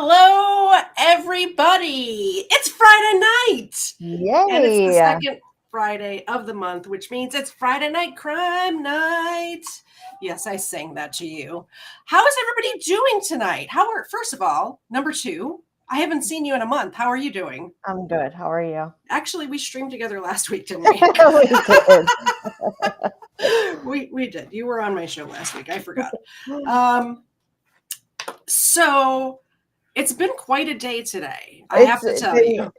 Hello, everybody. It's Friday night. And it's the Yay! second Friday of the month, which means it's Friday Night Crime Night. Yes, I sang that to you. How is everybody doing tonight? First of all, number two, I haven't seen you in a month. How are you doing? I'm good. How are you? Actually, we streamed together last week, didn't we? We did. You were on my show last week. I forgot. So it's been quite a day today. I have to tell you.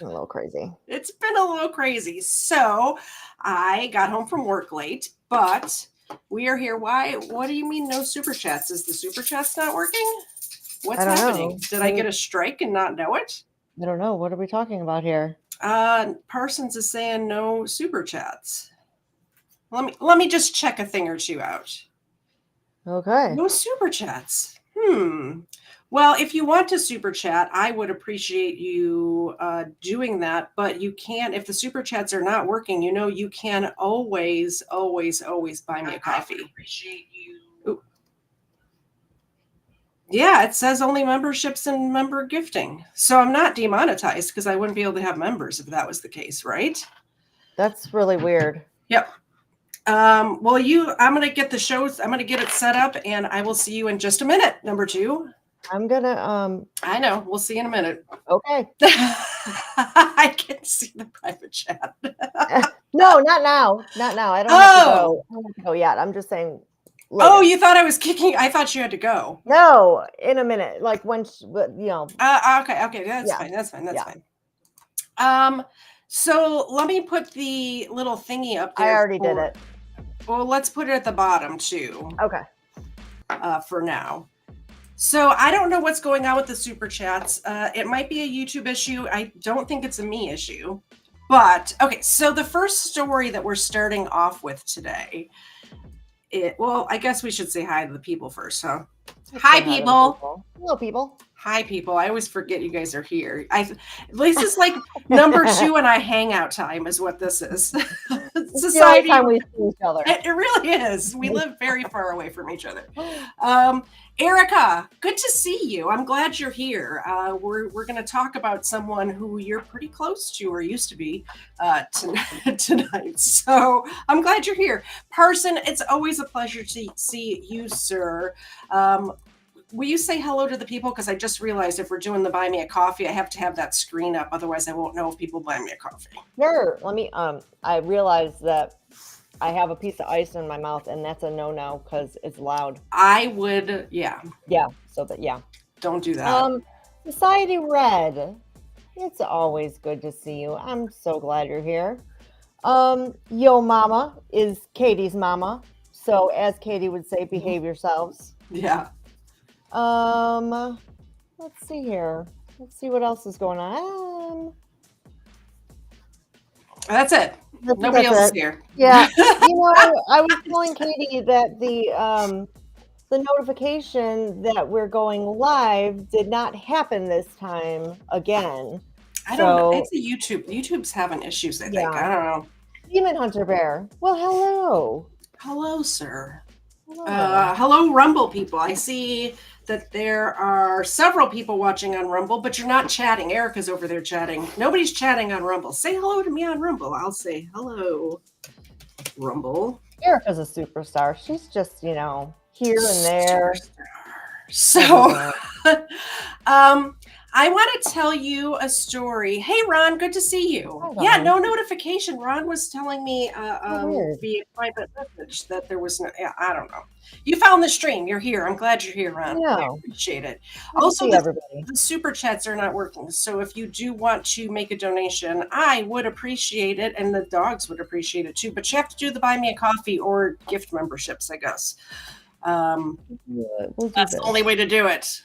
A little crazy. It's been a little crazy. So I got home from work late, but we are here. Why? What do you mean no super chats? Is the super chats not working? What's happening? Did I get a strike and not know it? I don't know. What are we talking about here? Parsons is saying no super chats. Let me just check a thing or two out. Okay. No super chats. Well, if you want to super chat, I would appreciate you doing that. But you can, if the super chats are not working, you can always buy me a coffee. I appreciate you. Ooh. Yeah, it says only memberships and member gifting. So I'm not demonetized because I wouldn't be able to have members if that was the case, right? That's really weird. Yep. I'm going to get I'm going to get it set up and I will see you in just a minute. Number two. I'm gonna I know. We'll see you in a minute. Okay. I can see the private chat. No, not now. Not now. I don't have to go. I don't have to go yet. I'm just saying. Later. Oh, you thought I was kicking? I thought you had to go. No, in a minute. Like when Okay. That's fine. That's fine. So let me put the little thingy up there. I already did it. Well, let's put it at the bottom too. Okay. For now. So I don't know what's going on with the super chats. It might be a YouTube issue. I don't think it's a me issue. But okay, so the first story that we're starting off with today, I guess we should say hi to the people first, huh? Hi, people. Hello, people. Hi, people. I always forget you guys are here. This is like number 2 in our hangout time is what this is. Society. Time we see each other. It really is. We live very far away from each other. Erica, good to see you. I'm glad you're here. We're going to talk about someone who you're pretty close to or used to be tonight. So I'm glad you're here. Parson, it's always a pleasure to see you, sir. Will you say hello to the people? Because I just realized if we're doing the buy me a coffee, I have to have that screen up. Otherwise, I won't know if people buy me a coffee. Sure. Let me. I realized that I have a piece of ice in my mouth, and that's a no-no because it's loud. I would, yeah. Yeah. So that, yeah. Don't do that. Society Red. It's always good to see you. I'm so glad you're here. Yo mama is Katie's mama. So as Katie would say, behave yourselves. Yeah. Let's see here. Let's see what else is going on. That's it. Nobody else is here. Yeah. I was telling Katie that the notification that we're going live did not happen this time again. I don't know. It's a YouTube. YouTube's having issues, I think. I don't know. Demon Hunter Bear. Well, hello. Hello, sir. Hello, Rumble people. I see that there are several people watching on Rumble, but you're not chatting. Erica's over there chatting. Nobody's chatting on Rumble. Say hello to me on Rumble. I'll say hello, Rumble. Erica's a superstar. She's just, here and there. So, I want to tell you a story. Hey, Ron, good to see you. Hi, yeah, no notification. Ron was telling me via private message that there was no, I don't know. You found the stream. You're here. I'm glad you're here, Ron. I appreciate it. Also, the super chats are not working. So if you do want to make a donation, I would appreciate it. And the dogs would appreciate it too. But you have to do the buy me a coffee or gift memberships, I guess. That's the only way to do it.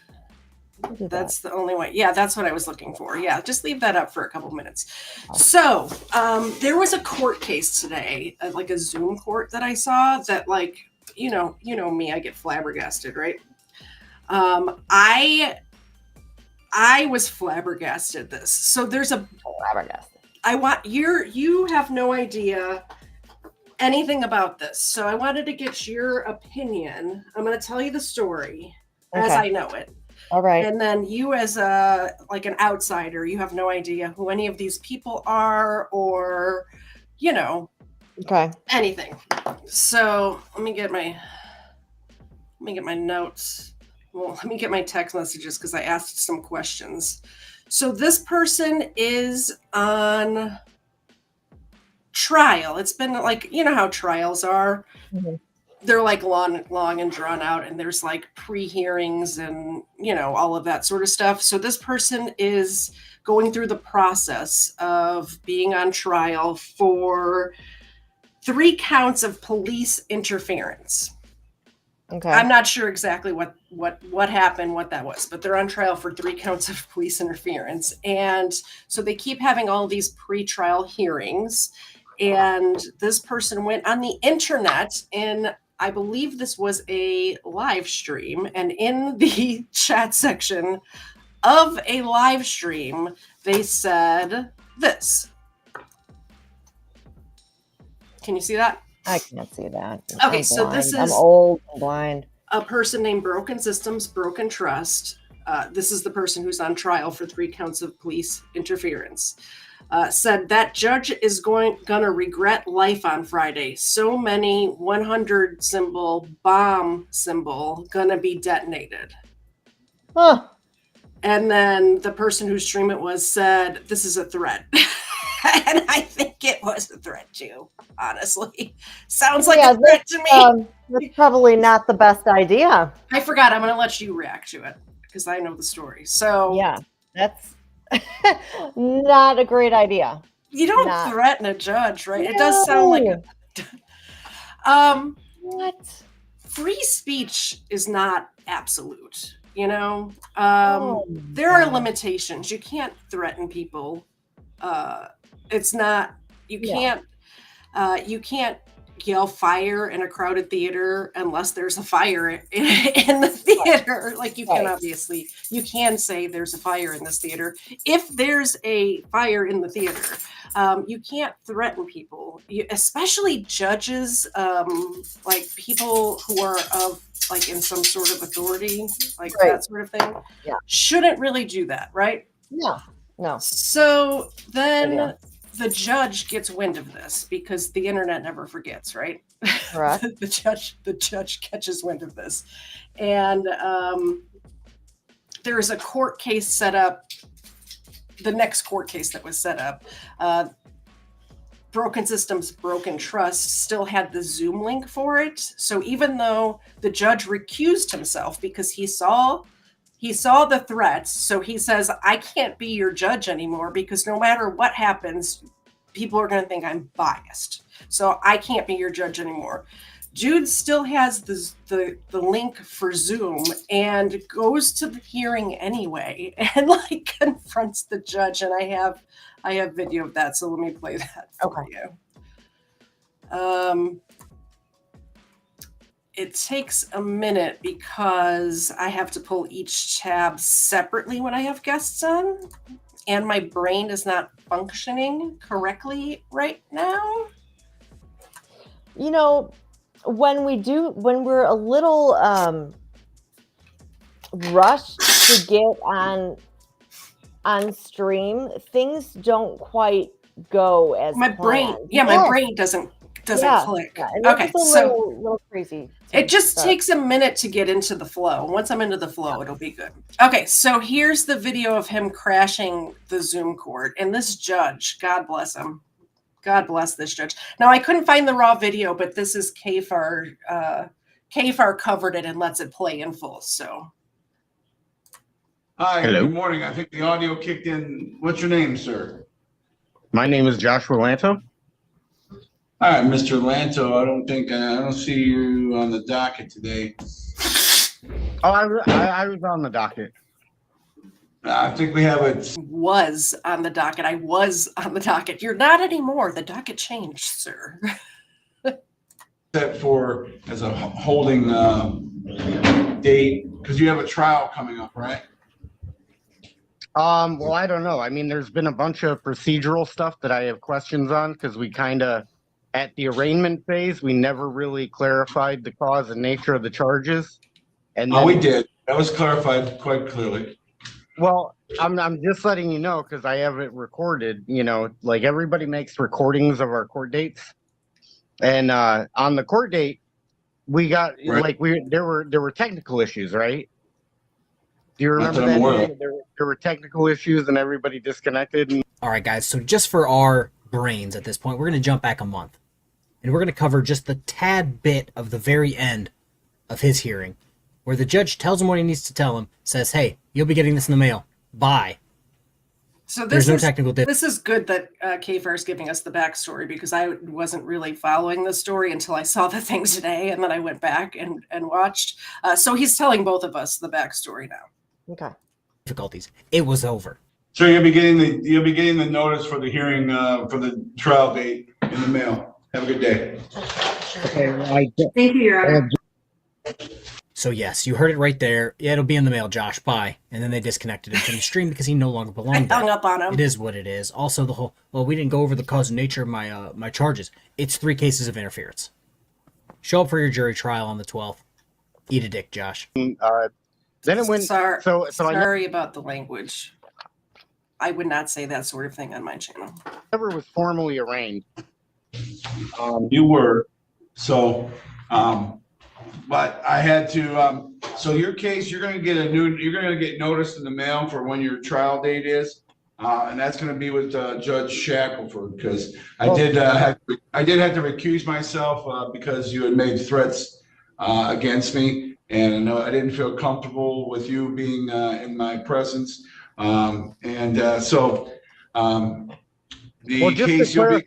That's the only way. Yeah, that's what I was looking for. Yeah, just leave that up for a couple minutes. So there was a court case today, like a Zoom court that I saw that, like, you know me, I get flabbergasted, right? I was flabbergasted this. So there's a flabbergasted. You have no idea anything about this. So I wanted to get your opinion. I'm going to tell you the story as I know it. All right. And then you as a like an outsider, you have no idea who any of these people are or, you know, Okay. anything. So let me get my notes. Well, let me get my text messages because I asked some questions. So this person is on trial. It's been like, you know how trials are. Mhm. They're like long and drawn out, and there's like pre-hearings and, you know, all of that sort of stuff. So this person is going through the process of being on trial for 3 counts of police interference. Okay. I'm not sure exactly what happened, what that was, but they're on trial for 3 counts of police interference. And so they keep having all these pre-trial hearings. And this person went on the internet, and I believe this was a live stream. And in the chat section of a live stream, they said this. Can you see that? I can't see that. Okay, I'm so blind. this is I'm old and blind. a person named Broken Systems, Broken Trust. This is the person who's on trial for 3 counts of police interference. Said that judge is gonna regret life on Friday. So many 100 symbol bomb symbol gonna be detonated. Huh. And then the person whose stream it was said, "This is a threat." And I think it was a threat too, honestly. Sounds like a threat to me. That's probably not the best idea. I forgot. I'm going to let you react to it because I know the story. So Yeah, that's not a great idea. you don't threaten a judge, right? It does sound like a what? Free speech is not absolute, you know. Oh, there are limitations. You can't threaten people. It's not you can't yell fire in a crowded theater unless there's a fire in the theater. Like you can obviously, you can say there's a fire in this theater. If there's a fire in the theater, you can't threaten people, especially judges, like people who are of like in some sort of authority, like that sort of thing. Yeah. Shouldn't really do that, right? No. So then the judge gets wind of this because the internet never forgets, right? Correct. the judge catches wind of this, and there is a court case set up. The next court case that was set up, Broken Systems, Broken Trust still had the Zoom link for it. So even though the judge recused himself because he saw the threats, so he says, I can't be your judge anymore because no matter what happens, people are going to think I'm biased. So I can't be your judge anymore. Jude still has the link for Zoom and goes to the hearing anyway and like confronts the judge. And I have video of that, so let me play that for you. It takes a minute because I have to pull each tab separately when I have guests on, and my brain is not functioning correctly right now. You know, when we're a little rushed to get on stream, things don't quite go as my planned. my brain doesn't click. Okay, so little crazy. It just takes a minute to get into the flow. Once I'm into the flow, it'll be good. Okay, so here's the video of him crashing the Zoom court. And this judge, God bless him. God bless this judge. Now, I couldn't find the raw video, but this is KFAR. KFAR covered it and lets it play in full. So, hi, good morning. I think the audio kicked in. What's your name, sir? My name is Joshua Lanto. All right, Mr. Lanto. I don't see you on the docket today. Oh, I was on the docket. I think we have was on the docket. I was on the docket. You're not anymore. The docket changed, sir. set for as a holding date because you have a trial coming up, right? Well, I don't know. I mean, there's been a bunch of procedural stuff that I have questions on because we kind of, at the arraignment phase, we never really clarified the cause and nature of the charges. And we did. That was clarified quite clearly. Well, I'm just letting you know because I have it recorded. You know, like everybody makes recordings of our court dates, and on the court date, we got Right. like there were technical issues, right? Do you Not remember that I'm that? aware of. Ian? There were technical issues and everybody disconnected. And All right, guys. So just for our brains at this point, we're going to jump back a month, and we're going to cover just the tad bit of the very end of his hearing, where the judge tells him what he needs to tell him, says, "Hey, you'll be getting this in the mail. Bye." So There's no technical this is good that Kfar is giving us the backstory, because I wasn't really following the story until I saw the thing today, and then I went back and watched. So he's telling both of us the backstory now. Okay. difficulties. It was over. So you'll be getting the notice for the hearing for the trial date in the mail. Have a good day. Thank you, Your Honor. So yes, you heard it right there. Yeah, it'll be in the mail, Josh. Bye. And then they disconnected him from the stream because he no longer I belonged hung there. up on him. It is what it is. Also, the whole we didn't go over the cause and nature of my my charges. It's 3 cases of interference. Show up for your jury trial on the 12th. Eat a dick, Josh. Then it went. Sorry, So sorry about the language. I would not say that sort of thing on my channel. I never was formally arraigned. You were, so, but I had to, so your case, you're gonna get notice in the mail for when your trial date is. And that's gonna be with Judge Shackelford, because I did have to recuse myself because you had made threats against me. And I didn't feel comfortable with you being in my presence. The case you'll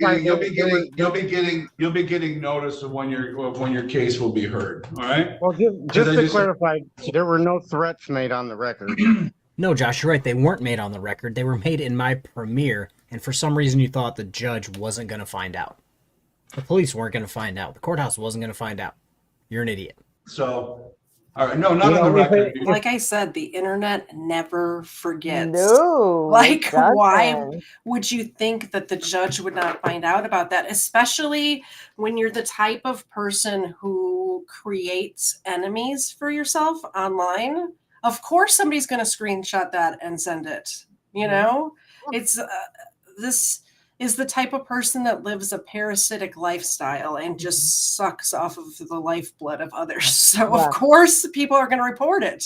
be getting notice of when your case will be heard. All right. Well, just to clarify, there were no threats made on the record. No, Josh, you're right. They weren't made on the record. They were made in my premiere, and for some reason you thought the judge wasn't going to find out. The police weren't going to find out. The courthouse wasn't going to find out. You're an idiot. So, all right, no, not on the record. Like I said, the internet never forgets. No. Like, it doesn't. why would you think that the judge would not find out about that? Especially when you're the type of person who creates enemies for yourself online. Of course, somebody's going to screenshot that and send it. You know, it's this is the type of person that lives a parasitic lifestyle and just sucks off of the lifeblood of others. So Yeah. of course people are going to report it.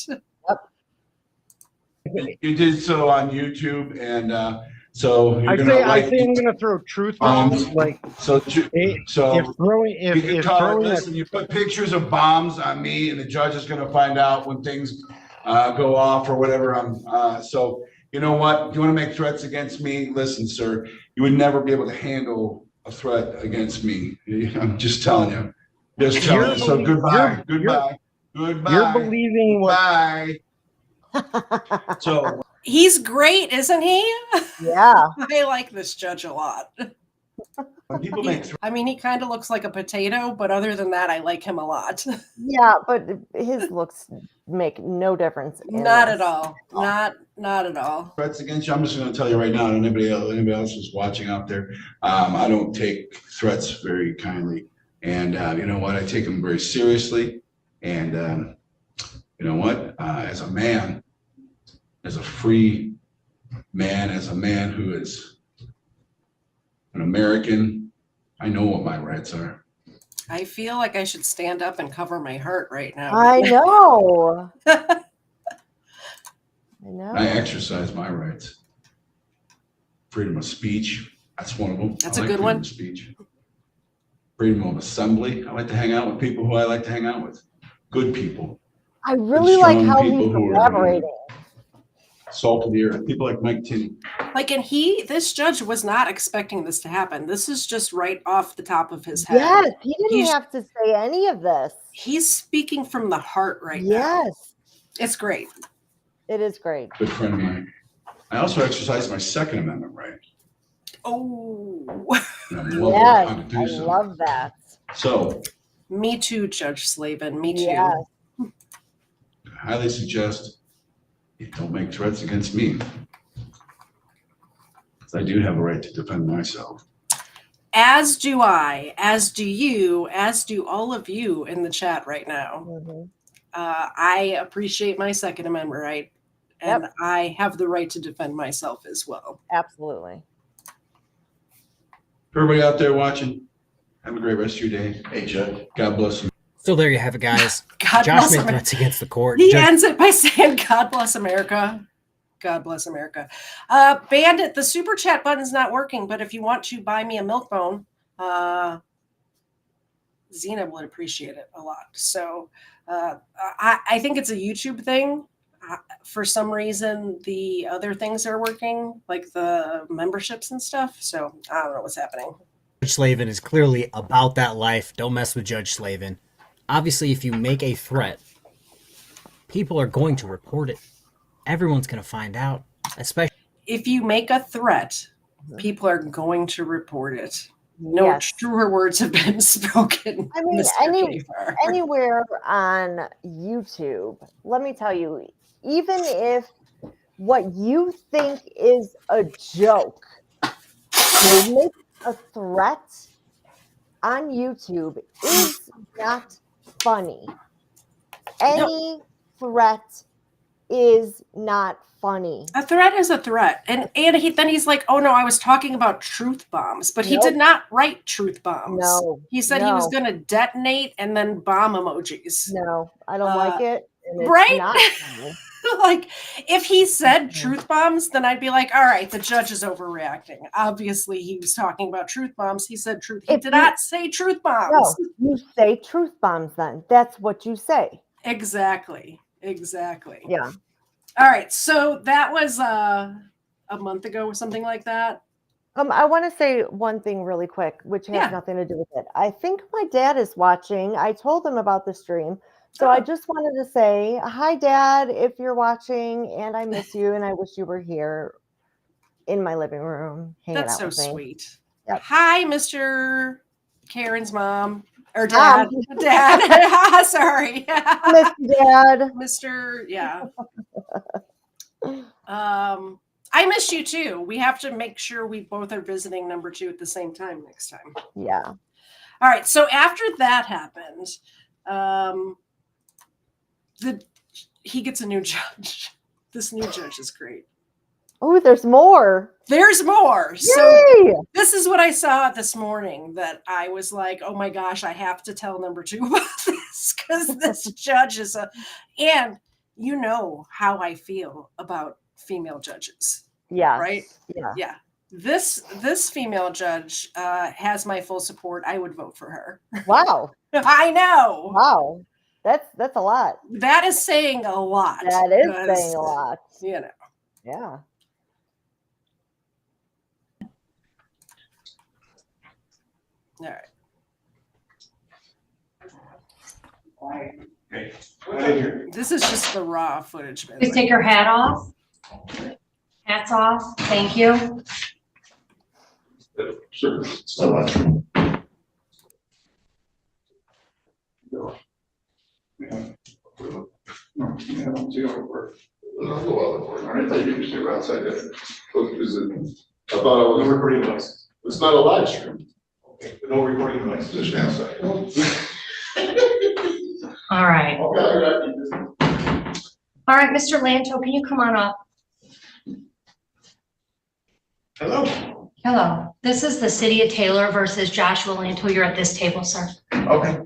You did so on YouTube, and so you're I gonna say like. I'm going to throw truth bombs. Like So, if you can call it, throwing listen, you put pictures of bombs on me, and the judge is gonna find out when things go off or whatever. So you know what? If you want to make threats against me, listen, sir, you would never be able to handle a threat against me. I'm just telling you. Just telling you. So goodbye. Goodbye. You're believing what? Bye. So He's great, isn't he? Yeah. I like this judge a lot. when people make threats, I mean, he kind of looks like a potato, but other than that, I like him a lot. Yeah, but his looks make no difference. in Not this. at all. Not at all. against you, I'm just going to tell you right now, and anybody else who's watching out there, I don't take threats very kindly, and you know what? I take them very seriously, and you know what? As a man, as a free man, as a man who is an American, I know what my rights are. I feel like I should stand up and cover my heart right now. I know. I know. I exercise my rights. Freedom of speech, that's one of them. That's I a like good freedom one. of speech. Freedom of assembly. I like to hang out with people who I like to hang out with. Good people. I really like strong how he's people who are, collaborating. Salt of the earth. People like Mike Tinney. Like, and this judge was not expecting this to happen. This is just right off the top of his head. Yes, he didn't He's- have to say any of this. He's speaking from the heart right now. Yes, It's great. it is great. Good friend of mine. I also exercise my Second Amendment right. Oh, And I'm well Yes, allowed to do I so. love that. So me too, Judge Slavin. Me too. Yes. I highly suggest you don't make threats against me. Because I do have a right to defend myself. As do I, as do you, as do all of you in the chat right now. Mhm. I appreciate my Second Amendment right, and Yep. I have the right to defend myself as well. Absolutely. Everybody out there watching, have a great rest of your day. Hey, Judge. God bless you. So there you have it, guys. God Josh bless made America. threats against the court. He Judge- ends it by saying, God bless America. God bless America. Bandit, the super chat button's not working, but if you want to buy me a milk bone, Zena would appreciate it a lot. So I think it's a YouTube thing. For some reason, the other things are working, like the memberships and stuff. So I don't know what's happening. Judge Slavin is clearly about that life. Don't mess with Judge Slavin. Obviously, if you make a threat, people are going to report it. Everyone's going to find out, especially If you make a threat, people are going to report it. No Yes. truer words have been spoken. I mean, Mr. Kafar. anywhere on YouTube, let me tell you, even if what you think is a joke, to make a threat on YouTube is not funny. Any threat is not funny. A threat is a threat. And he's like, oh no, I was talking about truth bombs. But he Nope. did not write truth bombs. No. He said he was no. going to detonate and then bomb emojis. No, I don't like it. And it's right? not funny. Like, if he said truth bombs, then I'd be like, all right, the judge is overreacting. Obviously, he was talking about truth bombs. He said truth. He did not say truth bombs. No, you say truth bombs then. That's what you say. Exactly. Yeah. All right. So that was a month ago or something like that. I want to say one thing really quick, which has Yeah. nothing to do with it. I think my dad is watching. I told him about the stream. So I just wanted to say, hi, Dad, if you're watching, and I miss you, and I wish you were here in my living room hanging That's out so with me. sweet. Yep. Hi, Mr. Karen's mom. Or dad. Dad. Sorry. I miss you, Dad. Mr. Yeah. I miss you too. We have to make sure we both are visiting number 2 at the same time next time. Yeah. All right. So after that happened, he gets a new judge. This new judge is great. Oh, there's more. There's more. Yay! So this is what I saw this morning that I was like, oh my gosh, I have to tell number 2 about this because this judge is and you know how I feel about female judges. Yeah. Right? Yeah. Yeah. This female judge has my full support. I would vote for her. Wow. I know. Wow. That's a lot. That is saying a lot. That is saying a lot. You know. Yeah. All right. This is just the raw footage. Please take your hat off. Hats off. Thank you. Sure. So much. No recording device. It's not a live stream. Okay. No recording device. Just outside. All right. All right, Mr. Lanto, can you come on up? Hello. Hello. This is the City of Taylor versus Joshua Lanto. You're at this table, sir. Okay.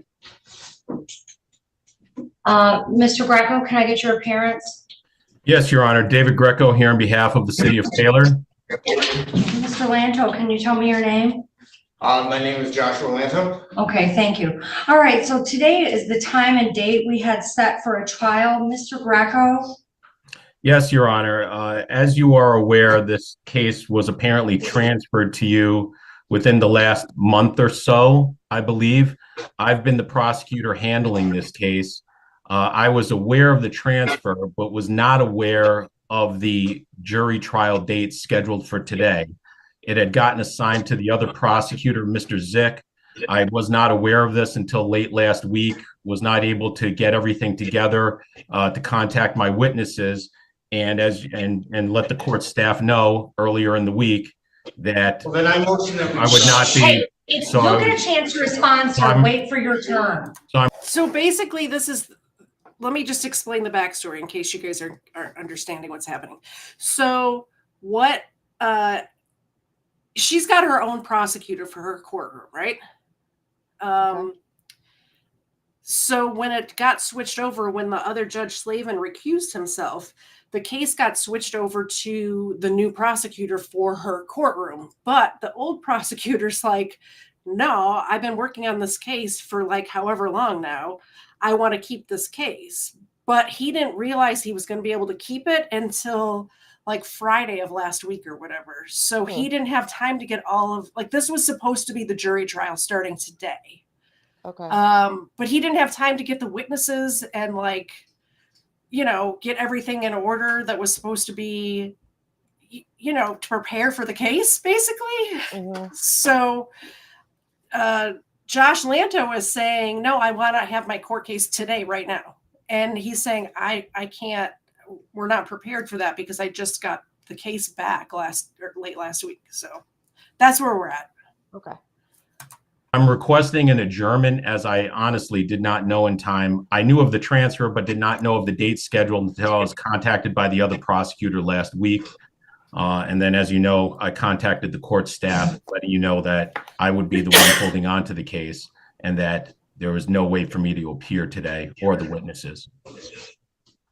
Mr. Greco, can I get your appearance? Yes, Your Honor. David Greco here on behalf of the City of Taylor. Mr. Lanto, can you tell me your name? My name is Joshua Lanto. Okay, thank you. All right, so today is the time and date we had set for a trial. Mr. Greco? Yes, Your Honor. As you are aware, this case was apparently transferred to you within the last month or so, I believe. I've been the prosecutor handling this case. I was aware of the transfer, but was not aware of the jury trial date scheduled for today. It had gotten assigned to the other prosecutor, Mr. Zick. I was not aware of this until late last week, was not able to get everything together to contact my witnesses and let the court staff know earlier in the week that Well, then I motion that we I would not be. Hey, if So you'll I get was- a chance to respond, sir, I'm- wait for your turn. So basically, this is let me just explain the backstory in case you guys are understanding what's happening. So what she's got her own prosecutor for her courtroom, right? Okay. So when it got switched over, when the other Judge Slavin recused himself, the case got switched over to the new prosecutor for her courtroom. But the old prosecutor's like, no, I've been working on this case for like however long now. I want to keep this case. But he didn't realize he was going to be able to keep it until like Friday of last week or whatever. So he didn't have time to get all of, like, this was supposed to be the jury trial starting today. Okay. But he didn't have time to get the witnesses and like, you know, get everything in order that was supposed to be, you know, to prepare for the case, basically. Mhm. So Josh Lanto is saying, no, I want to have my court case today, right now. And he's saying, I can't, we're not prepared for that because I just got the case back late last week. So that's where we're at. Okay. I'm requesting an adjournment as I honestly did not know in time. I knew of the transfer, but did not know of the date scheduled until I was contacted by the other prosecutor last week. And then, as you know, I contacted the court staff, letting you know that I would be the one holding on to the case and that there was no way for me to appear today or the witnesses.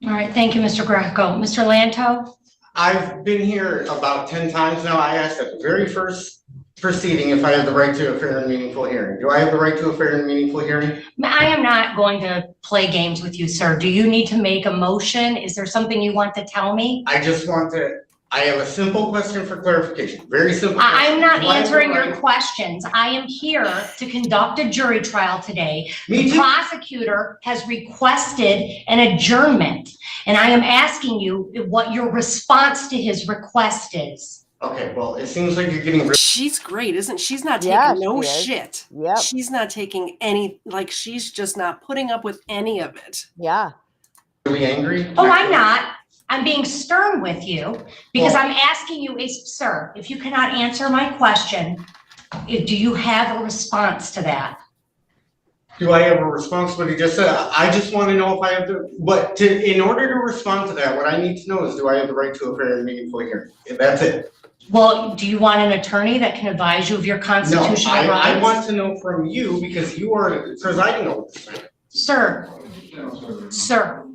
All right, thank you, Mr. Greco. Mr. Lanto? I've been here about 10 times now. I asked at the very first proceeding if I have the right to a fair and meaningful hearing. Do I have the right to a fair and meaningful hearing? I am not going to play games with you, sir. Do you need to make a motion? Is there something you want to tell me? I just want to, I have a simple question for clarification. Very simple. I'm not Do I have the answering your right- questions. I am here to conduct a jury trial today. Me The too. prosecutor has requested an adjournment, and I am asking you what your response to his request is. Okay, well, it seems like you're getting rid She's great, isn't she? She's not taking Yeah, no she is. shit. Yep. She's not taking any, like, she's just not putting up with any of it. Yeah. really angry. Oh, I'm not. I'm being stern with you because Well- I'm asking you, sir, if you cannot answer my question, do you have a response to that? Do I have a response? But he just said, I just want to know if I have the, but in order to respond to that, what I need to know is, do I have the right to a fair and meaningful hearing? That's it. Well, do you want an attorney that can advise you of your No, constitutional rights? I want to know from you because you are presiding over this matter. Sir, sir,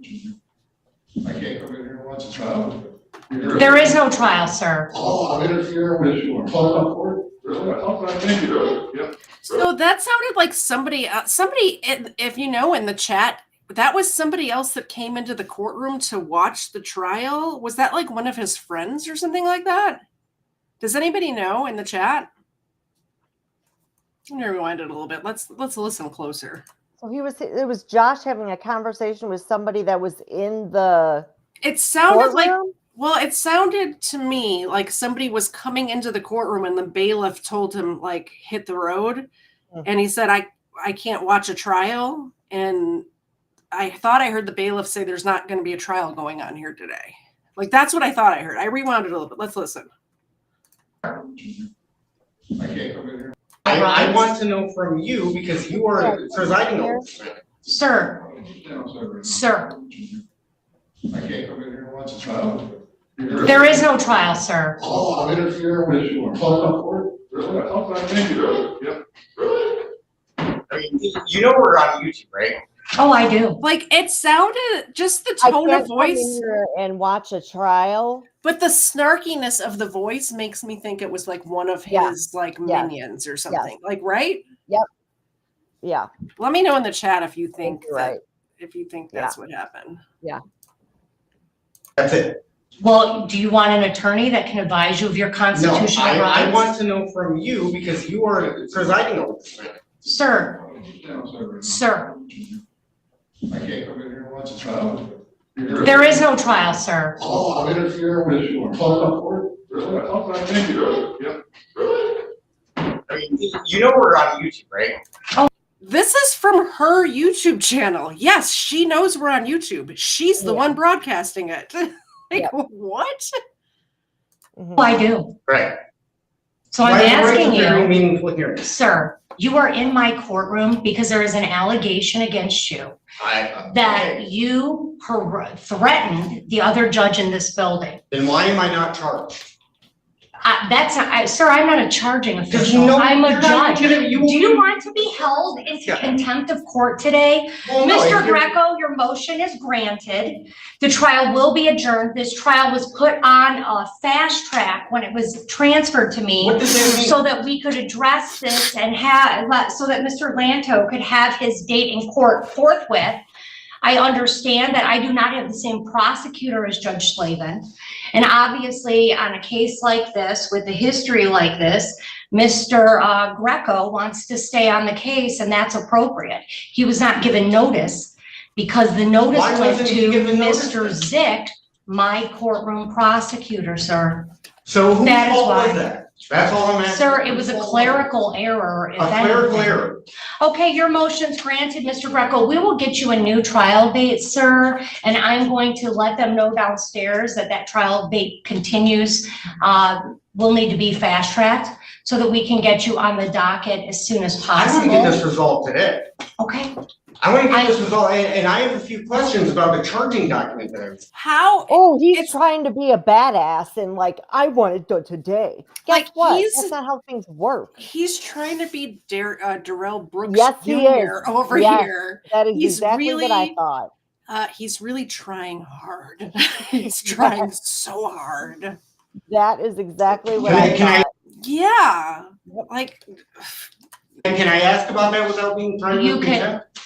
I can't come in here and watch a trial. there is no trial, sir. Oh, I'm interfering with you. Talk about court. Really? I thought I thank you. Really? Yep. So that sounded like somebody, if you know, in the chat, that was somebody else that came into the courtroom to watch the trial. Was that like one of his friends or something like that? Does anybody know in the chat? Let me rewind it a little bit. Let's listen closer. So it was Josh having a conversation with somebody that was in the It sounded like, courtroom? well, it sounded to me like somebody was coming into the courtroom and the bailiff told him, like, hit the road. Mhm. And he said, I can't watch a trial. And I thought I heard the bailiff say there's not going to be a trial going on here today. Like, that's what I thought I heard. I rewound it a little bit. Let's listen. I can't come in here. I want to know from you because you are presiding over this matter. Sir, sir, I can't come in here and watch a trial. there is no trial, sir. Oh, I'm interfering with you. Talk about court. Really? I thought I thank you. Really? Yep. Really? I mean, you know we're on YouTube, right? Oh, I do. Like, it sounded just the I tone can't of come in voice, here and watch a trial. but the snarkiness of the voice makes me think it was like one of Yeah. his like Yes. minions or something. Like, right? Yeah. Let me know in the chat if you think You're that, right. if you think that's what happened. That's it. Well, do you want an attorney that can advise you of your No, constitutional rights? I want to know from you because you are presiding over this matter. Sir, sir, I can't come in here and watch a trial. there is no trial, sir. Oh, I'm interfering with you. Talk about court. Really? I thought I thank you. Really? Yep. Really? I mean, you know we're on YouTube, right? This is from her YouTube channel. Yes, she knows we're on YouTube. She's the Yeah. one broadcasting it. Like, Yeah. what? Mhm. Oh, I do. Right. So I'm I have a right to asking very you, meaningful hearing. sir, you are in my courtroom because there is an allegation against you that you threatened the other judge in this building. Then why am I not charged? Sir, I'm not a charging official. No, I'm a you're not judge. gonna- Do you want to be held into contempt of court today? Well, no, Mr. if you're- Greco, your motion is granted. The trial will be adjourned. This trial was put on a fast track when it was transferred to me What does that mean? so that we could address this and so that Mr. Lanto could have his date in court forthwith. I understand that I do not have the same prosecutor as Judge Slavin. And obviously, on a case like this, with a history like this, Mr. Greco wants to stay on the case, and that's appropriate. He was not given notice because the notice Why went wasn't he to given notice Mr. then? Zick, my courtroom prosecutor, sir. So whose That is fault was why. that? That's all I'm asking. Sir, it was a clerical error, if A clerical anything. error. Okay, your motion's granted, Mr. Greco. We will get you a new trial date, sir, and I'm going to let them know downstairs that that trial date continues. Will need to be fast-tracked so that we can get you on the docket as soon as I want to get this possible. resolved today. Okay, I want to get this resolved, and I have a few questions about the charging document there. How? Oh, he's It's- trying to be a badass and like, I want it done today. Guess Like, what? he's- That's not how things work. He's trying to be Darrell Brooks Yes, Jr. he is. over Yes. here. That is He's exactly what I really- thought. He's really trying hard. He's trying so hard. That is exactly what Can I- I thought. Yeah, like And can I ask about that without being threatened You with can- contempt?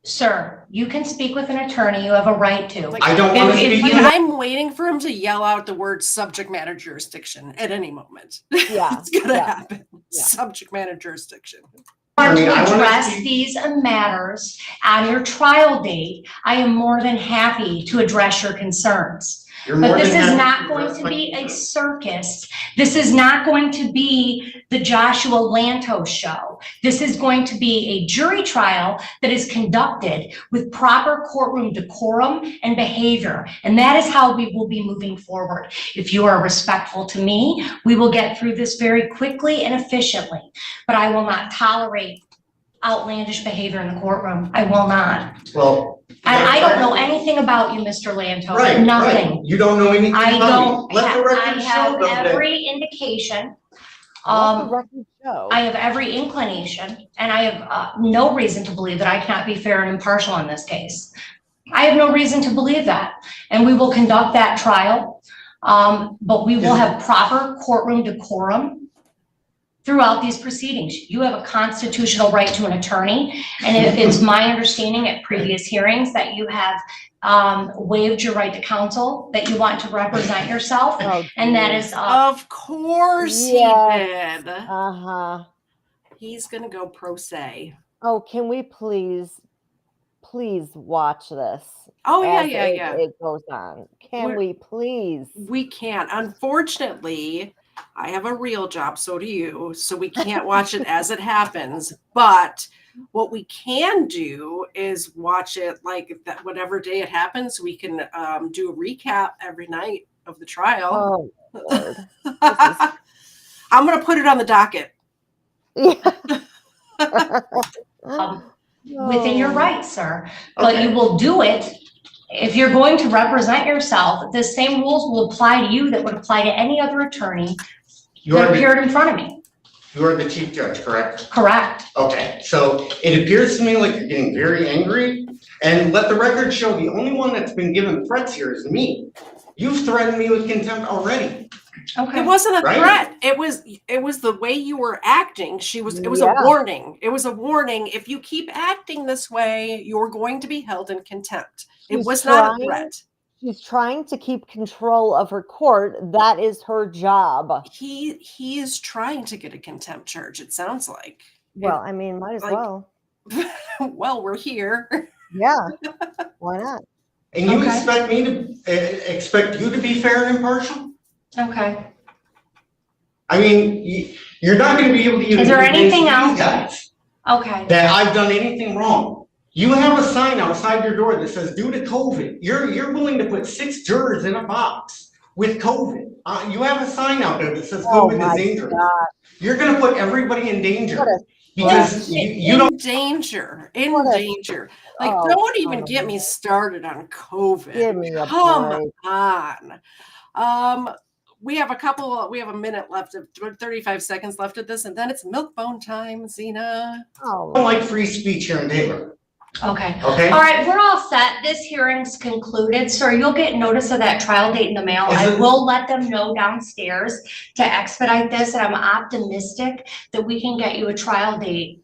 sir, you can speak with an attorney. You have a right to. Like, I don't want to if speak. like, you- I'm waiting for him to yell out the word subject matter jurisdiction at any moment. Yeah, It's gonna yeah. happen. Yeah. Subject matter jurisdiction. Want I to wanna address see- these matters on your trial date, I am more than happy to address your concerns. You're more But this than is happy not to going address to my be a concerns. circus. This is not going to be the Joshua Lantos show. This is going to be a jury trial that is conducted with proper courtroom decorum and behavior. And that is how we will be moving forward. If you are respectful to me, we will get through this very quickly and efficiently. But I will not tolerate outlandish behavior in the courtroom. I will not. Well. And I don't know anything about you, Mr. Lantos. Right, Nothing. right. You don't know anything I about don't, me. Let the I record show have though that. every indication. Let the record show. I have every inclination, and I have no reason to believe that I cannot be fair and impartial in this case. I have no reason to believe that, and we will conduct that trial. But we will have proper courtroom decorum throughout these proceedings. You have a constitutional right to an attorney, and it's my understanding at previous hearings that you have waived your right to counsel, that you want to represent yourself, Oh, and that geez. is Of course Yes. he did. Uh-huh. He's gonna go pro se. Oh, can we please watch this? Oh yeah, as yeah, it- yeah. It goes on. Can We're- we please? We can't. Unfortunately, I have a real job, so do you. So we can't watch it as it happens. But what we can do is watch it like that whatever day it happens. We can do a recap every night of the trial. Oh, Lord. I'm gonna put it on the docket. within your Oh. rights, sir. But Okay. you will do it if you're going to represent yourself. The same rules will apply to you that would apply to any other attorney You that are the, appeared in front of me. you are the chief judge, correct? Correct. Okay, so it appears to me like you're getting very angry, and let the record show the only one that's been given threats here is me. You've threatened me with contempt already. Okay. It wasn't a Right? threat. It was the way you were acting. It was a Yeah. warning. It was a warning. If you keep acting this way, you're going to be held in contempt. It She's was not a trying. threat. She's trying to keep control of her court. That is her job. He is trying to get a contempt charge, it sounds like. Well, I mean, might as like- well. Well, we're here. Yeah. Why not? And you Okay. expect me to, expect you to be fair and impartial? Okay. I mean, you're not gonna be able to even. Is there convince anything these else? guys Okay. that I've done anything wrong. You have a sign outside your door that says, due to COVID, you're willing to put 6 jurors in a box with COVID You have a sign out there that says Oh COVID is my dangerous. God. You're gonna put everybody in What danger a because you in don't. danger, in What a- danger. Like, oh, don't even come get me on. started on COVID. Give me a Come break. on. We have a minute left of 35 seconds left of this, and then it's milk bone time, Zena. Oh, don't like free speech here in Taylor. Okay. Okay. All right, we're all set. This hearing's concluded. Sir, you'll get notice of that trial date in the mail. Is I it- will let them know downstairs to expedite this, and I'm optimistic that we can get you a trial date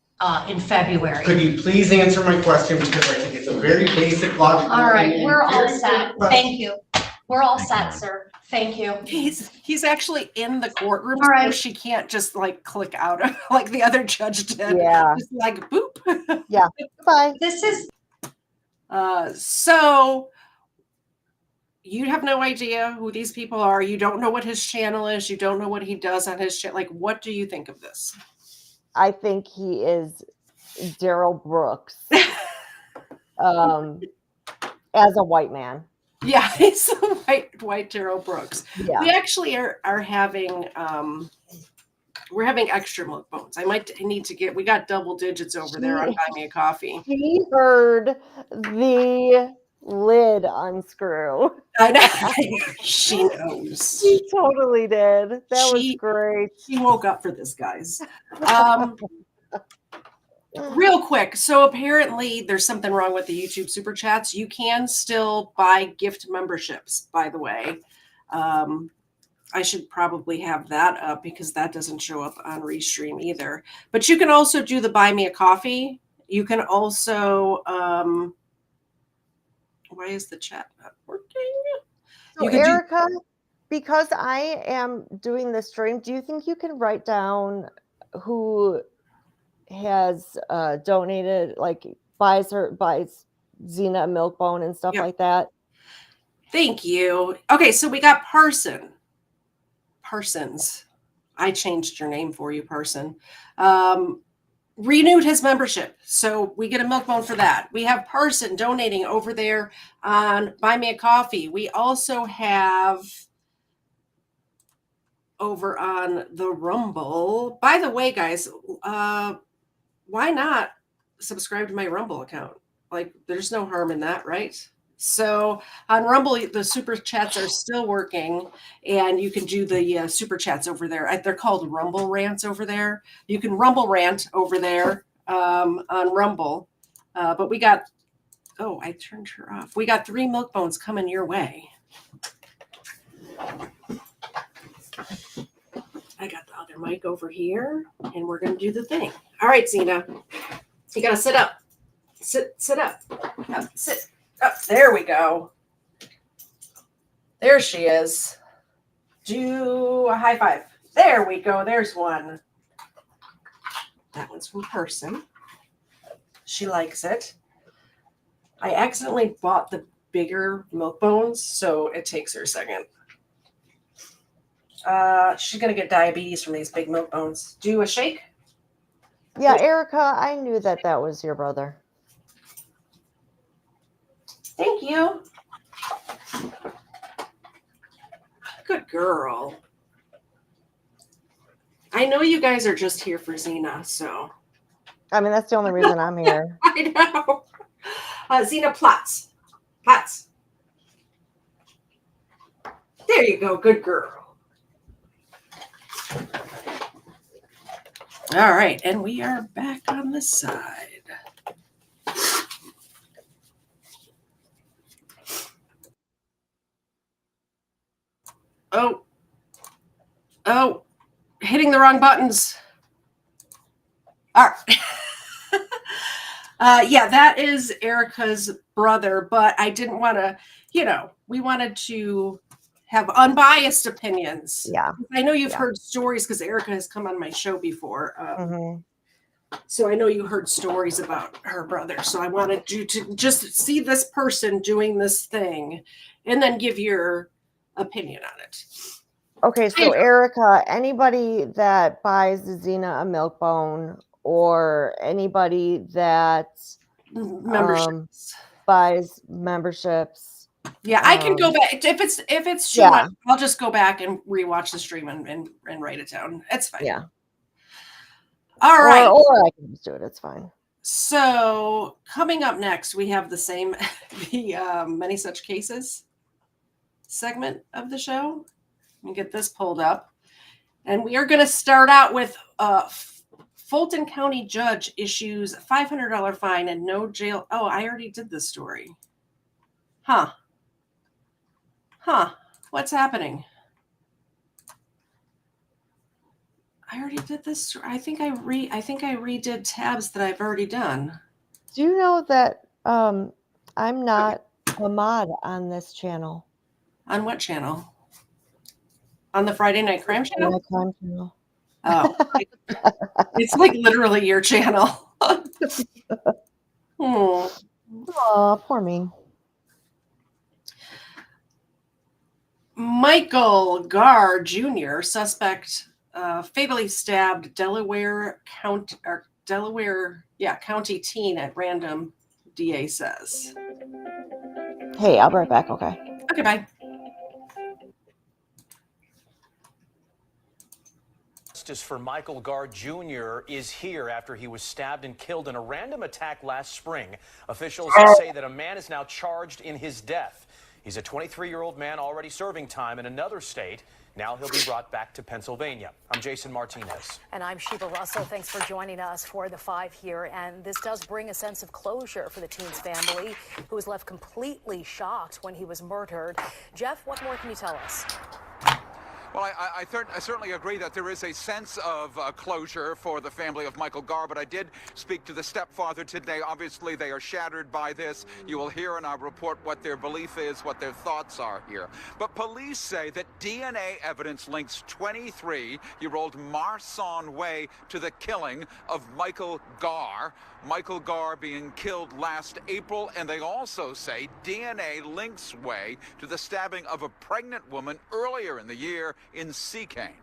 in February. Could you please answer my question because I think it's a very basic logical. All right, opinion. we're all Very set. simple question. Thank you. We're all set, sir. Thank you. He's actually in the courtroom, All right. so she can't just like click out of like the other judge did. yeah. Just like boop. Goodbye. This is So you have no idea who these people are. You don't know what his channel is. You don't know what he does on his channel. Like, what do you think of this? I think he is Daryl Brooks as a white man. Yeah, he's a white Daryl Brooks. Yeah. We actually are having we're having extra milk bones. I need to get. We got double digits over there on Buy Me a Coffee. He heard the lid unscrew. I know. She knows. He totally did. That was She- great. She woke up for this, guys. Real quick. So apparently there's something wrong with the YouTube super chats. You can still buy gift memberships, by the way. I should probably have that up because that doesn't show up on Restream either. But you can also do the Buy Me a Coffee. You can also, why is the chat not working? So You could do- Erica, because I am doing the stream, do you think you can write down who has donated, like buys Zena a milk bone and stuff Yep. like that? Thank you. Okay, so we got Parsons. I changed your name for you, Parson. Renewed his membership, so we get a milk bone for that. We have Parson donating over there on Buy Me a Coffee. We also have over on the Rumble. By the way, guys, why not subscribe to my Rumble account? Like, there's no harm in that, right? So on Rumble, the super chats are still working, and you can do the super chats over there. They're called Rumble rants over there. You can Rumble rant over there on Rumble. But we got, oh, I turned her off. We got 3 milk bones coming your way. I got the other mic over here, and we're going to do the thing. All right, Zena, you got to sit up. Sit up. Sit. Oh, there we go. There she is. Do a high five. There we go. There's one. That one's from Person. She likes it. I accidentally bought the bigger milk bones, so it takes her a second. She's going to get diabetes from these big milk bones. Do a shake. Yeah, Erica, I knew that was your brother. Thank you. Good girl. I know you guys are just here for Zena, so. I mean, that's the only reason I'm here. I know. Zena Platz. Platz. There you go. Good girl. All right. And we are back on the side. Oh, hitting the wrong buttons. All right. Yeah, that is Erica's brother, but I didn't want to, we wanted to have unbiased opinions. Yeah. I know you've heard stories because Erica has come on my show before. Mm-hmm. So I know you heard stories about her brother. So I wanted you to just see this person doing this thing and then give your opinion on it. Okay, so Erica, anybody that buys Zena a milk bone or anybody that Memberships. buys memberships, Yeah, I can go back if it's too Yeah. much. I'll just go back and rewatch the stream and write it down. It's fine. Yeah. All right. Or I can just do it. It's fine. So coming up next, we have the same many such cases segment of the show. Let me get this pulled up, and we are going to start out with Fulton County judge issues $500 fine and no jail. Oh, I already did this story. Huh. What's happening? I already did this. I think I redid tabs that I've already done. Do you know that I'm not a mod on this channel? On what channel? On the Friday Night Crime channel? My crime channel. Oh, it's like literally your channel. Oh, poor me. Michael Garr Jr., suspect, fatally stabbed Delaware County teen at random, DA says. Hey, I'll be right back. Okay. Okay, bye. Justice for Michael Garr Jr. is here after he was stabbed and killed in a random attack last spring. Officials say that a man is now charged in his death. He's a 23-year-old man already serving time in another state. Now he'll be brought back to Pennsylvania. I'm Jason Martinez. And I'm Sheba Russell. Thanks for joining us for the 5 here. And this does bring a sense of closure for the teen's family, who was left completely shocked when he was murdered. Jeff, what more can you tell us? Well, I certainly agree that there is a sense of closure for the family of Michael Garr, but I did speak to the stepfather today. Obviously, they are shattered by this. You will hear in our report what their belief is, what their thoughts are here. But police say that DNA evidence links 23-year-old Marson Way to the killing of Michael Garr. Michael Garr being killed last April, and they also say DNA links Way to the stabbing of a pregnant woman earlier in the year in Seacane.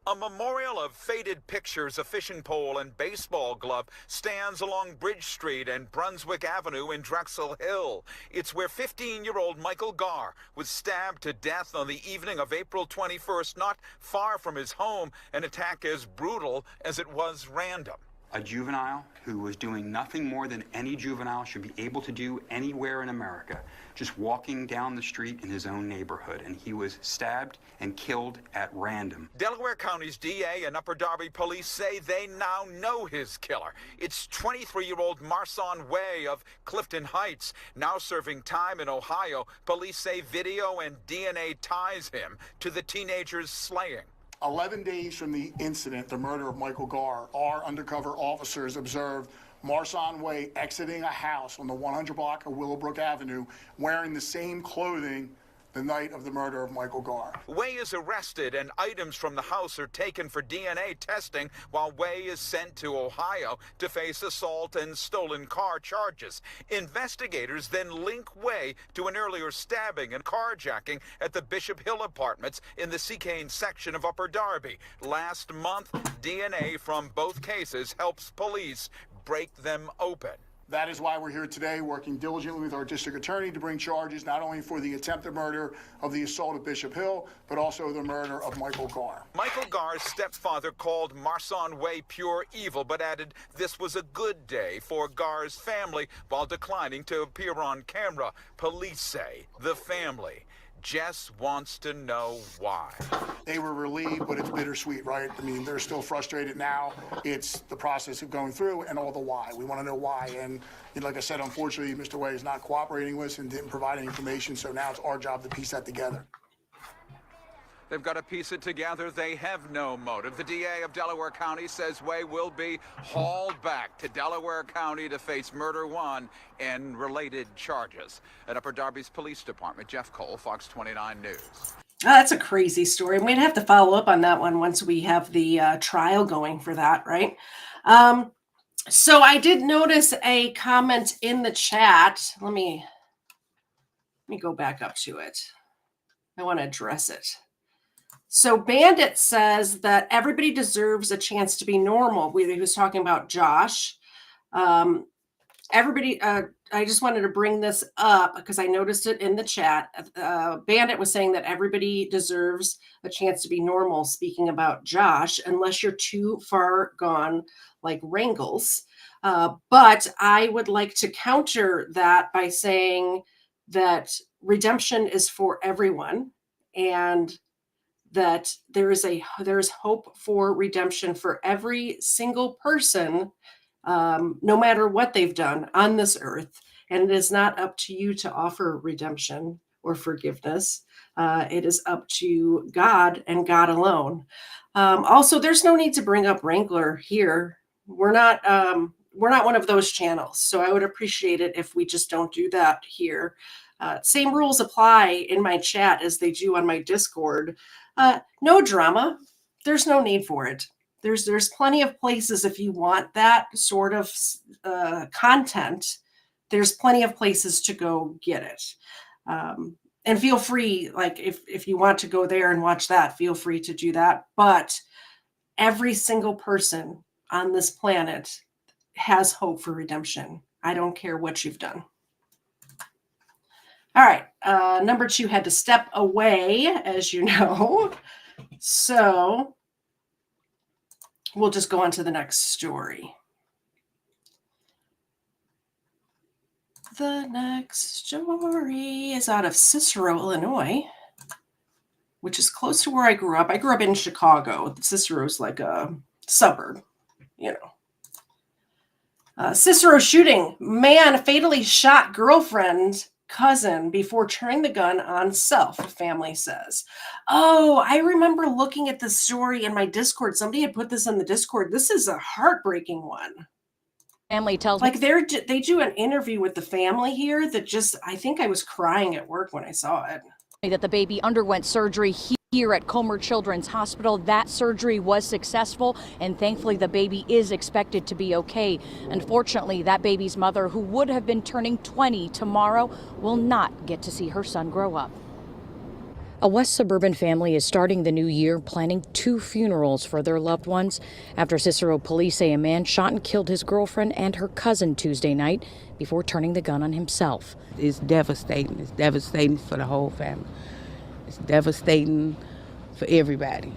A memorial of faded pictures, a fishing pole, and baseball glove stands along Bridge Street and Brunswick Avenue in Drexel Hill. It's where 15-year-old Michael Garr was stabbed to death on the evening of April 21st, not far from his home, an attack as brutal as it was random. A juvenile who was doing nothing more than any juvenile should be able to do anywhere in America, just walking down the street in his own neighborhood, and he was stabbed and killed at random. Delaware County's DA and Upper Darby police say they now know his killer. It's 23-year-old Marson Way of Clifton Heights, now serving time in Ohio. Police say video and DNA ties him to the teenager's slaying. 11 days from the incident, the murder of Michael Garr, our undercover officers observed Marson Way exiting a house on the 100 block of Willowbrook Avenue wearing the same clothing the night of the murder of Michael Garr. Way is arrested and items from the house are taken for DNA testing while Way is sent to Ohio to face assault and stolen car charges. Investigators then link Way to an earlier stabbing and carjacking at the Bishop Hill Apartments in the Seacane section of Upper Darby. Last month, DNA from both cases helps police break them open. That is why we're here today, working diligently with our district attorney to bring charges not only for the attempted murder of the assault of Bishop Hill, but also the murder of Michael Garr. Michael Garr's stepfather called Marson Way pure evil, but added this was a good day for Garr's family while declining to appear on camera. Police say the family Jess wants to know why. They were relieved, but it's bittersweet, right? I mean, they're still frustrated now. It's the process of going through and all the why. We want to know why. And like I said, unfortunately, Mr. Way is not cooperating with us and didn't provide any information. So now it's our job to piece that together. They've got to piece it together. They have no motive. The DA of Delaware County says Way will be hauled back to Delaware County to face murder 1 and related charges. At Upper Darby's Police Department, Jeff Cole, Fox 29 News. Oh, that's a crazy story. We'd have to follow up on that one once we have the trial going for that, right? So I did notice a comment in the chat. Let me go back up to it. I want to address it. So Bandit says that everybody deserves a chance to be normal. He was talking about Josh. everybody, I just wanted to bring this up because I noticed it in the chat. Bandit was saying that everybody deserves a chance to be normal, speaking about Josh, unless you're too far gone like Wrangles. But I would like to counter that by saying that redemption is for everyone, and that there is hope for redemption for every single person, no matter what they've done on this earth. And it is not up to you to offer redemption or forgiveness. It is up to God and God alone. Also, there's no need to bring up Wrangler here. We're not one of those channels, so I would appreciate it if we just don't do that here. Same rules apply in my chat as they do on my Discord. No drama. There's no need for it. There's plenty of places if you want that sort of content. There's plenty of places to go get it. And feel free, like if you want to go there and watch that, feel free to do that. But every single person on this planet has hope for redemption. I don't care what you've done. All right. Number 2 had to step away, as you know. So we'll just go on to the next story. The next story is out of Cicero, Illinois, which is close to where I grew up. I grew up in Chicago. Cicero's like a suburb, you know. Cicero shooting. Man fatally shot girlfriend cousin before turning the gun on self, family says. Oh, I remember looking at this story in my Discord. Somebody had put this in the Discord. This is a heartbreaking one. Family tells like they do an interview with the family here that just, I think I was crying at work when I saw it. that the baby underwent surgery here at Comer Children's Hospital. That surgery was successful, and thankfully the baby is expected to be okay. Unfortunately, that baby's mother, who would have been turning 20 tomorrow, will not get to see her son grow up. A West suburban family is starting the new year planning 2 funerals for their loved ones after Cicero police say a man shot and killed his girlfriend and her cousin Tuesday night before turning the gun on himself. It's devastating. It's devastating for the whole family. It's devastating for everybody.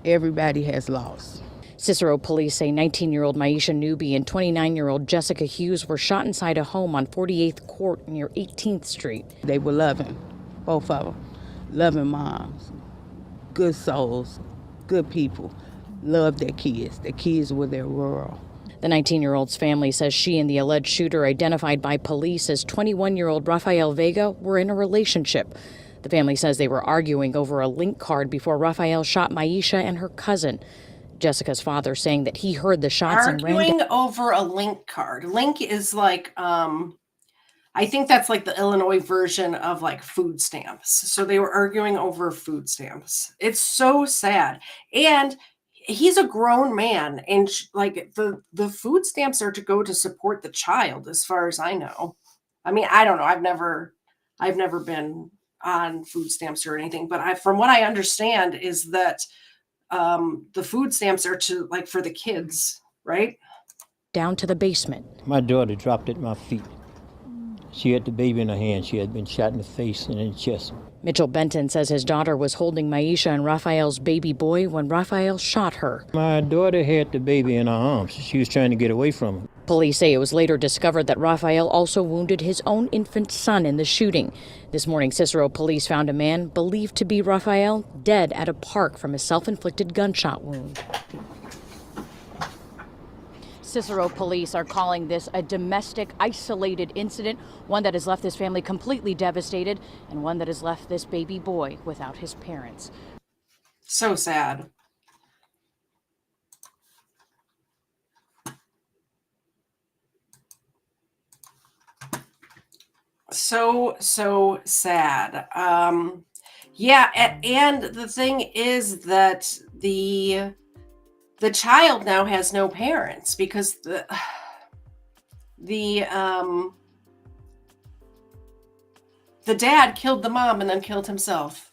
Everybody has lost. Cicero police say 19-year-old Maisha Newby and 29-year-old Jessica Hughes were shot inside a home on 48th Court near 18th Street. They were loving, both of them. Loving moms, good souls, good people, loved their kids. Their kids were their world. The 19-year-old's family says she and the alleged shooter, identified by police as 21-year-old Rafael Vega, were in a relationship. The family says they were arguing over a link card before Rafael shot Maisha and her cousin. Jessica's father saying that he heard the shots and ran Arguing over a link card. Link is like, I think that's like the Illinois version of like food stamps. So they were arguing over food stamps. It's so sad. And he's a grown man, and like the food stamps are to go to support the child, as far as I know. I mean, I don't know. I've never been on food stamps or anything, but from what I understand is that the food stamps are to like for the kids, right? down to the basement. My daughter dropped at my feet. She had the baby in her hand. She had been shot in the face and in the chest. Mitchell Benton says his daughter was holding Maisha and Raphael's baby boy when Raphael shot her. My daughter had the baby in her arms. She was trying to get away from him. Police say it was later discovered that Raphael also wounded his own infant son in the shooting. This morning, Cicero police found a man believed to be Raphael dead at a park from a self-inflicted gunshot wound. Cicero police are calling this a domestic, isolated incident, one that has left this family completely devastated and one that has left this baby boy without his parents. So sad. So sad. Yeah, and the thing is that the child now has no parents because the dad killed the mom and then killed himself.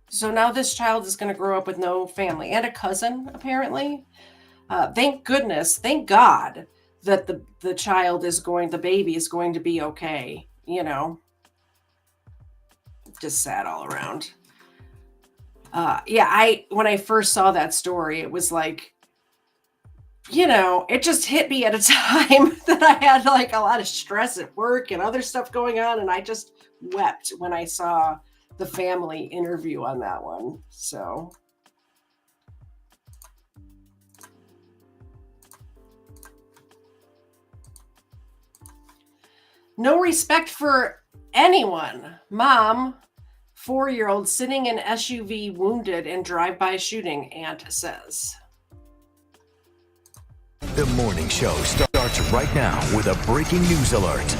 So now this child is going to grow up with no family and a cousin, apparently. Thank goodness, thank God that the baby is going to be okay, you know. Just sad all around. When I first saw that story, it was like, you know, it just hit me at a time that I had like a lot of stress at work and other stuff going on, and I just wept when I saw the family interview on that one. So no respect for anyone. Mom, 4-year-old sitting in SUV wounded in drive-by shooting, aunt says. The morning show starts right now with a breaking news alert.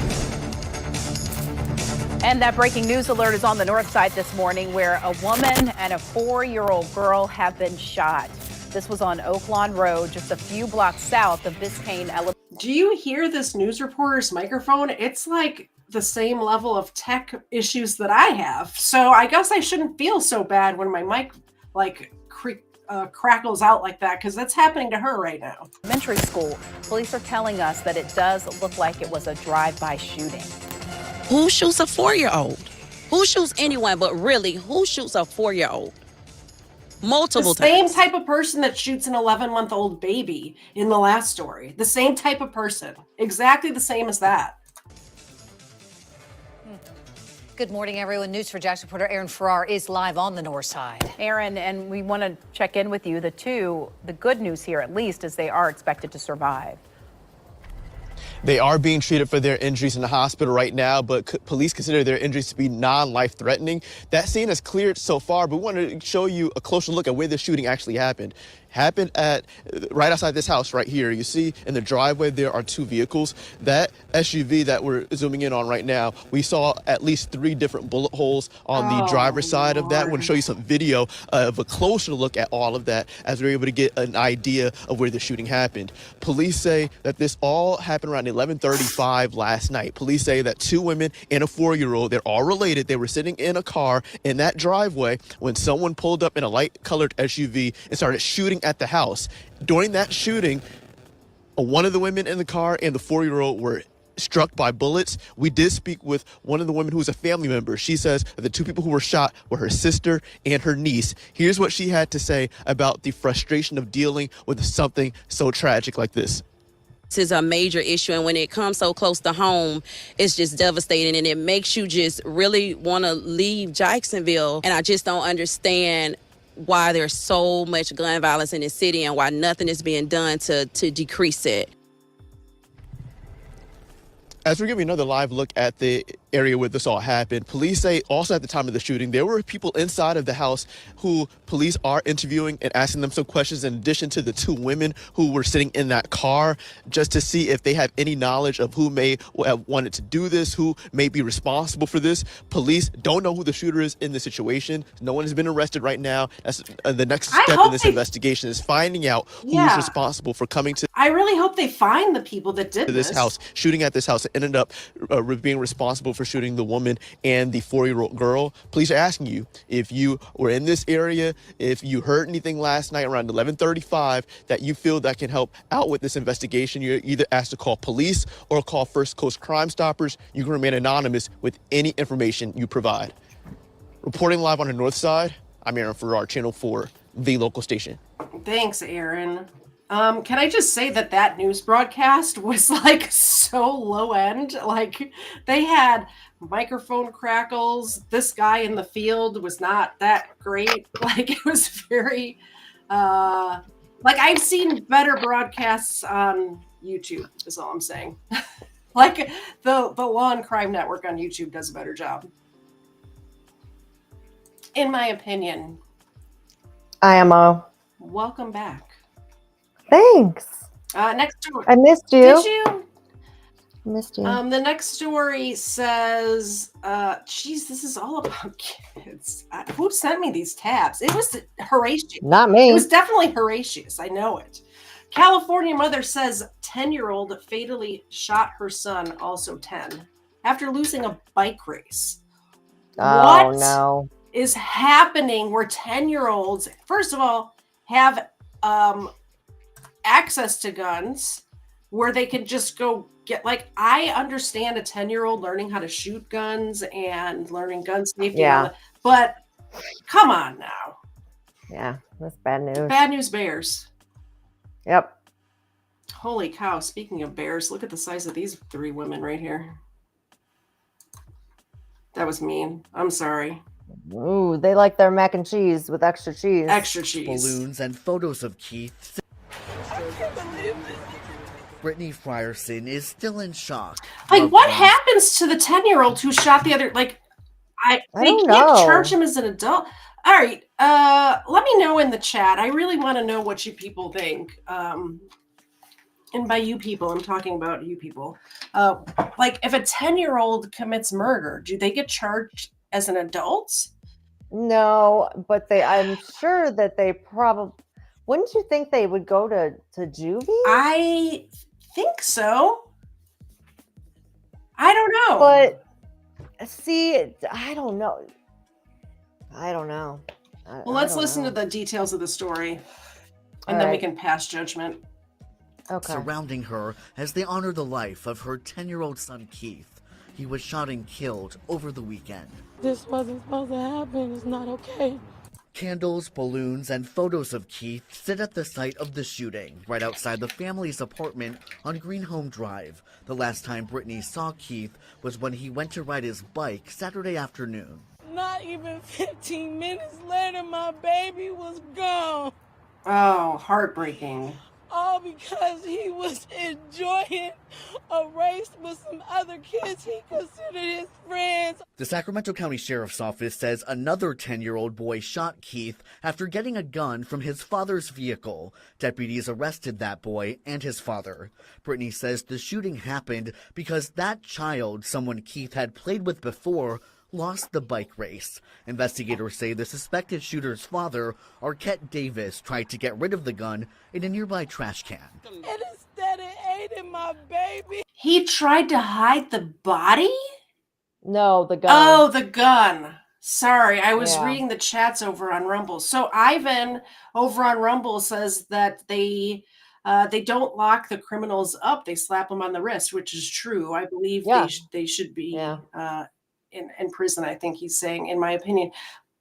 And that breaking news alert is on the north side this morning, where a woman and a 4-year-old girl have been shot. This was on Oak Lawn Road, just a few blocks south of Biscayne Elementary. Do you hear this news reporter's microphone? It's like the same level of tech issues that I have. So I guess I shouldn't feel so bad when my mic crackles out like that, because that's happening to her right now. Elementary school. Police are telling us that it does look like it was a drive-by shooting. Who shoots a 4-year-old? Who shoots anyone, but really, who shoots a 4-year-old? Multiple times. The same type of person that shoots an 11-month-old baby in the last story. The same type of person. Exactly the same as that. Good morning, everyone. News for Jax reporter Aaron Farrar is live on the north side. Aaron, and we want to check in with you. The good news here, at least, is they are expected to survive. They are being treated for their injuries in the hospital right now, but police consider their injuries to be non-life-threatening. That scene has cleared so far, but we want to show you a closer look at where the shooting actually happened. Happened at right outside this house right here. You see in the driveway there are 2 vehicles. That SUV that we're zooming in on right now, we saw at least 3 different bullet holes on the driver's side of that. I want to show you some video of a closer look at all of that as we're able to get an idea of where the shooting happened. Police say that this all happened around 11:35 last night. Police say that 2 women and a 4-year-old, they're all related. They were sitting in a car in that driveway when someone pulled up in a light-colored SUV and started shooting at the house. During that shooting, one of the women in the car and the 4-year-old were struck by bullets. We did speak with one of the women who was a family member. She says that the 2 people who were shot were her sister and her niece. Here's what she had to say about the frustration of dealing with something so tragic like this. This is a major issue, and when it comes so close to home, it's just devastating, and it makes you just really want to leave Jacksonville. And I just don't understand why there's so much gun violence in this city and why nothing is being done to decrease it. As we're giving another live look at the area where this all happened, police say also at the time of the shooting, there were people inside of the house who police are interviewing and asking them some questions in addition to the 2 women who were sitting in that car, just to see if they have any knowledge of who may have wanted to do this, who may be responsible for this. Police don't know who the shooter is in the situation. No one has been arrested right now. That's the next step in this investigation is finding out who's responsible for coming to. I really hope they find the people that did this house, shooting at this house, and ended up being responsible for shooting the woman and the 4-year-old girl. Police are asking you if you were in this area, if you heard anything last night around 11:35 that you feel that can help out with this investigation. You're either asked to call police or call First Coast Crime Stoppers. You can remain anonymous with any information you provide. Reporting live on the north side, I'm Aaron Farrar, Channel 4, the local station. Thanks, Aaron. Can I just say that news broadcast was like so low end? Like they had microphone crackles. This guy in the field was not that great. Like it was very, like I've seen better broadcasts on YouTube is all I'm saying. Like the Law and Crime Network on YouTube does a better job. In my opinion. IMO. Welcome back. Thanks. Next story. I missed you. Did you? Missed you. The next story says, geez, this is all about kids. Who sent me these tabs? It was Horatius. Not me. It was definitely Horatius. I know it. California mother says 10-year-old fatally shot her son, also 10, after losing a bike race. Oh, no. Is happening where 10-year-olds, first of all, have access to guns where they could just go get, like, I understand a 10-year-old learning how to shoot guns and learning gun safety and all Yeah. that, but come on now. Yeah, that's bad news. Bad news bears. Yep. Holy cow. Speaking of bears, look at the size of these 3 women right here. That was mean. I'm sorry. Ooh, they like their mac and cheese with extra cheese. Extra cheese. Balloons and photos of Keith. Brittany Frierson is still in shock. Like, Loved what ones- happens to the 10-year-old who shot the other? Like, they don't can't know. charge him as an adult. All right. Let me know in the chat. I really want to know what you people think. And by you people, I'm talking about you people. Like, if a 10-year-old commits murder, do they get charged as an adult? No, but I'm sure that they probably, wouldn't you think they would go to juvie? I think so. I don't know. But see, I don't know. Well, let's listen to the details of the story, and then we can pass judgment. surrounding her as they honor the life of her 10-year-old son Keith. He was shot and killed over the weekend. This wasn't supposed to happen. It's not okay. Candles, balloons, and photos of Keith sit at the site of the shooting, right outside the family's apartment on Greenhome Drive. The last time Brittany saw Keith was when he went to ride his bike Saturday afternoon. Not even 15 minutes later, my baby was gone. Oh, heartbreaking. All because he was enjoying a race with some other kids he considered his friends. The Sacramento County Sheriff's Office says another 10-year-old boy shot Keith after getting a gun from his father's vehicle. Deputies arrested that boy and his father. Brittany says the shooting happened because that child, someone Keith had played with before, lost the bike race. Investigators say the suspected shooter's father, Arquette Davis, tried to get rid of the gun in a nearby trash can. And instead it ate my baby. He tried to hide the body? No, the gun. Oh, the gun. Sorry, I was Yeah. reading the chats over on Rumble. So Ivan over on Rumble says that they don't lock the criminals up; they slap them on the wrist, which is true. I believe they should be in prison. I think he's saying, in my opinion.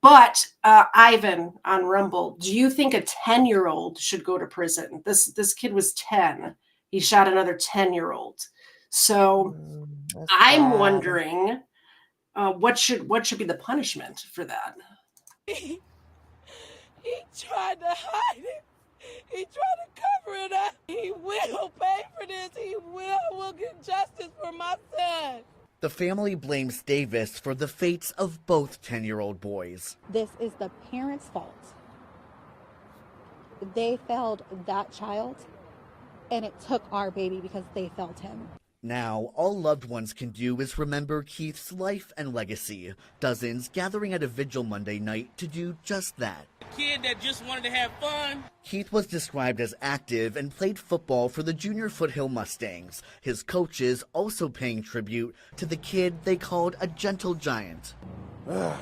But Ivan on Rumble, do you think a 10-year-old should go to prison? This kid was 10. He shot another 10-year-old. So I'm bad. wondering what should be the punishment for that? He tried to hide it. He tried to cover it up. He will pay for this. He will get justice for my son. The family blames Davis for the fates of both 10-year-old boys. This is the parents' fault. They failed that child, and it took our baby because they failed him. Now, all loved ones can do is remember Keith's life and legacy. Dozens gathering at a vigil Monday night to do just that. Kid that just wanted to have fun. Keith was described as active and played football for the Junior Foothill Mustangs. His coaches also paying tribute to the kid they called a gentle giant. We're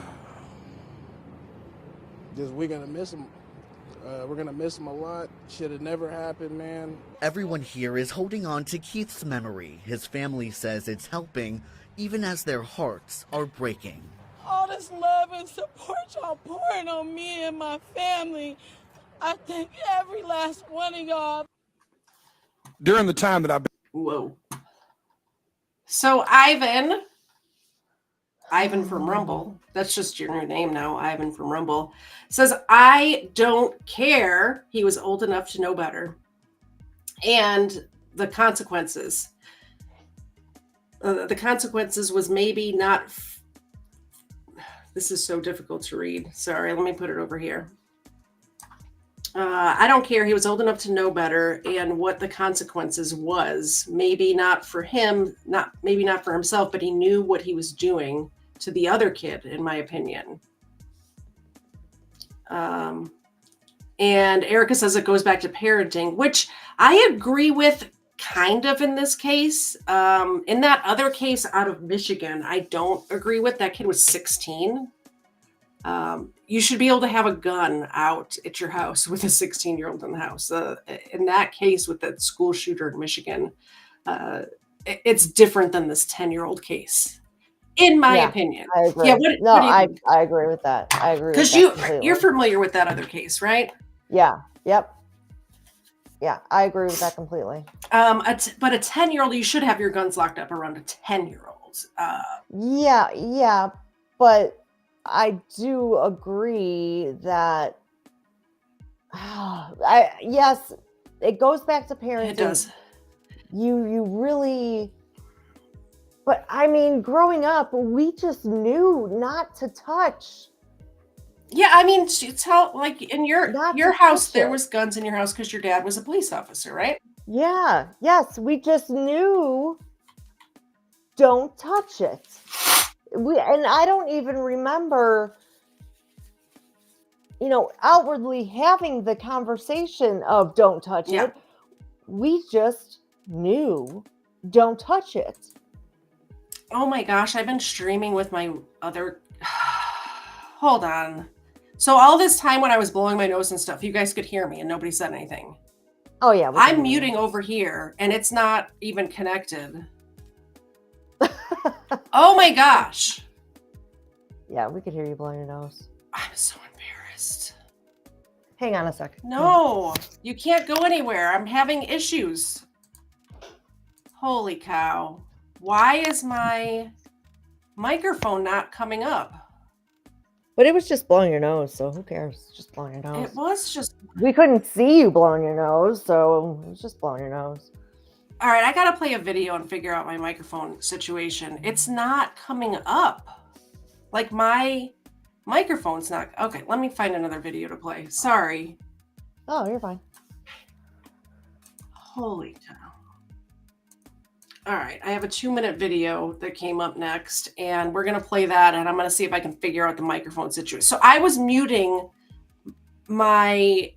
gonna miss him. We're gonna miss him a lot. Should have never happened, man. Everyone here is holding on to Keith's memory. His family says it's helping, even as their hearts are breaking. All this love and support y'all pouring on me and my family, I thank every last one of y'all. During the time that I've been. Whoa. So Ivan from Rumble, that's just your new name now, Ivan from Rumble, says, I don't care. He was old enough to know better. And the consequences. The consequences was maybe not. This is so difficult to read. Sorry, let me put it over here. I don't care. He was old enough to know better, and what the consequences was. Maybe not for him, maybe not for himself, but he knew what he was doing to the other kid, in my opinion. And Erica says it goes back to parenting, which I agree with kind of in this case. In that other case out of Michigan, I don't agree with. That kid was 16. You should be able to have a gun out at your house with a 16-year-old in the house. In that case, with that school shooter in Michigan, it's different than this 10-year-old case, in my opinion. I agree. Yeah, No, what do you I think? agree with that. I agree with Because that completely. you're familiar with that other case, right? Yeah. Yep. Yeah, I agree with that completely. But a 10-year-old, you should have your guns locked up around a 10-year-old. Yeah, but I do agree that yes, it goes back to parenting. It does. You really, but I mean, growing up, we just knew not to touch. Yeah, I mean, tell like in your house, touch there it. was guns in your house because your dad was a police officer, right? Yeah, yes, we just knew don't touch it. And I don't even remember, outwardly having the conversation of don't touch it. We just knew don't touch it. Oh my gosh, I've been streaming with my other. Hold on. So all this time when I was blowing my nose and stuff, you guys could hear me and nobody said anything. Oh yeah, I'm muting over here and it's not even connected. Oh my gosh. Yeah, we could hear you blowing your nose. I'm so embarrassed. Hang on a second. No, you can't go anywhere. I'm having issues. Holy cow. Why is my microphone not coming up? But it was just blowing your nose, so who cares? Just blowing your nose. It was just. We couldn't see you blowing your nose, so it was just blowing your nose. All right, I gotta play a video and figure out my microphone situation. It's not coming up. Like my microphone's not. Okay, let me find another video to play. Sorry. Oh, you're fine. Holy cow. All right, I have a 2-minute video that came up next, and we're gonna play that, and I'm gonna see if I can figure out the microphone situation. So I was muting this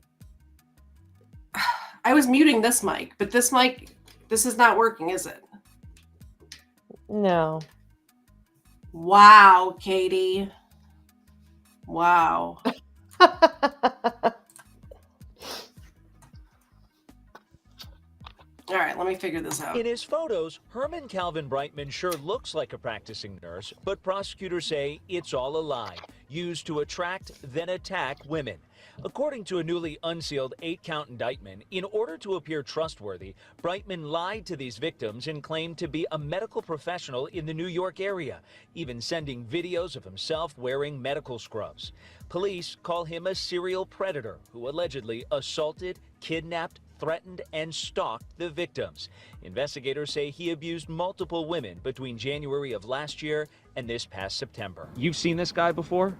mic, but this mic, this is not working, is it? No. Wow, Katie. Wow. All right, let me figure this out. In his photos, Herman Calvin Brightman sure looks like a practicing nurse, but prosecutors say it's all a lie, used to attract, then attack women. According to a newly unsealed 8-count indictment, in order to appear trustworthy, Brightman lied to these victims and claimed to be a medical professional in the New York area, even sending videos of himself wearing medical scrubs. Police call him a serial predator who allegedly assaulted, kidnapped, threatened, and stalked the victims. Investigators say he abused multiple women between January of last year and this past September. You've seen this guy before?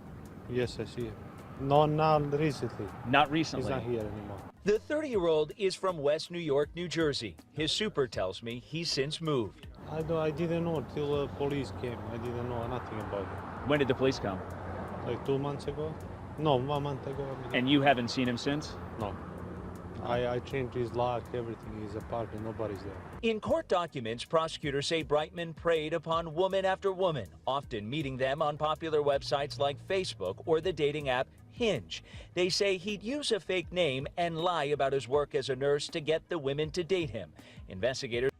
Yes, I see him. No, not recently. Not recently? He's not here anymore. The 30-year-old is from West New York, New Jersey. His super tells me he's since moved. I didn't know till police came. I didn't know nothing about it. When did the police come? Like 2 months ago? No, 1 month ago. And you haven't seen him since? No. I changed his lock, everything. His apartment, nobody's there. In court documents, prosecutors say Brightman preyed upon woman after woman, often meeting them on popular websites like Facebook or the dating app Hinge. They say he'd use a fake name and lie about his work as a nurse to get the women to date him. Investigators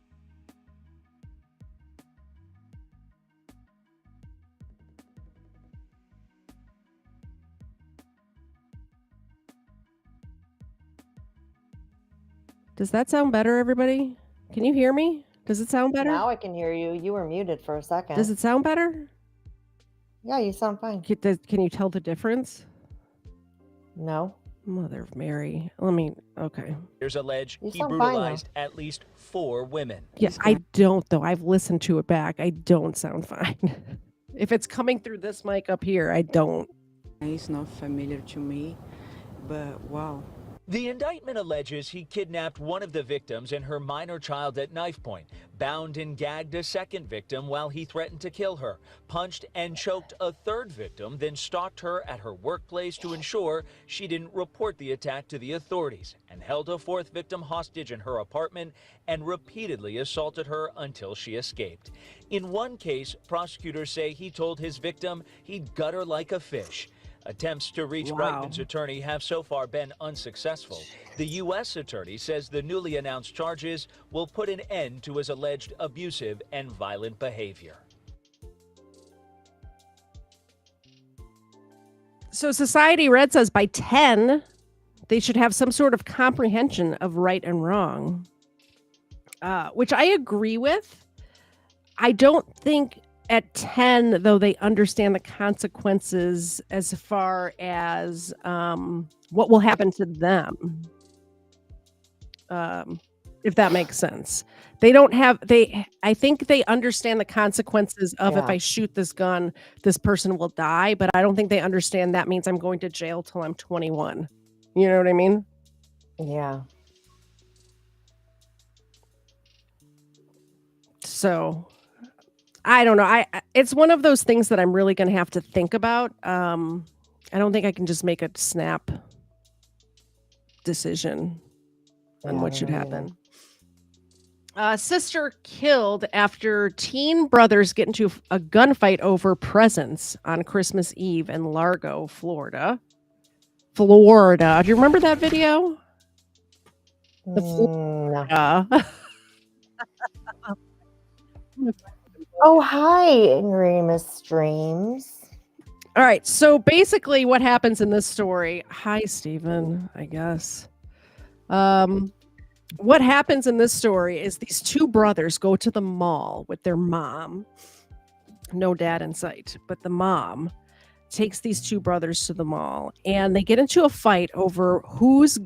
Does that sound better, everybody? Can you hear me? Does it sound better? Now I can hear you. You were muted for a second. Does it sound better? Yeah, you sound fine. Can you tell the difference? No. Mother of Mary. Okay. There's alleged You he sound fine, brutalized at least 4 women. Yes, I don't, though. I've listened to it back. I don't sound fine. If it's coming through this mic up here, I don't. It's not familiar to me, but wow. The indictment alleges he kidnapped one of the victims and her minor child at knife point, bound and gagged a second victim while he threatened to kill her, punched and choked a third victim, then stalked her at her workplace to ensure she didn't report the attack to the authorities, and held a fourth victim hostage in her apartment and repeatedly assaulted her until she escaped. In one case, prosecutors say he told his victim he'd gut her like a fish. Attempts to reach Wow. Brightman's attorney have so far been unsuccessful. The U.S. attorney says the newly announced charges will put an end to his alleged abusive and violent behavior. So Society Red says by 10, they should have some sort of comprehension of right and wrong, which I agree with. I don't think at 10, though, they understand the consequences as far as what will happen to them, if that makes sense. They don't have, I think they understand the consequences of if Yeah. I shoot this gun, this person will die, but I don't think they understand that means I'm going to jail till I'm 21. You know what I mean? Yeah. So I don't know. It's one of those things that I'm really going to have to think about. I don't think I can just make a snap decision on Yeah, what I should don't either. happen. Sister killed after teen brothers get into a gunfight over presents on Christmas Eve in Largo, Florida. Florida. Do you remember that video? The No. Florida. Oh, hi, Angry Miss Streams. All right. So basically, what happens in this story? Hi, Stephen. I guess. What happens in this story is these two brothers go to the mall with their mom. No dad in sight, but the mom takes these two brothers to the mall, and they get into a fight over who's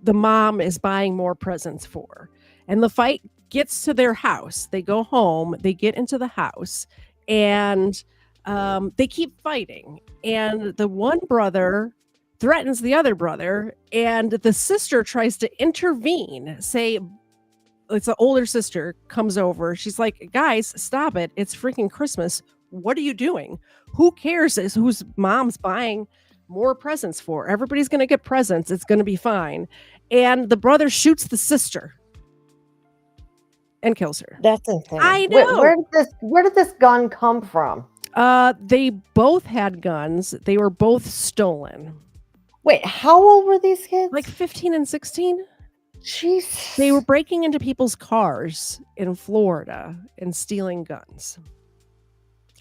the mom is buying more presents for. And the fight gets to their house. They go home, they get into the house, and they keep fighting. And the one brother threatens the other brother, and the sister tries to intervene. Say, it's an older sister comes over. She's like, guys, stop it. It's freaking Christmas. What are you doing? Who cares whose mom's buying more presents for? Everybody's going to get presents. It's going to be fine. And the brother shoots the sister and kills her. That's insane. I know. Where did this gun come from? They both had guns. They were both stolen. Wait, how old were these kids? Like 15 and 16. Jeez. They were breaking into people's cars in Florida and stealing guns.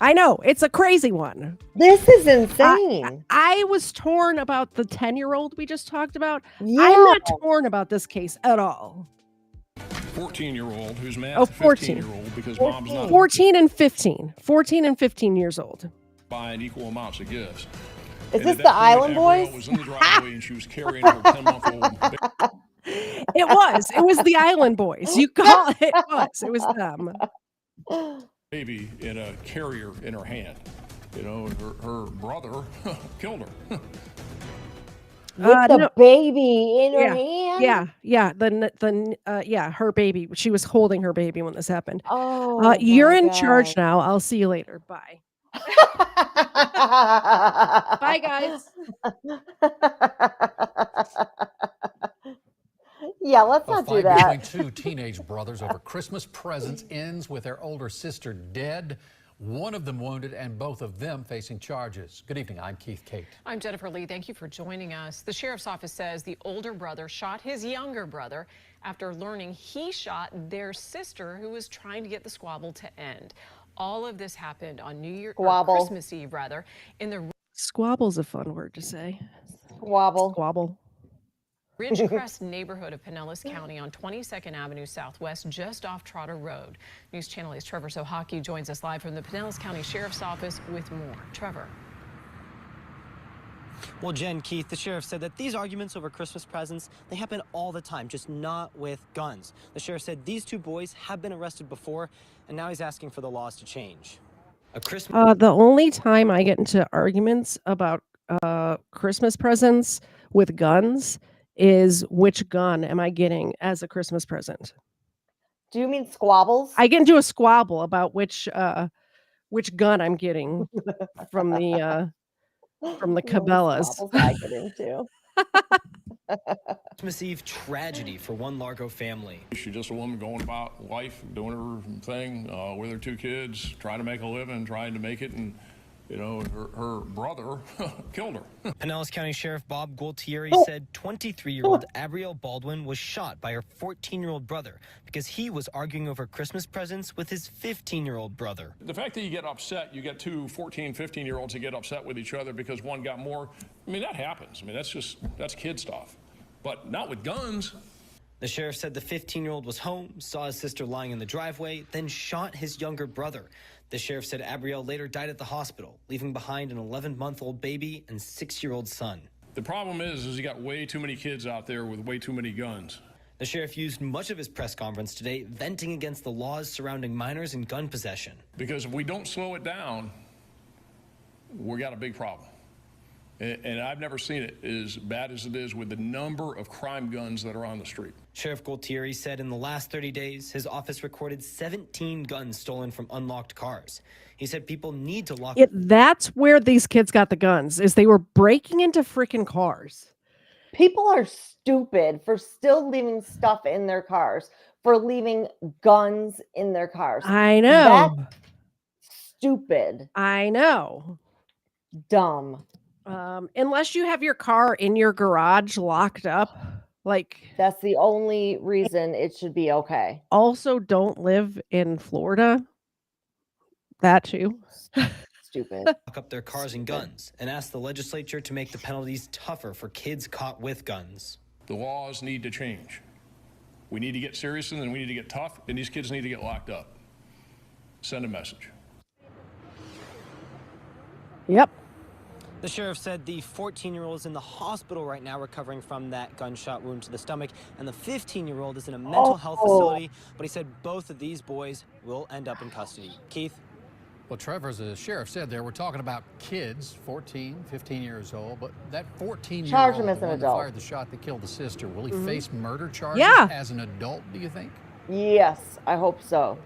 I know, it's a crazy one. This is insane. I was torn about the 10-year-old we just talked about. Yeah. I'm not torn about this case at all. 14-year-old who's mad Oh, at 14. 15-year-old because mom's not 14 and 15. 14 and 15 years old. buying equal amounts of gifts. Is And this at the that point, Island Avril Boys? was in the driveway and she was carrying her 10-month-old It was the Island Boys. You call it was them. baby in a carrier in her hand. You know, her brother killed her. With the No. baby in her Yeah, hand? yeah. Her baby. She was holding her baby when this happened. Oh, You're my in God. charge now. I'll see you later. Bye. Bye, guys. Yeah, let's A not do fight that. between two teenage brothers over Christmas presents ends with their older sister dead, one of them wounded, and both of them facing charges. Good evening. I'm Keith Kate. I'm Jennifer Lee. Thank you for joining us. The sheriff's office says the older brother shot his younger brother after learning he shot their sister, who was trying to get the squabble to end. All of this happened on Christmas Eve, in the Squabble's a fun word to say. Squabble. Ridgecrest neighborhood of Pinellas County on 22nd Avenue Southwest, just off Trotter Road. News Channel 8's Trevor Sohaki joins us live from the Pinellas County Sheriff's Office with more. Trevor. Well, Jen, Keith, the sheriff said that these arguments over Christmas presents, they happen all the time, just not with guns. The sheriff said these two boys have been arrested before, and now he's asking for the laws to change. The only time I get into arguments about Christmas presents with guns is which gun am I getting as a Christmas present? Do you mean squabbles? I get into a squabble about which gun I'm getting from the Cabela's. Squabbles I get into. Christmas Eve tragedy for one Largo family. She's just a woman going about life, doing her thing with her two kids, trying to make a living, trying to make it, and You know, her brother killed her. Pinellas County Sheriff Bob Gualtieri Oh. said 23-year-old Abrielle Baldwin was shot by her 14-year-old brother because he was arguing over Christmas presents with his 15-year-old brother. The fact that you get upset, you get two 14, 15-year-olds that get upset with each other because one got more, I mean, that happens. I mean, that's kid stuff. But not with guns. The sheriff said the 15-year-old was home, saw his sister lying in the driveway, then shot his younger brother. The sheriff said Abrielle later died at the hospital, leaving behind an 11-month-old baby and 6-year-old son. The problem is you got way too many kids out there with way too many guns. The sheriff used much of his press conference today venting against the laws surrounding minors and gun possession. Because if we don't slow it down, we got a big problem. And I've never seen it as bad as it is with the number of crime guns that are on the street. Sheriff Gualtieri said in the last 30 days, his office recorded 17 guns stolen from unlocked cars. He said people need to lock... That's where these kids got the guns, is they were breaking into freaking cars. People are stupid for still leaving stuff in their cars, for leaving guns in their cars. I know. That's stupid. I know. Dumb. Unless you have your car in your garage locked up, like that's the only reason it should be okay. Also, don't live in Florida. That too. Stupid. Lock up their cars and guns and ask the legislature to make the penalties tougher for kids caught with guns. The laws need to change. We need to get serious and then we need to get tough, and these kids need to get locked up. Send a message. Yep. The sheriff said the 14-year-old is in the hospital right now recovering from that gunshot wound to the stomach, and the 15-year-old is in a mental health facility, but he said both of these boys will end up in custody. Keith? Well, Trevor, as the sheriff said there, we're talking about kids, 14, 15 years old, but that 14-year-old, Charge him the as an one that adult. fired the shot that killed the sister, will he face murder charges as an adult, do you think? Yes, I hope so.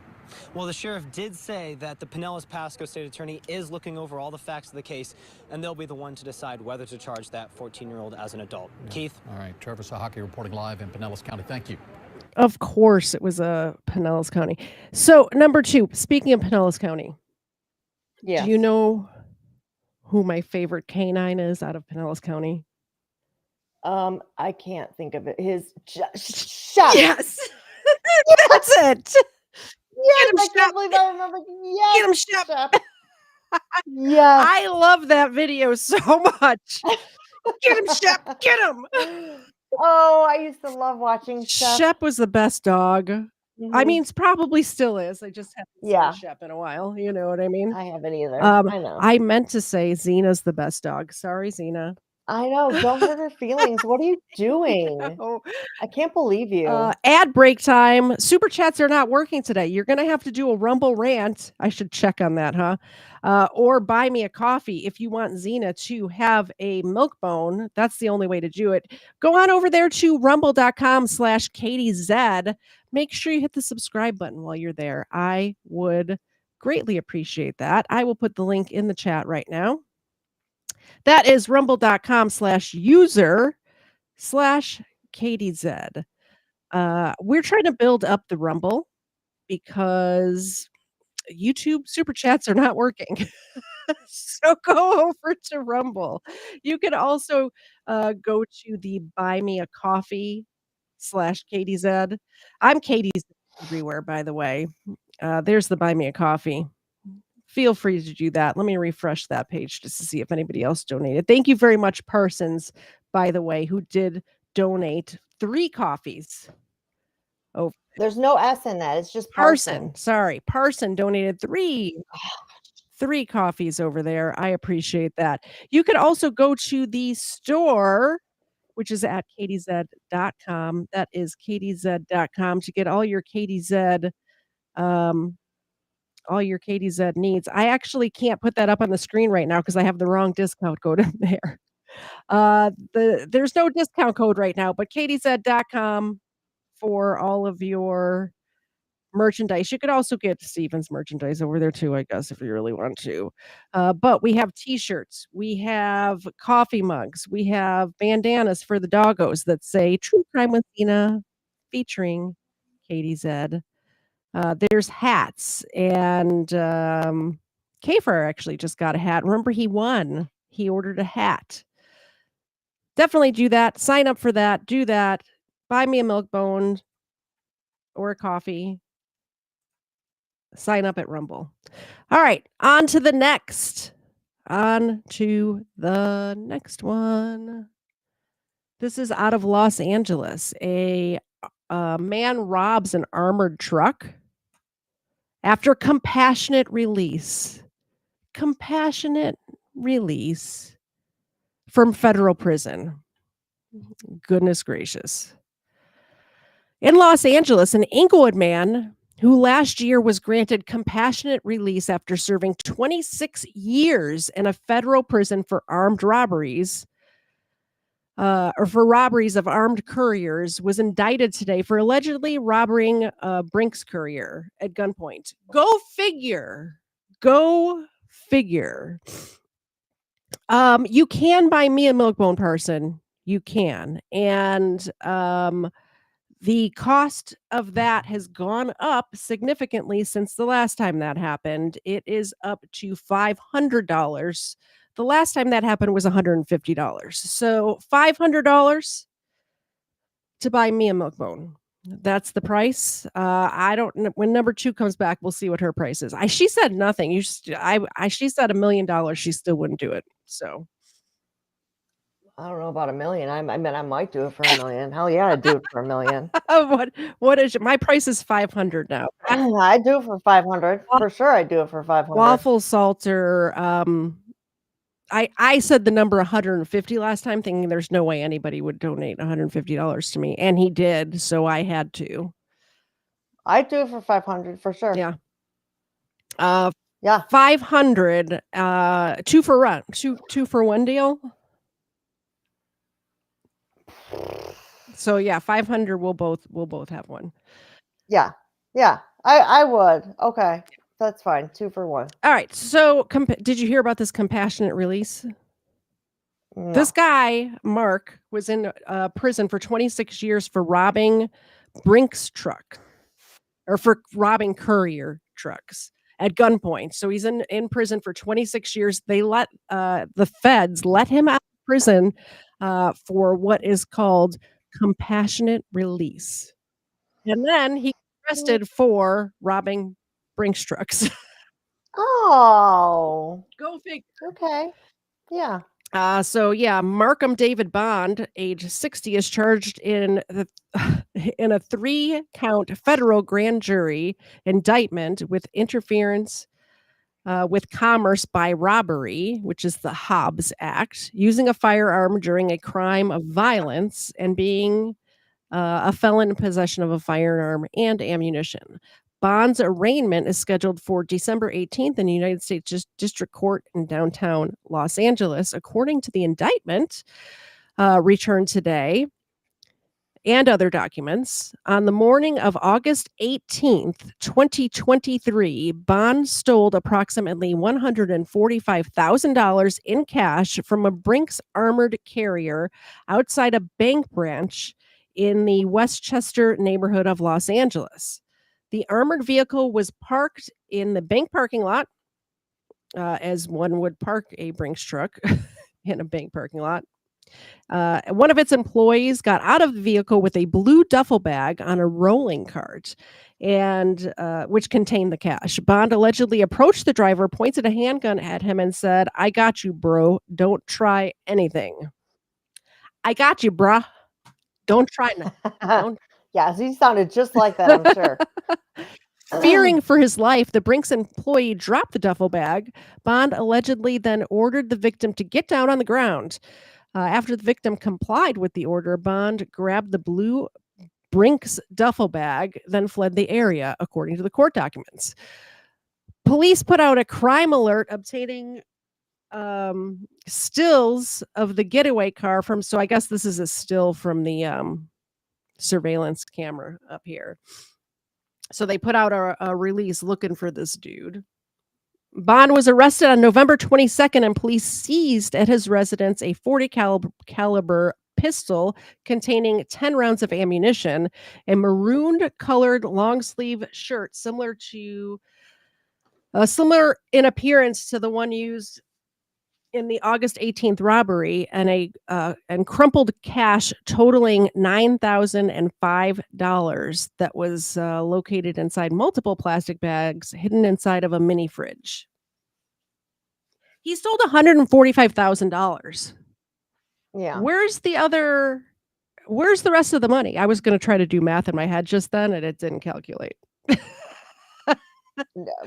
Well, the sheriff did say that the Pinellas Pasco state attorney is looking over all the facts of the case, and they'll be the one to decide whether to charge that 14-year-old as an adult. Yeah. Keith? All right, Trevor Sahaki reporting live in Pinellas County. Thank you. Of course, it was Pinellas County. So, number 2, speaking of Pinellas County, do you know who my favorite canine is out of Pinellas County? I can't think of it. Shep. Yes. That's it. Yes, Get him, I Shep. can't believe I remember. Yes, Get him, Shep. Yes. I love that video so much. Get him, Shep. Get him. Oh, I used to love watching Shep. Shep was the best dog. I mean, probably still is. I just haven't seen Shep in a while. You know what I mean? I haven't either. I know. I meant to say Xena's the best dog. Sorry, Xena. I know. Don't hurt her feelings. What are you doing? I can't believe you. Ad break time. Super chats are not working today. You're going to have to do a Rumble rant. I should check on that, huh? Or buy me a coffee if you want Xena to have a milk bone. That's the only way to do it. Go on over there to rumble.com/KatieZ. Make sure you hit the subscribe button while you're there. I would greatly appreciate that. I will put the link in the chat right now. That is rumble.com/user/KatieZ. We're trying to build up the Rumble because YouTube super chats are not working. So go over to Rumble. You can also go to the Buy Me a Coffee/KatieZ. I'm Katie's everywhere, by the way. There's the Buy Me a Coffee. Feel free to do that. Let me refresh that page just to see if anybody else donated. Thank you very much, Parsons, by the way, who did donate 3 coffees. Oh, there's no S in that. It's just Parson. Sorry. Parson donated 3 coffees over there. I appreciate that. You could also go to the store, which is at KatieZ.com. That is KatieZ.com to get all your KatieZ needs. I actually can't put that up on the screen right now because I have the wrong discount code in there. There's no discount code right now, but KatieZ.com for all of your merchandise. You could also get Steven's merchandise over there too, I guess, if you really want to. But we have t-shirts, we have coffee mugs, we have bandanas for the doggos that say True Crime with Tina featuring KatieZ. There's hats and Kfar actually just got a hat. Remember, he won. He ordered a hat. Definitely do that. Sign up for that. Do that. Buy me a milk bone or a coffee. Sign up at Rumble. All right, on to the next. On to the next one. This is out of Los Angeles. A man robs an armored truck after compassionate release. Compassionate release from federal prison. Goodness gracious. In Los Angeles, an Inglewood man who last year was granted compassionate release after serving 26 years in a federal prison for armed robberies, or for robberies of armed couriers, was indicted today for allegedly robbing a Brinks courier at gunpoint. Go figure. Go figure. You can buy me a milk bone person. You can. And the cost of that has gone up significantly since the last time that happened. It is up to $500. The last time that happened was $150. So $500 to buy me a milk bone. That's the price. I don't know when number 2 comes back. We'll see what her price is. She said nothing. She said $1 million. She still wouldn't do it. So I don't know about $1 million. I mean, I might do it for $1 million. Hell yeah, I'd do it for $1 million. what is my price is $500 now. I'd do it for $500 for sure. I'd do it for $500. Waffle Salter. I said the number 150 last time, thinking there's no way anybody would donate $150 to me, and he did, so I had to. I'd do it for $500 for sure. Yeah. Yeah. 500. 2 for 1 deal. So yeah, 500. We'll both have one. Yeah. Yeah. I would. Okay. That's fine. 2 for 1. All right. So did you hear about this compassionate release? No. This guy, Mark, was in prison for 26 years for robbing Brinks truck, or for robbing courier trucks at gunpoint. So he's in prison for 26 years. They let the feds let him out of prison for what is called compassionate release. And then he got arrested for robbing Brinks trucks. Oh. Go figure. Okay. Yeah. So yeah, Markham David Bond, age 60, is charged in a 3-count federal grand jury indictment with interference with commerce by robbery, which is the Hobbs Act, using a firearm during a crime of violence, and being a felon in possession of a firearm and ammunition. Bond's arraignment is scheduled for December 18th in the United States District Court in downtown Los Angeles, according to the indictment returned today and other documents. On the morning of August 18th, 2023, Bond stole approximately $145,000 in cash from a Brinks armored carrier outside a bank branch in the Westchester neighborhood of Los Angeles. The armored vehicle was parked in the bank parking lot, as one would park a Brinks truck in a bank parking lot. One of its employees got out of the vehicle with a blue duffel bag on a rolling cart, and which contained the cash. Bond allegedly approached the driver, pointed a handgun at him, and said, "I got you, bro. Don't try anything." I got you, bruh. Don't try nothing. Yes, he sounded just like that, I'm sure. Fearing for his life, the Brinks employee dropped the duffel bag. Bond allegedly then ordered the victim to get down on the ground. After the victim complied with the order, Bond grabbed the blue Brinks duffel bag, then fled the area, according to the court documents. Police put out a crime alert, obtaining stills of the getaway car from, so I guess this is a still from the surveillance camera up here. So they put out a release looking for this dude. Bond was arrested on November 22nd, and police seized at his residence a .40 caliber pistol containing 10 rounds of ammunition, a maroon colored long sleeve shirt similar to Similar in appearance to the one used in the August 18th robbery, and crumpled cash totaling $9,005 that was located inside multiple plastic bags hidden inside of a mini fridge. He stole $145,000. Yeah. Where's the rest of the money? I was gonna try to do math in my head just then, and it didn't calculate.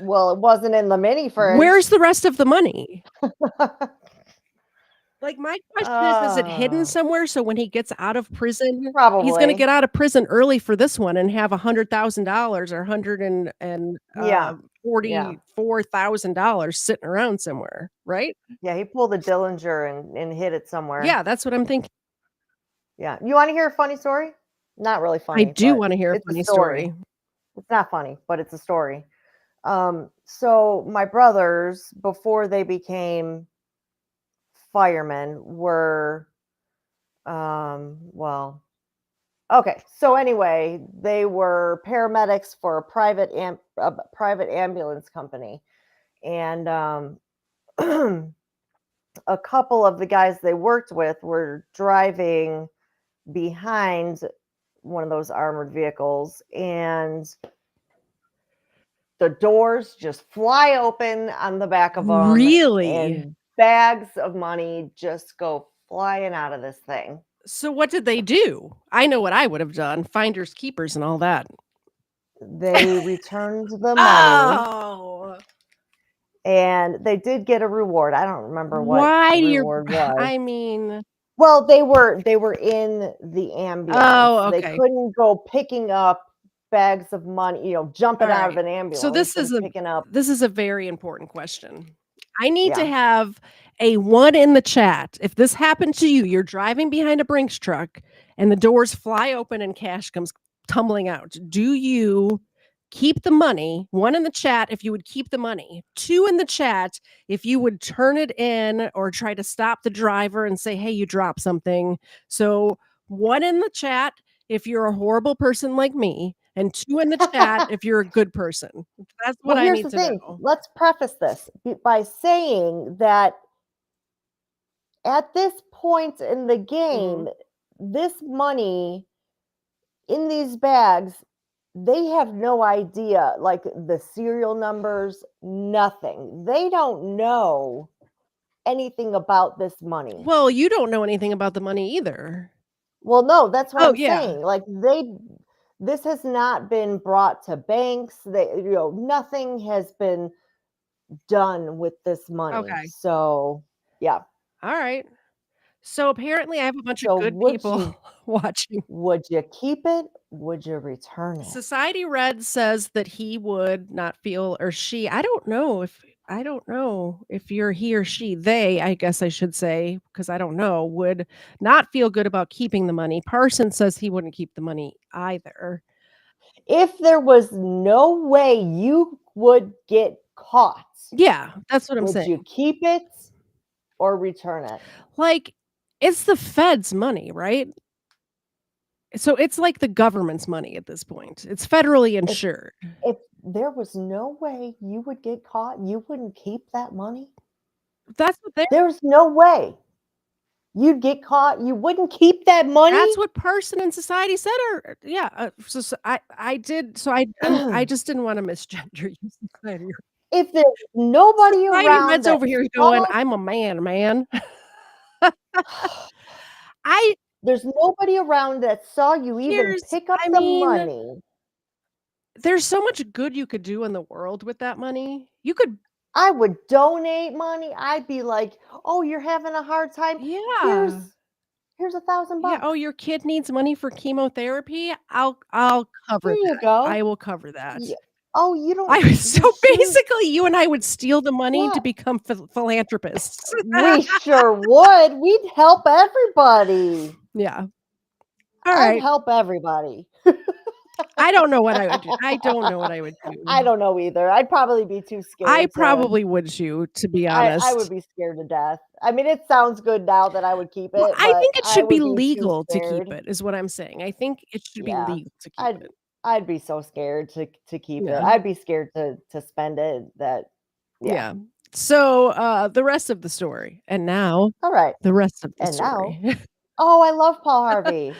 Well, it wasn't in the mini fridge. Where's the rest of the money? Like, my question is it hidden somewhere so when he gets out of prison, he's gonna Probably. get out of prison early for this one and have $100,000 or Yeah. $44,000 sitting around somewhere, right? Yeah, he pulled a Dillinger and hid it somewhere. Yeah, that's what I'm thinking. Yeah. You wanna hear a funny story? Not really I funny, do but wanna hear a it's a funny story. story. It's not funny, but it's a story. So my brothers, before they became firemen, were well, okay. So anyway, they were paramedics for a private ambulance company, and a couple of the guys they worked with were driving behind one of those armored vehicles, and the doors just fly open on the back of them. Really? And bags of money just go flying out of this thing. So what did they do? I know what I would have done, finders keepers and all that. They returned the money. Oh! And they did get a reward. I don't remember what Why the do you reward was. I mean Well, they were in the ambulance. Oh, They okay. couldn't go picking up bags of money, jumping out of Alright. an ambulance So this and picking up. is a very important question. I need to Yeah. have a 1 in the chat. If this happened to you, you're driving behind a Brinks truck and the doors fly open and cash comes tumbling out. Do you keep the money? 1 in the chat if you would keep the money. 2 in the chat if you would turn it in or try to stop the driver and say, "Hey, you dropped something." So 1 in the chat if you're a horrible person like me, and 2 in the chat if you're a good person. That's what Well, I here's need the to thing. know. Let's preface this by saying that at this point in the game, this money in these bags, they have no idea, like the serial numbers, nothing. They don't know anything about this money. Well, you don't know anything about the money either. Well, no, that's what Oh, I'm yeah. saying. Like this has not been brought to banks. Nothing has been done with this money. Okay. So, yeah. Alright. So apparently I have a bunch of So good would people you watching. would you keep it? Would you return it? Society Red says that he would not feel or she I don't know if you're he or she, they, I guess I should say, because I don't know, would not feel good about keeping the money. Parson says he wouldn't keep the money either. If there was no way you would get caught, Yeah, that's what I'm would saying. you keep it or return it? Like, it's the Fed's money, right? So it's like the government's money at this point. It's federally insured. If there was no way you would get caught, you wouldn't keep that money? That's what There's no way. You'd get caught, you wouldn't keep that money? That's what Parson and Society said, I just didn't wanna misgender you, Society. If there's nobody Society around Red's that over here saw going, "I'm a man." I There's nobody around that saw you even pick up the money. There's so much good you could do in the world with that money. You could I would donate money. I'd be like, "Oh, you're having a hard time? Yeah. Here's $1,000 Yeah, "Oh, your kid needs money for chemotherapy? I'll cover Here you that. go. I will cover that." Yeah. Oh, you don't I you so shouldn't basically, you and I would steal the money to Yeah. become philanthropists. We sure would. We'd help everybody. Yeah. I'd Alright. help everybody. I don't know what I would do. I don't know what I would do. I don't know either. I'd probably be too scared I to probably would too, to be honest. I would be scared to death. I mean, it sounds good now that I would keep it, Well, I but think it I should be would be too legal to keep scared. it, is what I'm saying. I think it should be Yeah. legal to keep it. I'd be so scared to keep it. Yeah. I'd be scared to spend it that Yeah. So the rest of the story. And now All right. the rest of the And story. now, oh, I love Paul Harvey.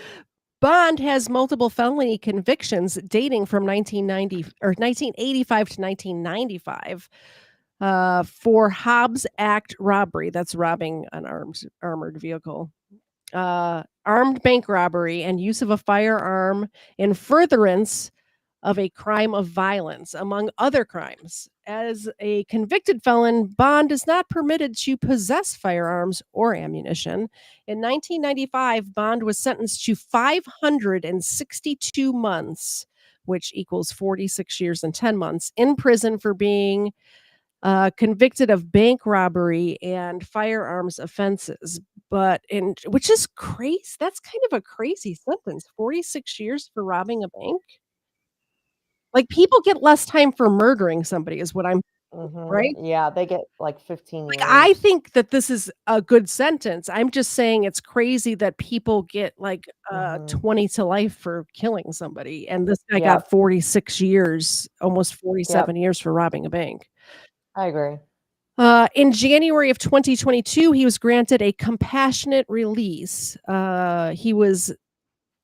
Bond has multiple felony convictions dating from 1985 to 1995 for Hobbs Act robbery. That's robbing an armored vehicle. Armed bank robbery and use of a firearm in furtherance of a crime of violence, among other crimes. As a convicted felon, Bond is not permitted to possess firearms or ammunition. In 1995, Bond was sentenced to 562 months, which equals 46 years and 10 months, in prison for being convicted of bank robbery and firearms offenses. Which is crazy. That's kind of a crazy sentence. 46 years for robbing a bank. Like, people get less time for murdering somebody is what I'm right? Yeah, they get like 15 years. Like, I think that this is a good sentence. I'm just saying it's crazy that people get like 20 to life for killing somebody. And this guy got 46 years, almost 47 years for robbing a bank. I agree. In January of 2022, he was granted a compassionate release. He was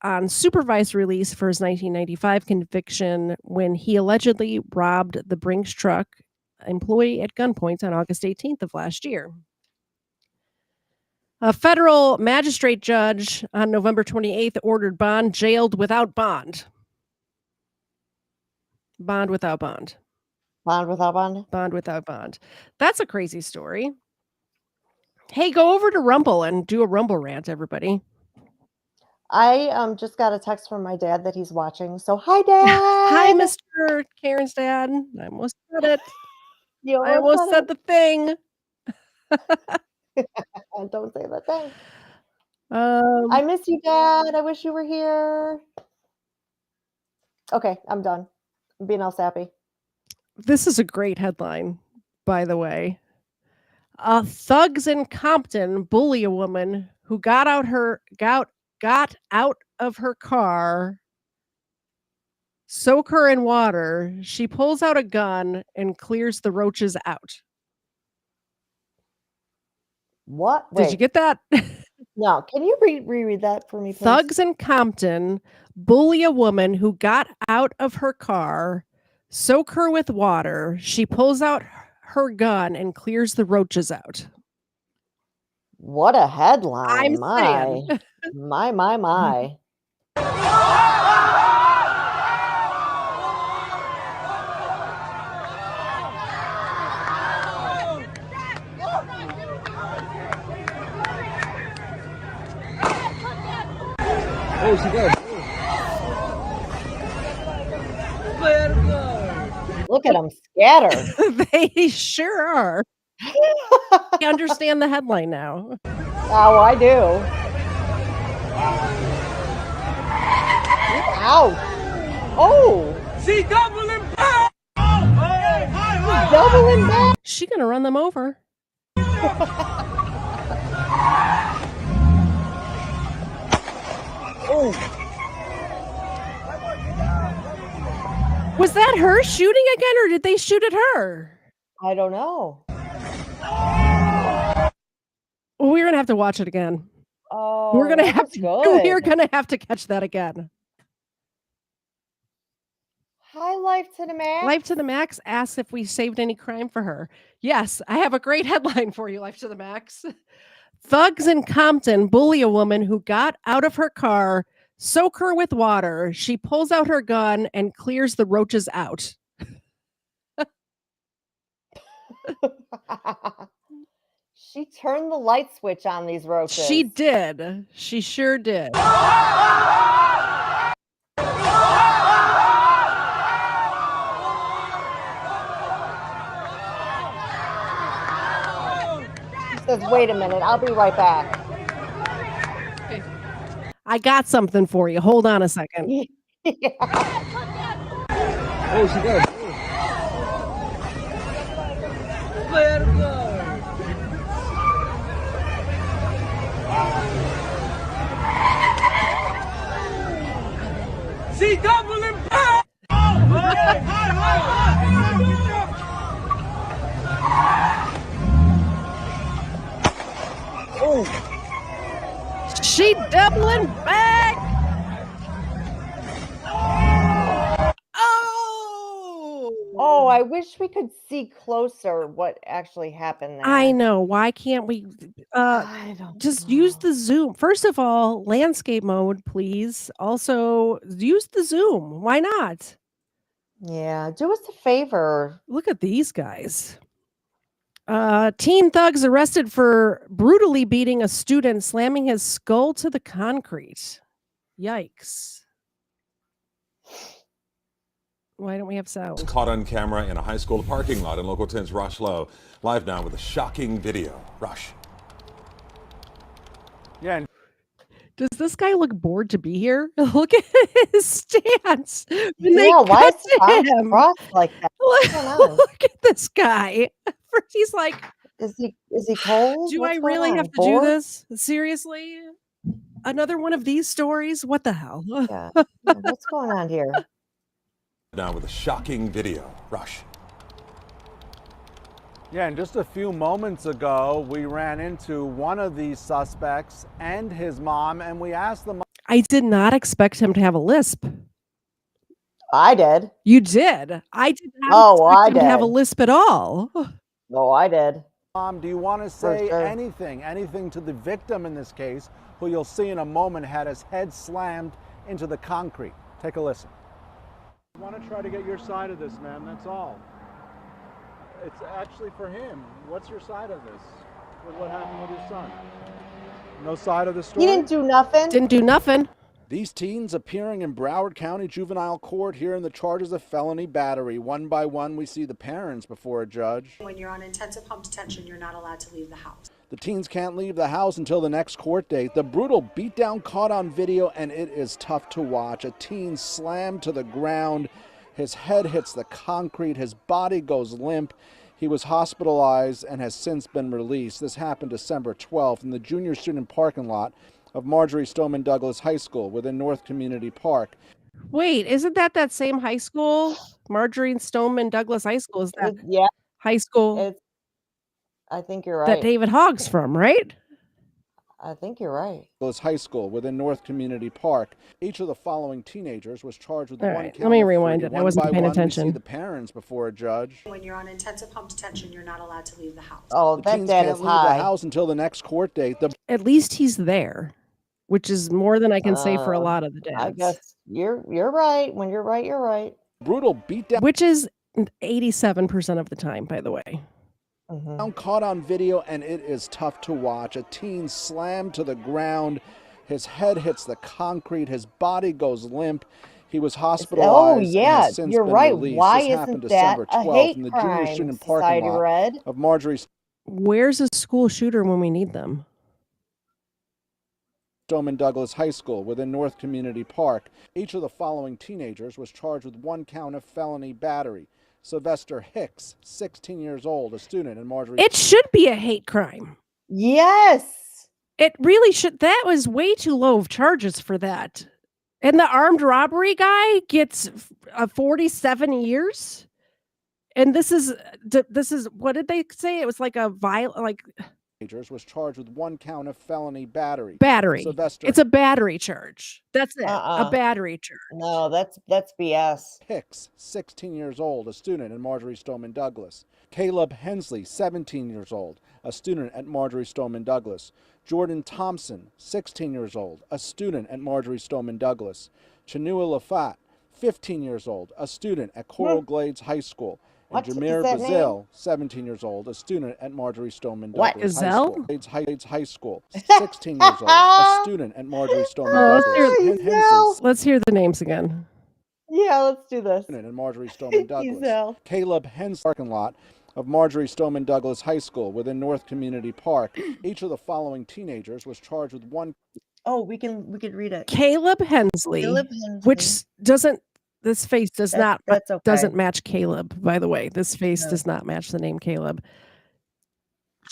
on supervised release for his 1995 conviction when he allegedly robbed the Brinks truck employee at gunpoint on August 18th of last year. A federal magistrate judge on November 28th ordered Bond jailed without bond. Bond without bond. Bond without bond? Bond without bond. That's a crazy story. Hey, go over to Rumble and do a Rumble rant, everybody. I just got a text from my dad that he's watching. So hi, Dad. Hi, Mr. Karen's dad. I almost said it. You I almost said the thing. Don't say the thing. I I miss you, Dad. I wish you were here. Okay, I'm done. I'm being all sappy. This is a great headline, by the way. Thugs in Compton bully a woman who got out of her car, soak her in water. She pulls out a gun and clears the roaches out. What? Did you get that? No. Can you reread that for me, please? Thugs in Compton bully a woman who got out of her car, soak her with water. She pulls out her gun and clears the roaches out. What a headline. I'm saying. My. Oh, she got Look at them scatter. They sure are. I understand the headline now. Oh, I do. Ouch. Oh. She doubling back. Doubling back. She gonna run them over. Oh. Was that her shooting again, or did they shoot at her? I don't know. We're gonna have to watch it again. Oh, We're gonna that have was to. good. We're gonna have to catch that again. Hi, Life to the Max. Life to the Max asks if we saved any crime for her. Yes, I have a great headline for you, Life to the Max. Thugs in Compton bully a woman who got out of her car, soak her with water. She pulls out her gun and clears the roaches out. She turned the light switch on these roaches. She did. She sure did. She says, wait a minute, I'll be right back. I got something for you. Hold on a second. Oh, she got Let her go. She doubling back. She doubling back. Oh, I wish we could see closer what actually happened there. I know. Why can't we I don't just use the zoom? First of all, landscape mode, please. Also, use the zoom. Why not? Yeah, do us a favor. Look at these guys. Teen thugs arrested for brutally beating a student, slamming his skull to the concrete. Yikes. Why don't we have sound? Caught on camera in a high school parking lot in Local 10's Rush Lowe. Live now with a shocking video. Rush. Yeah. Does this guy look bored to be here? Look at his stance when they Yeah, why cut is his arms to him. crossed like that? What's going on? Look at this guy. First, he's like, Is he cold? do What's I going really on? have to do Bored? this? Seriously? Another one of these stories? What the hell? Yeah. What's going on here? Now with a shocking video. Rush. Yeah, and just a few moments ago, we ran into one of these suspects and his mom, and we asked them. I did not expect him to have a lisp. I did. You did. I did not Oh, expect I him to have a did. lisp at all. Oh, I did. Mom, do you want to For say sure. anything to the victim in this case, who you'll see in a moment had his head slammed into the concrete? Take a listen. I want to try to get your side of this, man. That's all. It's actually for him. What's your side of this? With what happened with your son? No side of the story? He didn't do nothing. Didn't do nothing. These teens appearing in Broward County Juvenile Court hearing the charges of felony battery. One by one, we see the parents before a judge. When you're on intensive home detention, you're not allowed to leave the house. The teens can't leave the house until the next court date. The brutal beatdown caught on video, and it is tough to watch. A teen slammed to the ground. His head hits the concrete. His body goes limp. He was hospitalized and has since been released. This happened December 12th in the junior student parking lot of Marjorie Stoneman Douglas High School within North Community Park. Wait, isn't that same high school? Marjorie Stoneman Douglas High School. Is that Yeah, high school I think you're that right. David Hogg's from, right? I think you're right. Douglas High School within North Community Park. Each of the following teenagers was charged with All one right, count let me of rewind free. it. I One wasn't by paying one, attention. We see the parents before a judge. When you're on intensive home detention, you're not allowed to leave the house. Oh, The that teens dad can't is leave the high. house until the next court date. The At least he's there, which is more than I can say for a lot of the dads. I guess you're right. When you're right, you're right. brutal beatdown Which is 87% of the time, by the way. caught on video, and it is tough to watch. A teen slammed to the ground. His head hits the concrete. His body goes limp. He was hospitalized. Oh and yeah, has since you're been right. released. Why This happened isn't that December a 12th hate in the junior crime? student parking Society lot Red. of Marjorie Where's a school shooter when we need them? Stoneman Douglas High School within North Community Park. Each of the following teenagers was charged with one count of felony battery. Sylvester Hicks, 16 years old, a student in Marjorie. It should be a hate crime. Yes. It really should. That was way too low of charges for that. And the armed robbery guy gets 47 years. And this is what did they say? It was like a Teenagers was charged with one count of felony battery. battery. Sylvester It's a battery charge. That's it. A Uh-uh. battery charge. No, that's BS. Hicks, 16 years old, a student in Marjorie Stoneman Douglas. Caleb Hensley, 17 years old, a student at Marjorie Stoneman Douglas. Jordan Thompson, 16 years old, a student at Marjorie Stoneman Douglas. Chinua Lafat, 15 years old, a student at Coral Glades High School. And What is Jameer that Bazell, 17 years old, a student at Marjorie Stoneman What? Douglas High Gazelle? School. Glades High School, 16 years old, a student at Marjorie Stoneman let's Douglas. hear- Hensley, Let's hear the names again. Yeah, let's do this. student in Marjorie Stoneman Douglas. Giselle. Caleb Hensley, parking lot of Marjorie Stoneman Douglas High School within North Community Park. Each of the following teenagers was charged with one. Oh, we can read it. Caleb Hensley, Caleb Hensley. which doesn't. This face does not That's okay. doesn't match Caleb. By the way, this face No. does not match the name Caleb.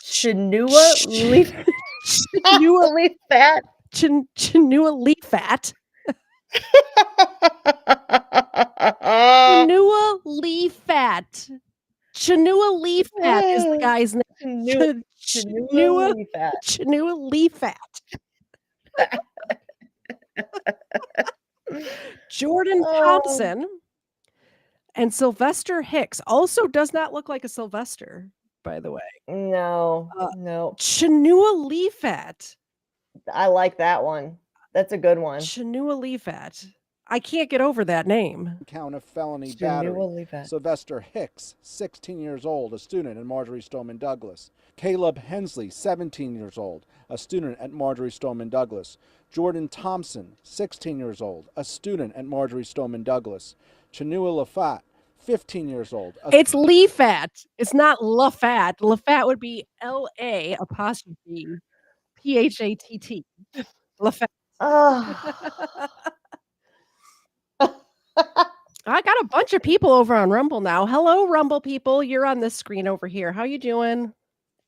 Chinua Leaf. Chinua Leaf Fat. Chinua Leafat. Chinua Leafat. Chinua Leafat is the guy's name. Chinua Chinua Leafat. Chinua Leafat. Jordan Oh. Thompson and Sylvester Hicks also does not look like a Sylvester, by the way. No, no. Chinua Leafat. I like that one. That's a good one. Chinua Leafat. I can't get over that name. Count of felony Chinua battery. Leafat. Sylvester Hicks, 16 years old, a student at Marjorie Stoneman Douglas. Caleb Hensley, 17 years old, a student at Marjorie Stoneman Douglas. Jordan Thompson, 16 years old, a student at Marjorie Stoneman Douglas. Chinua Leafat, 15 years old. It's Leafat. It's not Lafat. Lafat would be L-A apostrophe P-H-A-T-T. Lafat. I got a bunch of people over on Rumble now. Hello, Rumble people. You're on this screen over here. How you doing?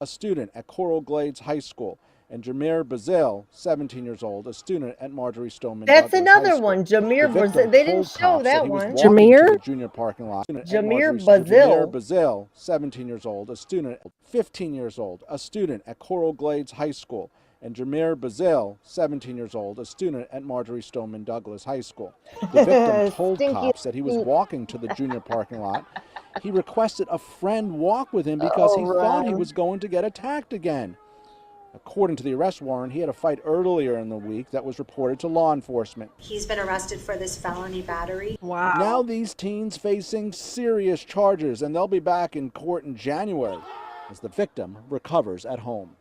A student at Coral Glades High School. And Jameer Bazile, 17 years old, a student at Marjorie Stoneman That's Douglas High another School. one. Jameer The victim Bazile. They didn't told show cops that he was one. walking Jameer? to the junior parking lot. Jameer Jameer Bazile. Bazile, 17 years old, a student, 15 years old, a student at Coral Glades High School. And Jameer Bazile, 17 years old, a student at Marjorie Stoneman Douglas High School. The victim told Stinky cops that he was walking to the junior parking lot. He requested a friend walk with him because he thought he Ron. was going to get attacked again. According to the arrest warrant, he had a fight earlier in the week that was reported to law enforcement. He's been arrested for this felony battery. Wow. Now these teens facing serious charges, and they'll be back in court in January as the victim recovers at home.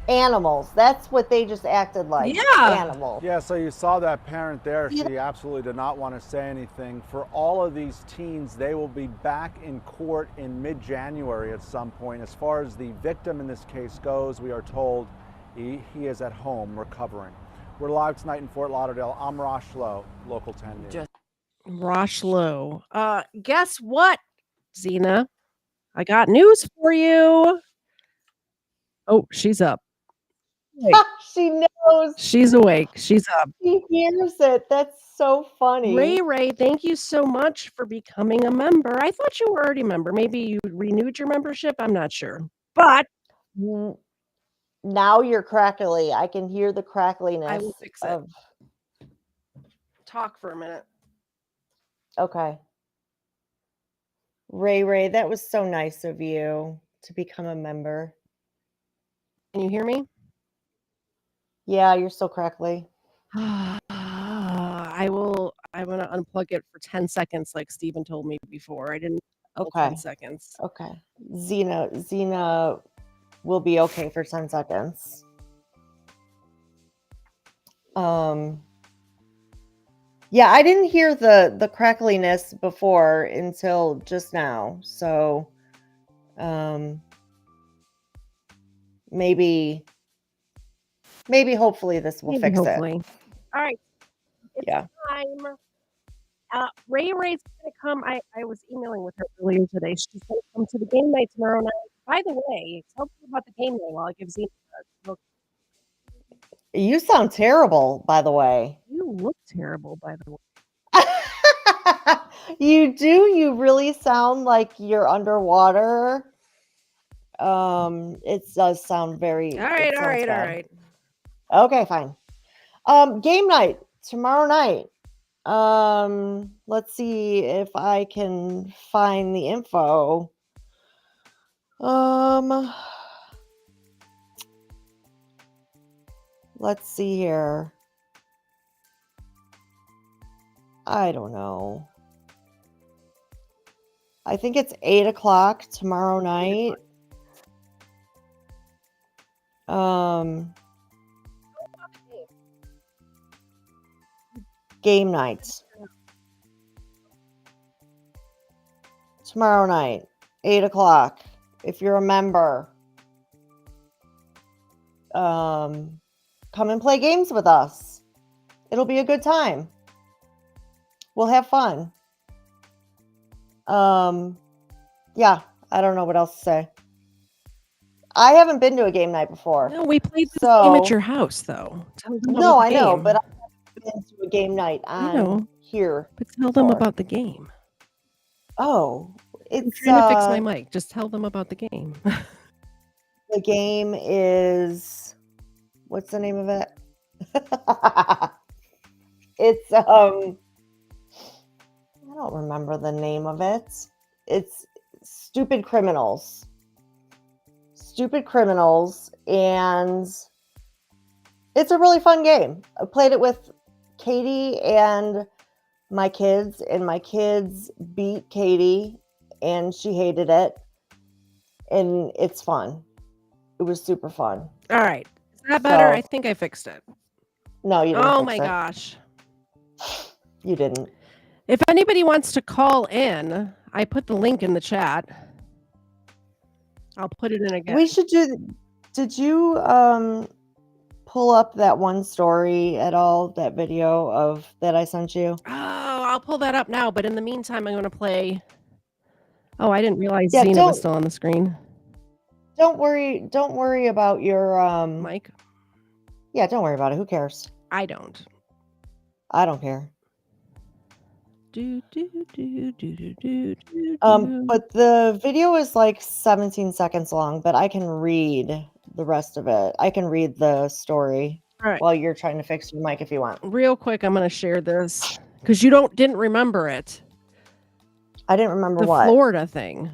Animals. That's what they just acted like. Yeah. Animals. Yeah, so you saw that parent there. Yeah. She absolutely did not want to say anything. For all of these teens, they will be back in court in mid-January at some point. As far as the victim in this case goes, we are told he is at home recovering. We're live tonight in Fort Lauderdale. I'm Rosh Lowe, Local 10 News. Rosh Lowe. Guess what, Zena? I got news for you. Oh, she's up. She knows. She's awake. She's up. She hears it. That's so funny. Ray, thank you so much for becoming a member. I thought you were already a member. Maybe you renewed your membership. I'm not sure. But Now you're crackly. I can hear the crackliness. I will fix it. Of... Talk for a minute. Okay. Ray, that was so nice of you to become a member. Can you hear me? Yeah, you're so crackly. I'm going to unplug it for 10 seconds like Steven told me before. I didn't. Okay. 10 seconds. Okay. Zena will be okay for 10 seconds. Yeah, I didn't hear the crackliness before until just now. So maybe hopefully this will fix it. All right. It's time. Ray's going to come. I was emailing with her earlier today. She's going to come to the game night tomorrow night. By the way, tell me about the game night while I give Zena a look. You sound terrible, by the way. You look terrible, by the way. You do. You really sound like you're underwater. It does sound very. All right. Okay, fine. Game night tomorrow night. Let's see if I can find the info. Let's see here. I don't know. I think it's 8 o'clock tomorrow night. Game nights. Tomorrow night, 8 o'clock. If you're a member, come and play games with us. It'll be a good time. We'll have fun. Yeah, I don't know what else to say. I haven't been to a game night before. No, we played this game at your house, though. Tell them No, about I the know, game. but I've been to a game night I know. on here. But tell them before. about the game. Oh, I'm it's trying to fix my mic. Just tell them about the game. The game is, what's the name of it? It's I don't remember the name of it. It's Stupid Criminals. Stupid Criminals, and it's a really fun game. I played it with Katie and my kids beat Katie, and she hated it, and it's fun. It was super fun. All right. Is that better? So- I think I fixed it. No, you didn't Oh fix my it. gosh. You didn't. If anybody wants to call in, I put the link in the chat. I'll put it in again. We should do. Did you pull up that one story at all? That video of that I sent you? Oh, I'll pull that up now. But in the meantime, I'm going to play. Oh, I didn't realize Yeah, Zena was still on the screen. Don't worry about your Mike. Yeah, don't worry about it. Who cares? I don't. I don't care. But the video is like 17 seconds long, but I can read the rest of it. I can read the story while you're trying to fix your mic if you want. Real quick, I'm going to share this because you didn't remember it. I didn't remember the what? Florida thing.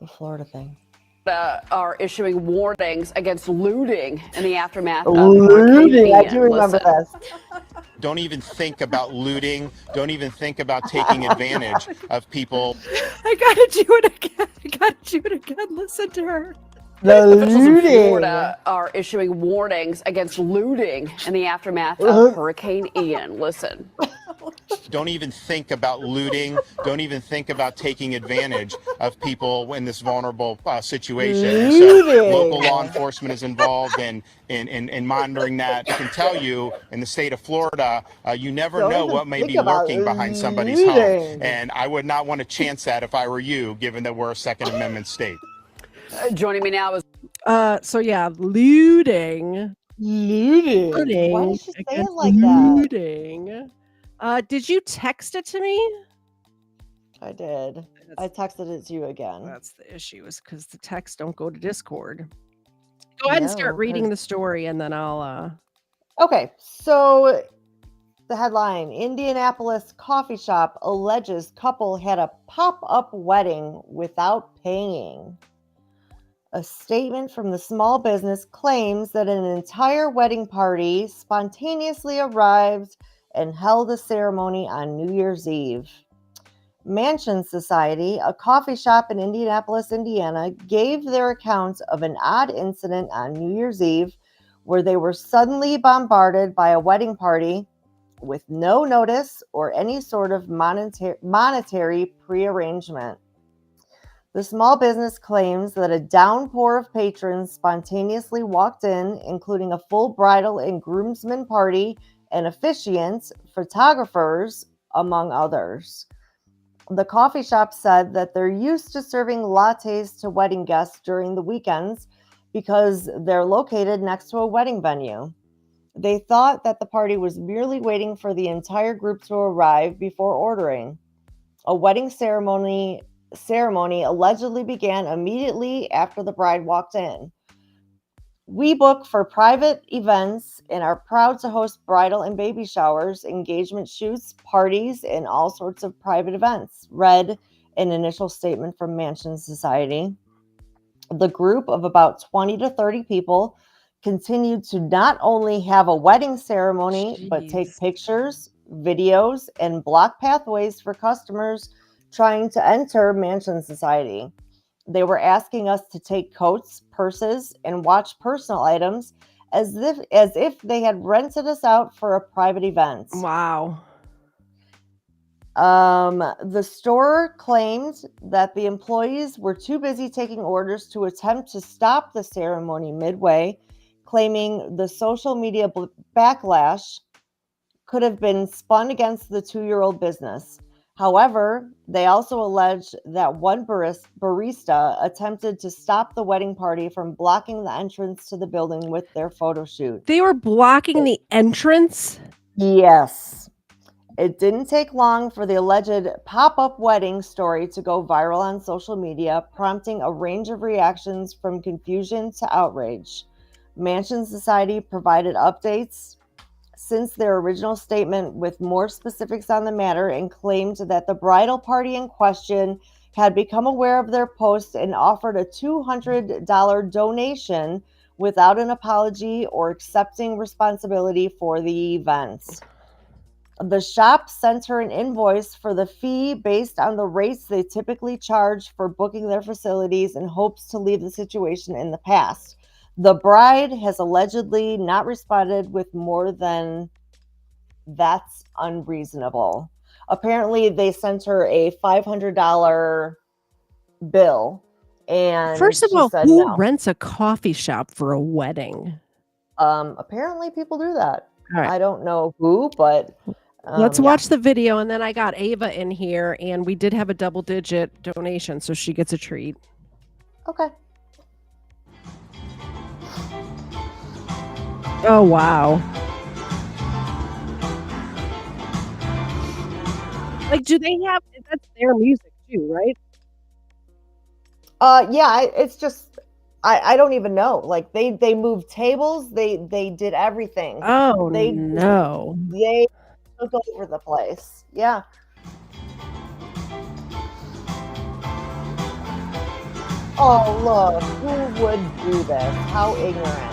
The Florida thing. Are issuing warnings against looting in the aftermath of Looting. Hurricane I Ian. do remember Listen. this. Don't even think about looting. Don't even think about taking advantage of people. I gotta do it again. Listen to her. The Officials in looting. Florida are issuing warnings against looting in the aftermath of Hurricane Ian. Listen. Don't even think about looting. Don't even think about taking advantage of people in this vulnerable situation. So local law enforcement is involved in monitoring that. I can tell you, in the state of Florida, you never know what may be lurking behind somebody's home. And I would not want to chance that if I were you, given that we're a Second Amendment state. Joining me now is So yeah, looting. Why did she say it like looting. Did you text it to me? I did. I texted it to you again. That's the issue, is because the texts don't go to Discord. Go ahead and start reading the story, and then I'll. Okay, so the headline: Indianapolis coffee shop alleges couple had a pop-up wedding without paying. A statement from the small business claims that an entire wedding party spontaneously arrived and held a ceremony on New Year's Eve. Mansion Society, a coffee shop in Indianapolis, Indiana, gave their account of an odd incident on New Year's Eve where they were suddenly bombarded by a wedding party with no notice or any sort of monetary prearrangement. The small business claims that a downpour of patrons spontaneously walked in, including a full bridal and groomsmen party and officiants, photographers, among others. The coffee shop said that they're used to serving lattes to wedding guests during the weekends because they're located next to a wedding venue. They thought that the party was merely waiting for the entire group to arrive before ordering. A wedding ceremony allegedly began immediately after the bride walked in. We book for private events and are proud to host bridal and baby showers, engagement shoots, parties, and all sorts of private events, read an initial statement from Mansion Society. The group of about 20 to 30 people continued to not only have a wedding ceremony, but take pictures, videos, and block pathways for customers trying to enter Mansion Society. They were asking us to take coats, purses, and watch personal items as if they had rented us out for a private event. Wow. The store claimed that the employees were too busy taking orders to attempt to stop the ceremony midway, claiming the social media backlash could have been spun against the 2-year-old business. However, they also alleged that one barista attempted to stop the wedding party from blocking the entrance to the building with their photo shoot. They were blocking the entrance? Yes. It didn't take long for the alleged pop-up wedding story to go viral on social media, prompting a range of reactions from confusion to outrage. Mansion Society provided updates since their original statement with more specifics on the matter and claimed that the bridal party in question had become aware of their post and offered a $200 donation without an apology or accepting responsibility for the events. The shop sent her an invoice for the fee based on the rates they typically charge for booking their facilities in hopes to leave the situation in the past. The bride has allegedly not responded with more than "That's unreasonable." Apparently, they sent her a $500 bill, and First of she all, said who no. rents a coffee shop for a wedding? Apparently, people do that. All right. I don't know who, but Let's yeah. watch the video, and then I got Ava in here, and we did have a double-digit donation, so she gets a treat. Okay. Oh, wow. Like, do they have that's their music too, right? Yeah, it's just I don't even know. Like they moved tables, they did everything. Oh, They no. they took over the place. Yeah. Oh, look, who would do this? How ignorant.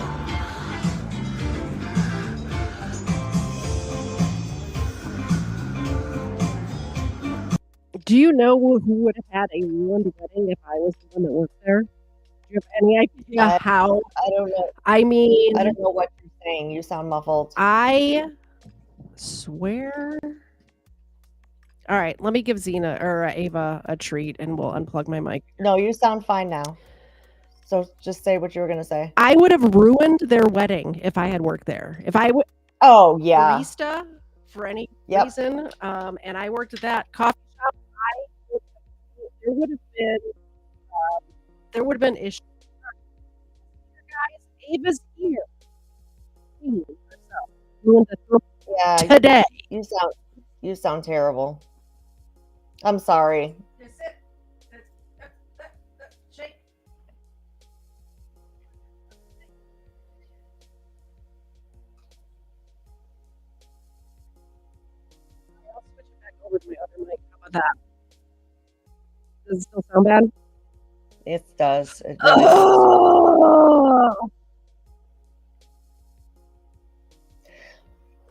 Do you know who would have had a ruined wedding if I was the one that worked there? Do you have any idea how? I don't know. I mean, I don't know what you're saying. You sound muffled. I swear. All right, let me give Zena or Ava a treat, and we'll unplug my mic. No, you sound fine now. So just say what you were gonna say. I would have ruined their wedding if I had worked there. If I would, Oh yeah, barista for any Yep. reason, and I worked at that coffee shop, there would have been issues. Guys, Ava's here. Ruined the yeah. today. You sound terrible. I'm sorry. I'll switch it back over to my other mic. How about that? Does it still sound bad? It does. It really does. Oh!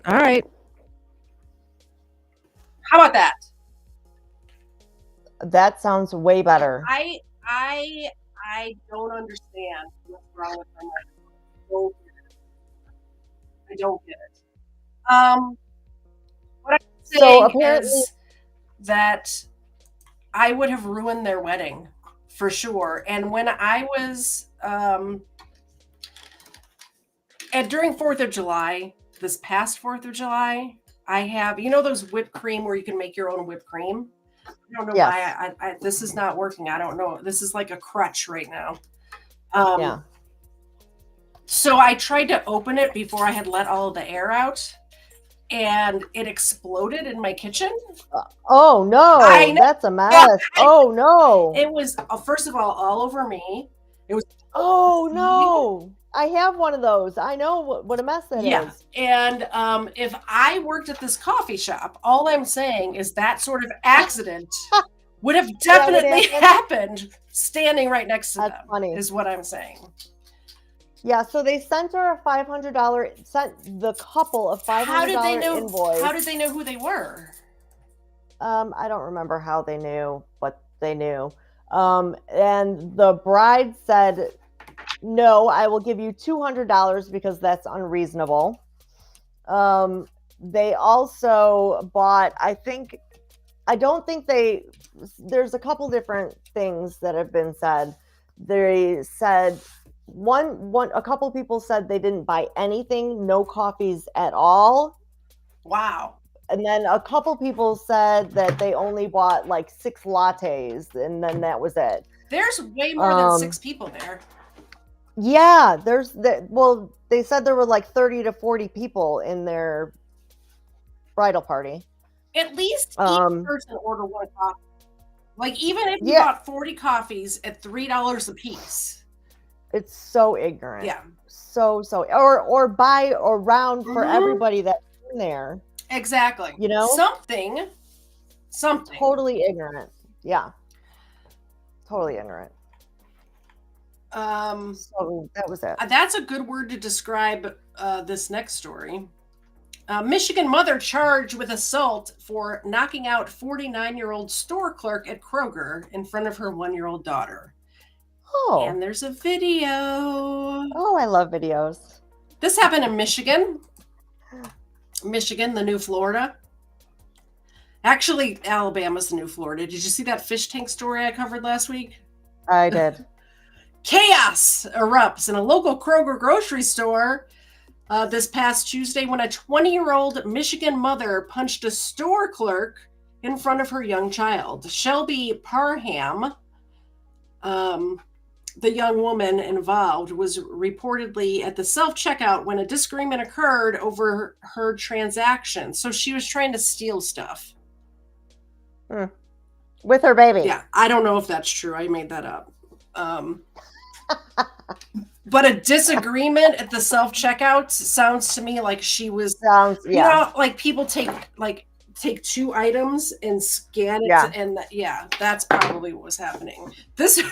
All right. How about that? That sounds way better. I don't understand what's wrong with my microphone. I don't get it. What I'm saying So apparently, is that I would have ruined their wedding for sure. And when I was and during 4th of July, this past 4th of July, I have, you know, those whipped cream where you can make your own whipped cream. I don't know Yes. why I this is not working. I don't know. This is like a crutch right now. yeah. So I tried to open it before I had let all of the air out, and it exploded in my kitchen. Oh no, I know. that's a mess. Oh no. It was first of all over me. It was Oh no. I have one of those. I know what a mess that yeah. is. And if I worked at this coffee shop, all I'm saying is that sort of accident would have definitely happened standing right next to That's them. funny. Is what I'm saying. Yeah, so they sent her a $500, sent the couple a $500 How did they know? invoice. How did they know who they were? I don't remember how they knew, but they knew. And the bride said, "No, I will give you $200 because that's unreasonable." They also bought, there's a couple different things that have been said. They said a couple people said they didn't buy anything, no coffees at all. Wow. And then a couple people said that they only bought like 6 lattes, and then that was it. There's way more than 6 people there. Yeah, they said there were like 30 to 40 people in their bridal party. At least each Um, person order one coffee. Like, even if you Yeah. bought 40 coffees at $3 a piece. It's so ignorant. Yeah. So or buy a round for Mhm. everybody that's in there. Exactly. You know? Something. Totally ignorant. Yeah. Totally ignorant. So that was it. That's a good word to describe this next story. Michigan mother charged with assault for knocking out 49-year-old store clerk at Kroger in front of her 1-year-old daughter. Oh. And there's a video. Oh, I love videos. This happened in Michigan. Michigan, the new Florida. Actually, Alabama's the new Florida. Did you see that fish tank story I covered last week? I did. Chaos erupts in a local Kroger grocery store this past Tuesday when a 20-year-old Michigan mother punched a store clerk in front of her young child. Shelby Parham, the young woman involved, was reportedly at the self-checkout when a disagreement occurred over her transaction. So she was trying to steal stuff. With her baby. Yeah, I don't know if that's true. I made that up. But a disagreement at the self-checkout sounds to me like she was, you know, like people take two items and scan it, and that's probably what was happening. This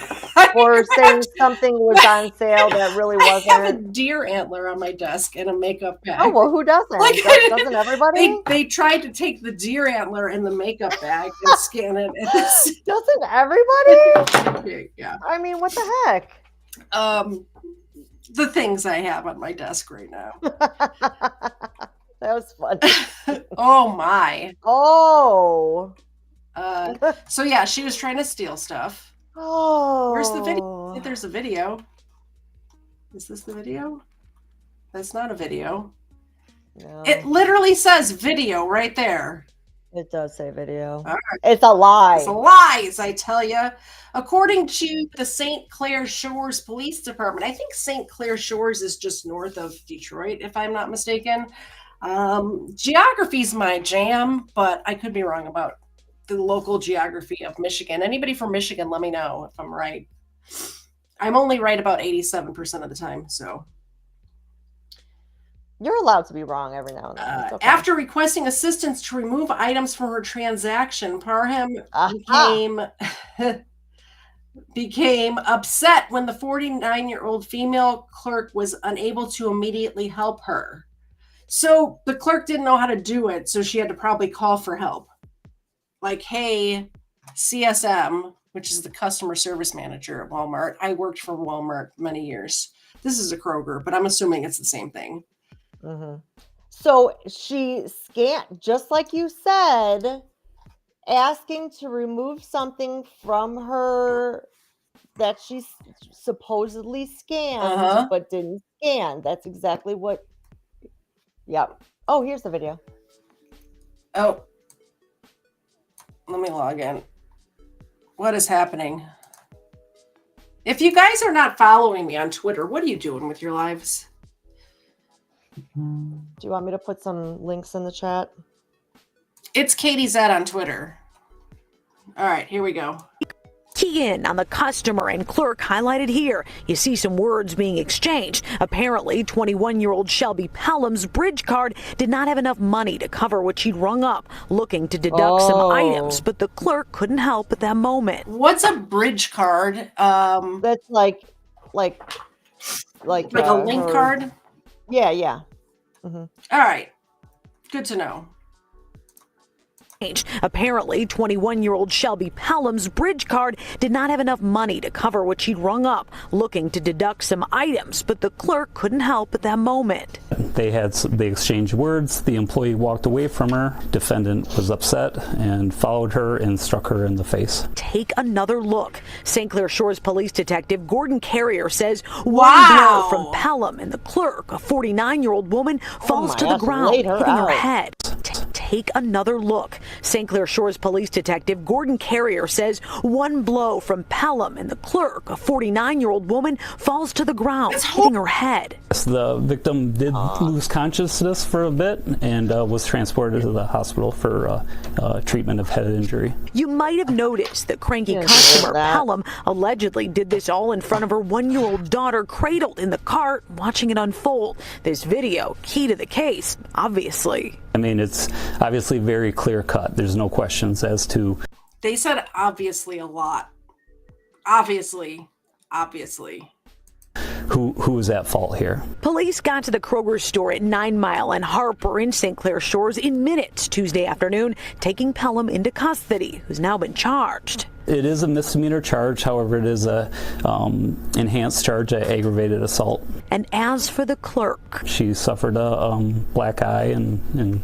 or saying something was on sale that really wasn't. I have a deer antler on my desk and a makeup bag. Oh well, who doesn't? Like, Doesn't everybody? They tried to take the deer antler and the makeup bag and scan it. Doesn't everybody? Yeah. I mean, what the heck? The things I have on my desk right now. That was fun. Oh my. Oh. So yeah, she was trying to steal stuff. Oh. Where's the video? I think there's a video. Is this the video? That's not a video. No. It literally says video right there. It does say video. All right. It's a lie. It's lies, I tell you. According to the St. Clair Shores Police Department, I think St. Clair Shores is just north of Detroit, if I'm not mistaken. Geography's my jam, but I could be wrong about the local geography of Michigan. Anybody from Michigan, let me know if I'm right. I'm only right about 87% of the time, so. You're allowed to be wrong every now and then. It's okay. After requesting assistance to remove items from her transaction, Parham became upset when the 49-year-old female clerk was unable to immediately help her. So the clerk didn't know how to do it, so she had to probably call for help. Like, hey, CSM, which is the customer service manager at Walmart. I worked for Walmart many years. This is a Kroger, but I'm assuming it's the same thing. Mm-hmm. So she scanned, just like you said, asking to remove something from her that she supposedly scanned, but didn't scan. That's exactly what. Yep. Oh, here's the video. Oh, let me log in. What is happening? If you guys are not following me on Twitter, what are you doing with your lives? Do you want me to put some links in the chat? It's Katie Z on Twitter. All right, here we go. Key in on the customer and clerk highlighted here. You see some words being exchanged. Apparently, 21-year-old Shelby Pelham's bridge card did not have enough money to cover what she'd rung up, looking to deduct some items, but the clerk couldn't help at that moment. What's a bridge card? That's like a link card? Yeah, yeah. Mm-hmm. All right. Good to know. Apparently, 21-year-old Shelby Pelham's bridge card did not have enough money to cover what she'd rung up, looking to deduct some items, but the clerk couldn't help at that moment. They exchanged words. The employee walked away from her. Defendant was upset and followed her and struck her in the face. Take another look. St. Clair Shores Police Detective Gordon Carrier says one blow from Pelham and the clerk, a 49-year-old woman, falls to the ground, hitting her head. take another look. St. Clair Shores Police Detective Gordon Carrier says one blow from Pelham and the clerk, a 49-year-old woman, falls to the ground, hitting her head. The victim did lose consciousness for a bit and was transported to the hospital for treatment of head injury. You might have noticed the cranky customer, Pelham, allegedly did this all in front of her 1-year-old daughter cradled in the cart, watching it unfold. This video, key to the case, obviously. I mean, it's obviously very clear cut. There's no questions as to. They said obviously a lot. Obviously. Who is at fault here? Police got to the Kroger store at 9 Mile and Harper in St. Clair Shores in minutes Tuesday afternoon, taking Pelham into custody, who's now been charged. It is a misdemeanor charge. However, it is a enhanced charge of aggravated assault. And as for the clerk, she suffered a black eye and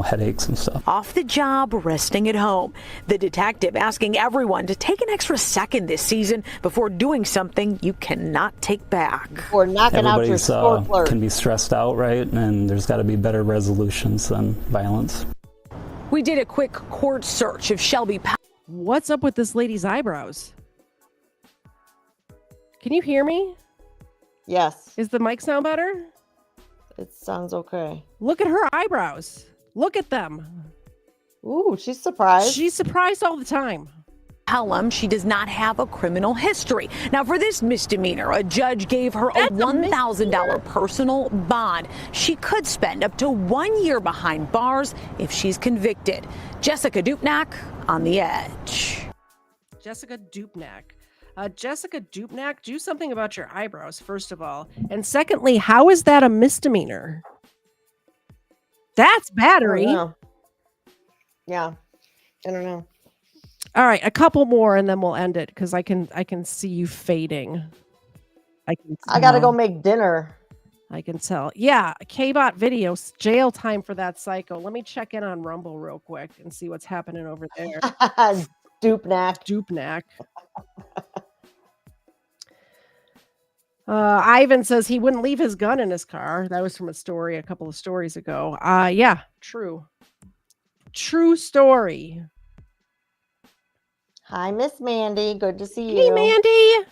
headaches and stuff. Off the job, resting at home. The detective asking everyone to take an extra second this season before doing something you cannot take back. Or knocking out your store clerk. Can be stressed out, right? And there's got to be better resolutions than violence. We did a quick court search of Shelby. What's up with this lady's eyebrows? Can you hear me? Yes. Is the mic sound better? It sounds okay. Look at her eyebrows. Look at them. Ooh, she's surprised. She's surprised all the time. Pelham, she does not have a criminal history. Now, for this misdemeanor, a judge gave her a $1,000 personal bond. She could spend up to 1 year behind bars if she's convicted. Jessica Dupnack on The Edge. Jessica Dupnack. Jessica Dupnack, do something about your eyebrows, first of all. And secondly, how is that a misdemeanor? That's battery. Yeah. I don't know. All right, a couple more and then we'll end it because I can see you fading. I gotta go make dinner. I can tell. Yeah, K-Bot videos, jail time for that psycho. Let me check in on Rumble real quick and see what's happening over there. Dupnack. Ivan says he wouldn't leave his gun in his car. That was from a couple of stories ago. Yeah, true. True story. Hi, Miss Mandy. Good to see you. Hey, Mandy.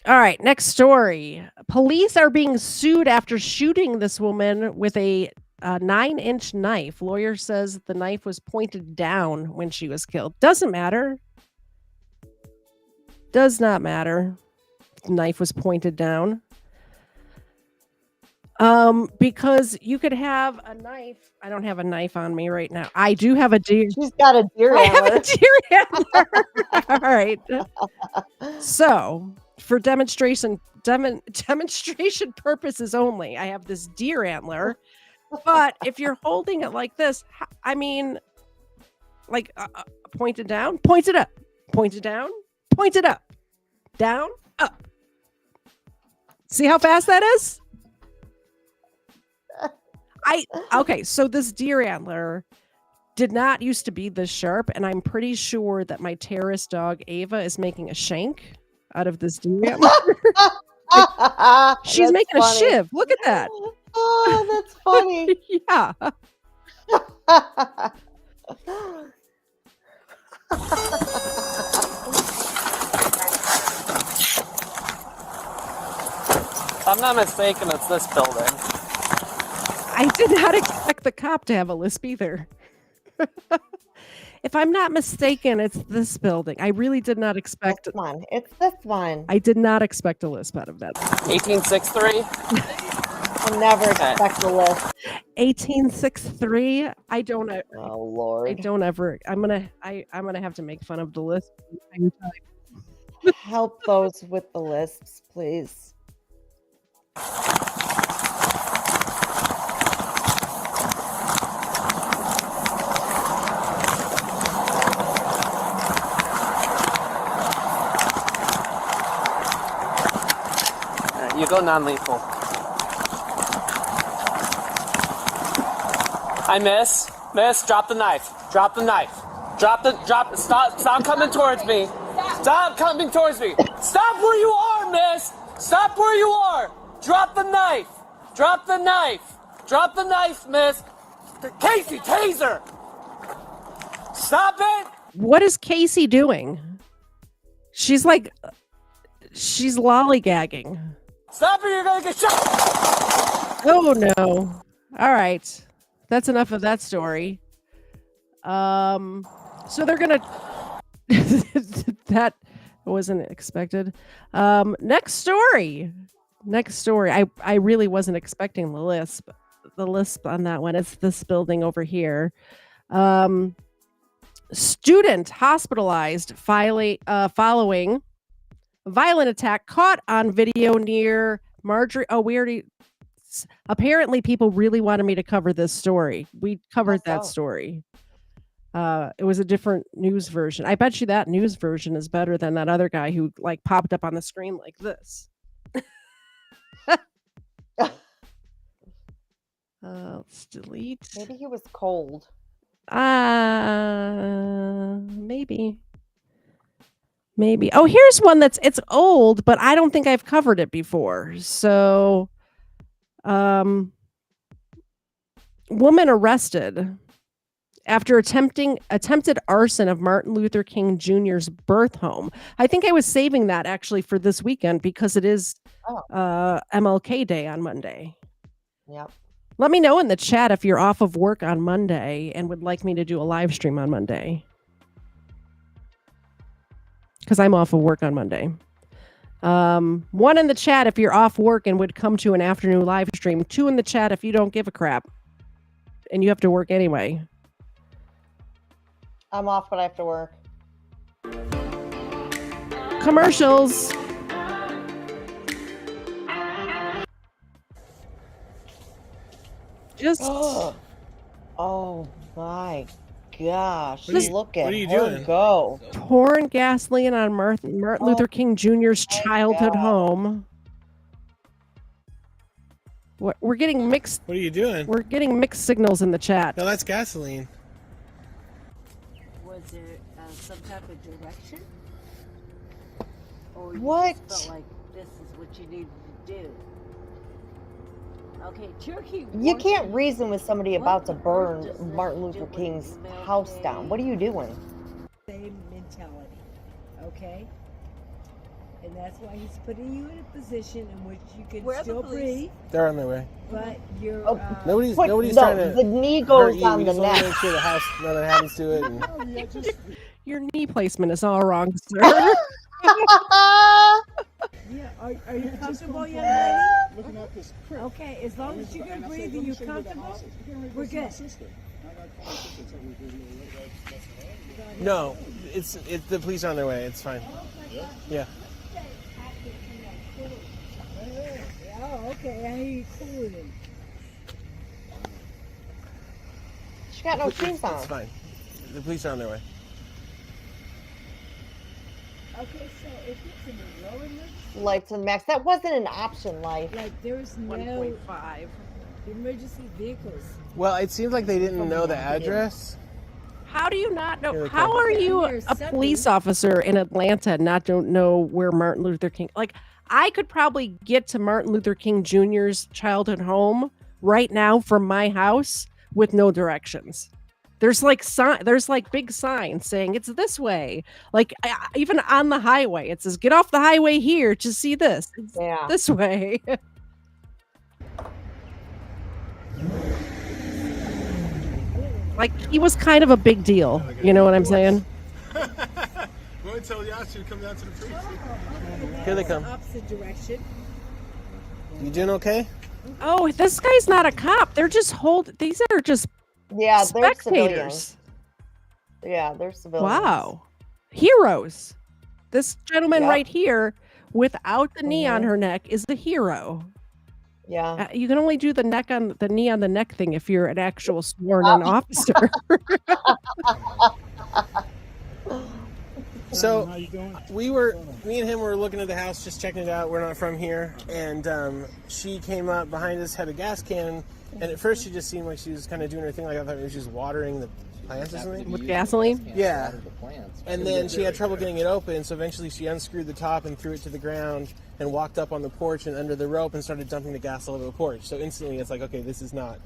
All right, next story. Police are being sued after shooting this woman with a 9-inch knife. Lawyer says the knife was pointed down when she was killed. Doesn't matter. Does not matter. The knife was pointed down. Because you could have a knife. I don't have a knife on me right now. I do have a deer. She's got a deer antler. I have a deer antler. All right. So, for demonstration purposes only, I have this deer antler. But if you're holding it like this, I mean, like pointed down, pointed up, pointed down, pointed up, down, up. See how fast that is? Okay, so this deer antler did not used to be this sharp, and I'm pretty sure that my terrorist dog Ava is making a shank out of this deer antler. She's making a shiv. Look at that. Oh, that's funny. Yeah. If I'm not mistaken, it's this building. I did not expect the cop to have a lisp either. If I'm not mistaken, it's this building. I really did not expect this one. It's this one. I did not expect a lisp out of that. 1863. I never expect a lisp. 1863. I don't. Oh Lord. I don't ever. I'm gonna have to make fun of the lisp. Help those with the lisps, please. You go non-lethal. Hi, miss. Miss, drop the knife. Drop the knife. Stop coming towards me. Stop coming towards me. Stop where you are, miss. Stop where you are. Drop the knife. Drop the knife. Drop the knife, miss. Casey, taser! Stop it! What is Casey doing? She's lollygagging. Stop it, you're gonna get shot! Oh no. All right. That's enough of that story. So they're gonna that wasn't expected. Next story. I really wasn't expecting the lisp on that one. It's this building over here. Student hospitalized following violent attack caught on video near Marjorie. Oh, apparently people really wanted me to cover this story. We covered that story. It was a different news version. I bet you that news version is better than that other guy who like popped up on the screen like this. Let's delete. Maybe he was cold. Maybe. Oh, here's one it's old, but I don't think I've covered it before. So, woman arrested after attempted arson of Martin Luther King Jr.'s birth home. I think I was saving that actually for this weekend because it is MLK Day on Monday. Yep. Let me know in the chat if you're off of work on Monday and would like me to do a live stream on Monday. Because I'm off of work on Monday. One in the chat if you're off work and would come to an afternoon live stream. 2 in the chat if you don't give a crap and you have to work anyway. I'm off, but I have to work. Commercials. Just oh my gosh! Just- Look at what are you her doing? go. pouring gasoline on Martin Luther King Jr.'s childhood home. We're getting mixed. What are you doing? We're getting mixed signals in the chat. No, that's gasoline. Was there some type of direction? Or What? You just felt like this is what you needed to do? Okay, Turkey. You can't reason with somebody about to burn Martin Luther King's house down. What are you doing? Same mentality, okay? And that's why he's putting you in a position in which you can still breathe, They're on their way. but you're. Nobody's no, trying to. the knee hurt goes you. on We the just want to neck. make sure the house nothing happens to it. And... Your knee placement is all wrong, sir. Yeah, are you comfortable, young lady? Looking at this crib. Okay, as long as you can breathe and you're comfortable, we're good. No, it's the police are on their way. It's fine. Yeah. Oh, okay. I hear you cooling. She got no shoes It's on. fine. The police are on their way. Okay, so if it's in the lower emergency, Life to the max. That wasn't an option, life. like there's no 1.5 emergency vehicles. Well, it seems like they didn't know the address. How do you not know? Here they How come. are you There's a something. police officer in Atlanta and not don't know where Martin Luther King? Like, I could probably get to Martin Luther King Jr.'s childhood home right now from my house with no directions. There's like big signs saying it's this way. Like even on the highway, it says get off the highway here to see this. It's Yeah. this way. Like he was kind of a big deal. You know what I'm saying? Go and tell Yasu to come down to the precinct. Here they come. Opposite direction. You doing okay? Oh, this guy's not a cop. They're just these are just Yeah, they're spectators. civilians. Yeah, they're civilians. Wow. Heroes. This gentleman Yep. right here without the knee on her neck is the hero. Yeah. You can only do the knee on the neck thing if you're an actual sworn-in officer. So me and him were looking at the house, just checking it out. We're not from here, and she came up behind us, had a gas can, and at first she just seemed like she was kind of doing her thing, like I thought maybe she was watering the plants or something. With gasoline? Yeah. And then she had trouble getting it open, so eventually she unscrewed the top and threw it to the ground and walked up on the porch and under the rope and started dumping the gas all over the porch. So instantly it's like, okay, this is not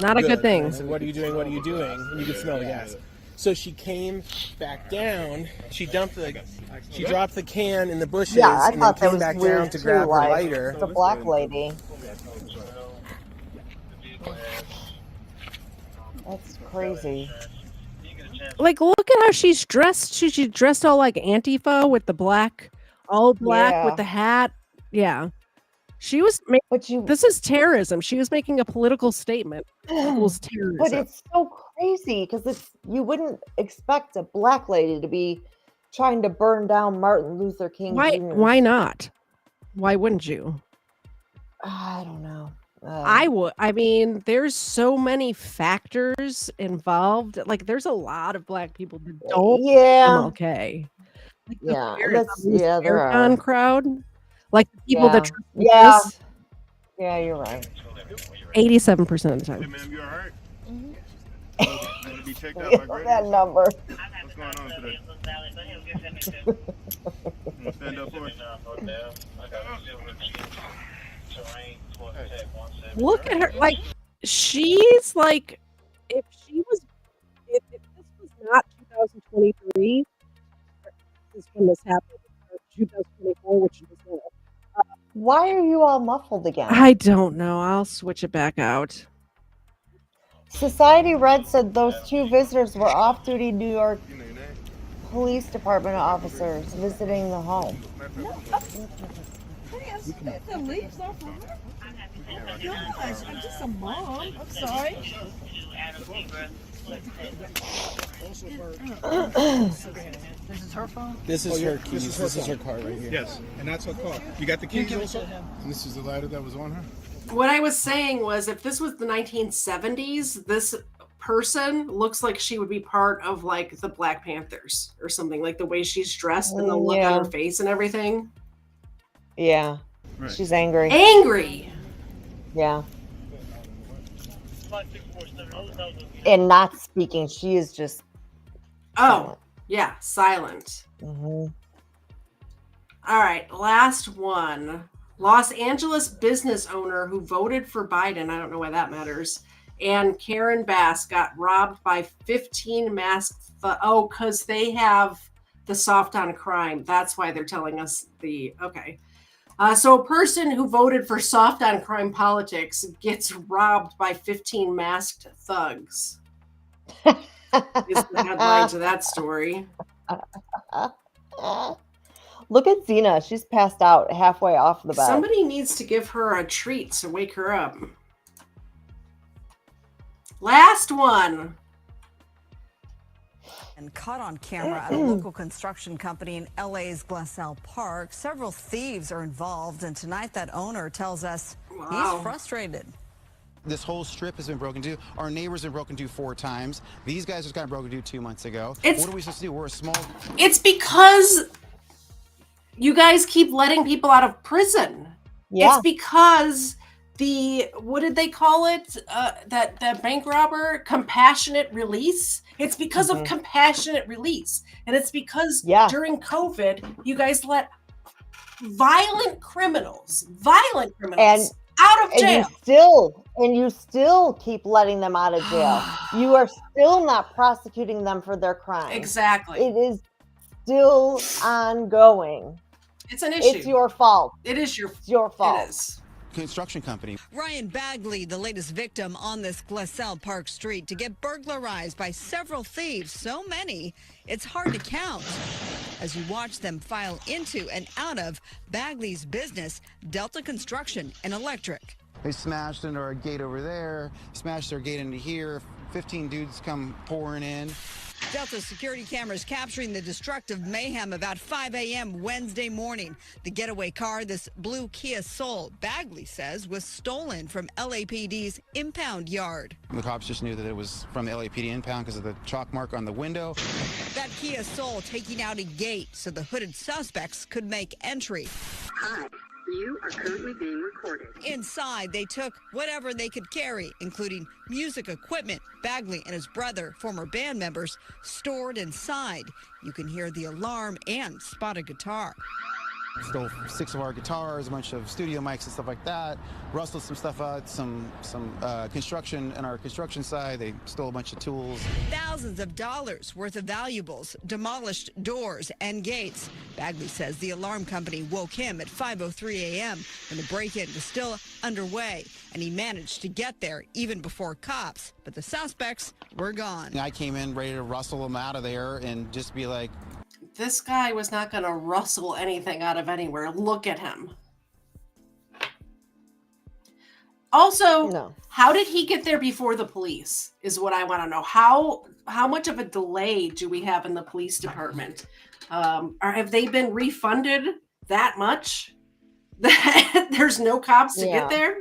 Not a good thing. And I said, what are you doing? What are you doing? And you could smell the gas. So she came back down. She dropped the can in the bushes, Yeah, I and then thought that came was back weird down to too. grab her Like, lighter. the black lady. That's crazy. Like, look at how she's dressed. She's dressed all like Antifa with the black, all black with Yeah. the hat. Yeah. She was this is terrorism. She was making a political statement. Equals But terrorism. it's so crazy because you wouldn't expect a black lady to be trying to burn down Martin Luther King Jr.'s. Why not? Why wouldn't you? I don't know. I would. I mean, there's so many factors involved. Like, there's a lot of black people that don't Yeah. MLK. Like Yeah, the there Farrakhan are. crowd, like the people that trust Yeah. this, Yeah, you're right. 87% of the time. You all right? You want to be checked We out by have Grady? that number. What's going on today? You wanna stand up for us? Look at her. Like, she's like, if this was not 2023, this is when this happened, or 2024, which is now. Why are you all muffled again? I don't know. I'll switch it back out. Society Red said those two visitors were off-duty New York Police Department officers visiting the home. Get the leaves off of her. Gosh, I'm just a mom. I'm sorry. This is her phone? This is her keys. This is her car right here. Yes, and that's her car. You got the keys also? And this is the lighter that was on her? What I was saying was, if this was the 1970s, this person looks like she would be part of like the Black Panthers or something, like the way she's dressed and the look on her face and everything. Yeah. Right. She's angry. Angry. Yeah. And not speaking. She is just. Oh, yeah, silent. Mhm. All right, last one. Los Angeles business owner who voted for Biden, I don't know why that matters, and Karen Bass got robbed by 15 masked because they have the soft on crime. That's why they're telling us okay. So a person who voted for soft on crime politics gets robbed by 15 masked thugs. Is the headline to that story. Look at Zena. She's passed out halfway off the bed. Somebody needs to give her a treat to wake her up. Last one. And caught on camera at a local construction company in LA's Glassell Park. Several thieves are involved, and tonight that owner tells us he's frustrated. This whole strip has been broken into. Our neighbors have broken into 4 times. These guys just got broken into 2 months ago. What are we supposed to do? We're a small... It's because you guys keep letting people out of prison. Yeah. It's because what did they call it? That bank robber? Compassionate release. It's because of compassionate release. And it's because during COVID, you guys let violent criminals out of jail. And you still keep letting them out of jail. You are still not prosecuting them for their crime. Exactly. It is still ongoing. It's an issue. It's your fault. It is your fault. It is. Construction company. Ryan Bagley, the latest victim on this Glassell Park street, to get burglarized by several thieves, so many it's hard to count. As you watch them file into and out of Bagley's business, Delta Construction and Electric. They smashed into our gate over there, smashed their gate into here. 15 dudes come pouring in. Delta security cameras capturing the destructive mayhem about 5 a.m. Wednesday morning. The getaway car, this blue Kia Soul, Bagley says was stolen from LAPD's impound yard. The cops just knew that it was from the LAPD impound because of the chalk mark on the window. That Kia Soul taking out a gate so the hooded suspects could make entry. Hi. You are currently being recorded. Inside, they took whatever they could carry, including music equipment. Bagley and his brother, former band members, stored inside. You can hear the alarm and spot a guitar. Stole 6 of our guitars, a bunch of studio mics and stuff like that. Rustled some stuff out, some construction on our construction side. They stole a bunch of tools. Thousands of dollars worth of valuables, demolished doors and gates. Bagley says the alarm company woke him at 5:03 a.m. when the break-in was still underway, and he managed to get there even before cops. But the suspects were gone. I came in ready to rustle them out of there and just be like, This guy was not going to rustle anything out of anywhere. Look at him. Also, how did he get there before the police is what I want to know. How much of a delay do we have in the police department? Or have they been refunded that much that there's no cops to get there?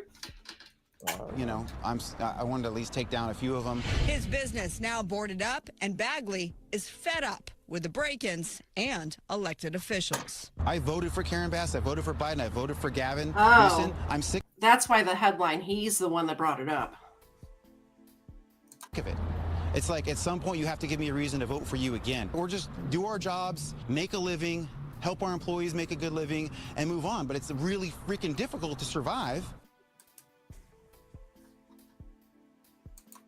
you know, I wanted to at least take down a few of them. His business now boarded up, and Bagley is fed up with the break-ins and elected officials. I voted for Karen Bass. I voted for Biden. I voted for Gavin Oh, Newsom. I'm sick that's why the headline, he's the one that brought it up. of it. It's like at some point you have to give me a reason to vote for you again. Or just do our jobs, make a living, help our employees make a good living, and move on. But it's really freaking difficult to survive.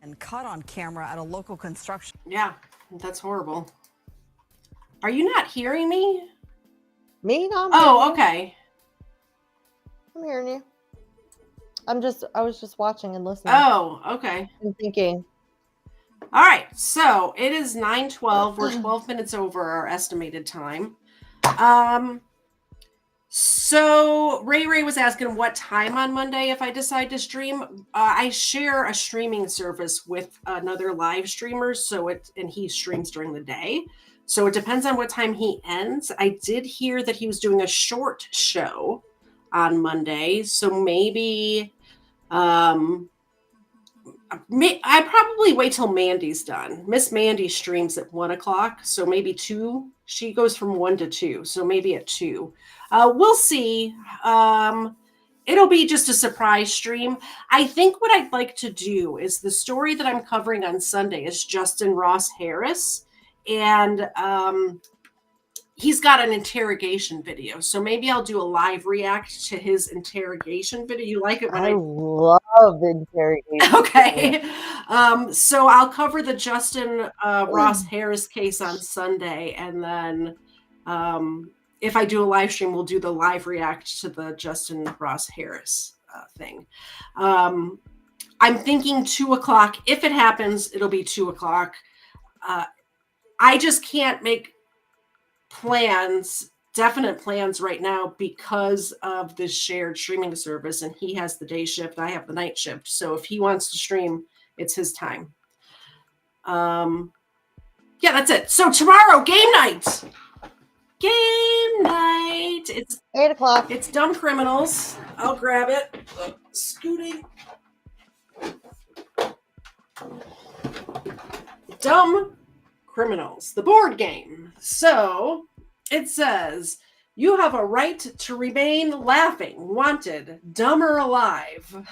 And caught on camera at a local construction. Yeah, that's horrible. Are you not hearing me? Me? No. Oh, okay. I'm hearing you. I was just watching and listening. Oh, okay. And thinking. All right, so it is 9:12. We're 12 minutes over our estimated time. So Ray was asking what time on Monday if I decide to stream. I share a streaming service with another live streamer, and he streams during the day. So it depends on what time he ends. I did hear that he was doing a short show on Monday, so maybe I probably wait till Mandy's done. Miss Mandy streams at 1:00, so maybe 2. She goes from 1 to 2, so maybe at 2. We'll see. It'll be just a surprise stream. I think what I'd like to do is the story that I'm covering on Sunday is Justin Ross Harris, and he's got an interrogation video. So maybe I'll do a live react to his interrogation video. You like it when I love interrogation. Okay. So I'll cover the Justin Ross Harris case on Sunday. And then if I do a live stream, we'll do the live react to the Justin Ross Harris thing. I'm thinking 2:00. If it happens, it'll be 2:00. I just can't make definite plans right now because of this shared streaming service, and he has the day shift, I have the night shift. So if he wants to stream, it's his time. Yeah, that's it. So tomorrow, game night. It's 8:00. It's Dumb Criminals. I'll grab it. Scooting. Dumb Criminals, the board game. So it says you have a right to remain laughing, wanted, dumb or alive.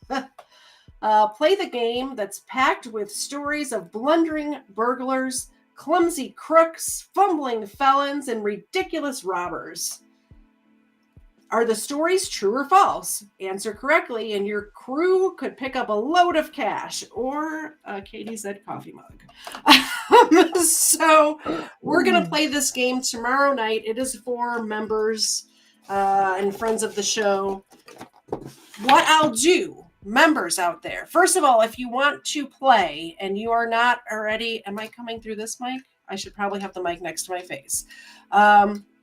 Play the game that's packed with stories of blundering burglars, clumsy crooks, fumbling felons, and ridiculous robbers. Are the stories true or false? Answer correctly, and your crew could pick up a load of cash or a Katie Z coffee mug. So we're going to play this game tomorrow night. It is for members and friends of the show. What I'll do, members out there, first of all, if you want to play and you are not already, am I coming through this mic? I should probably have the mic next to my face.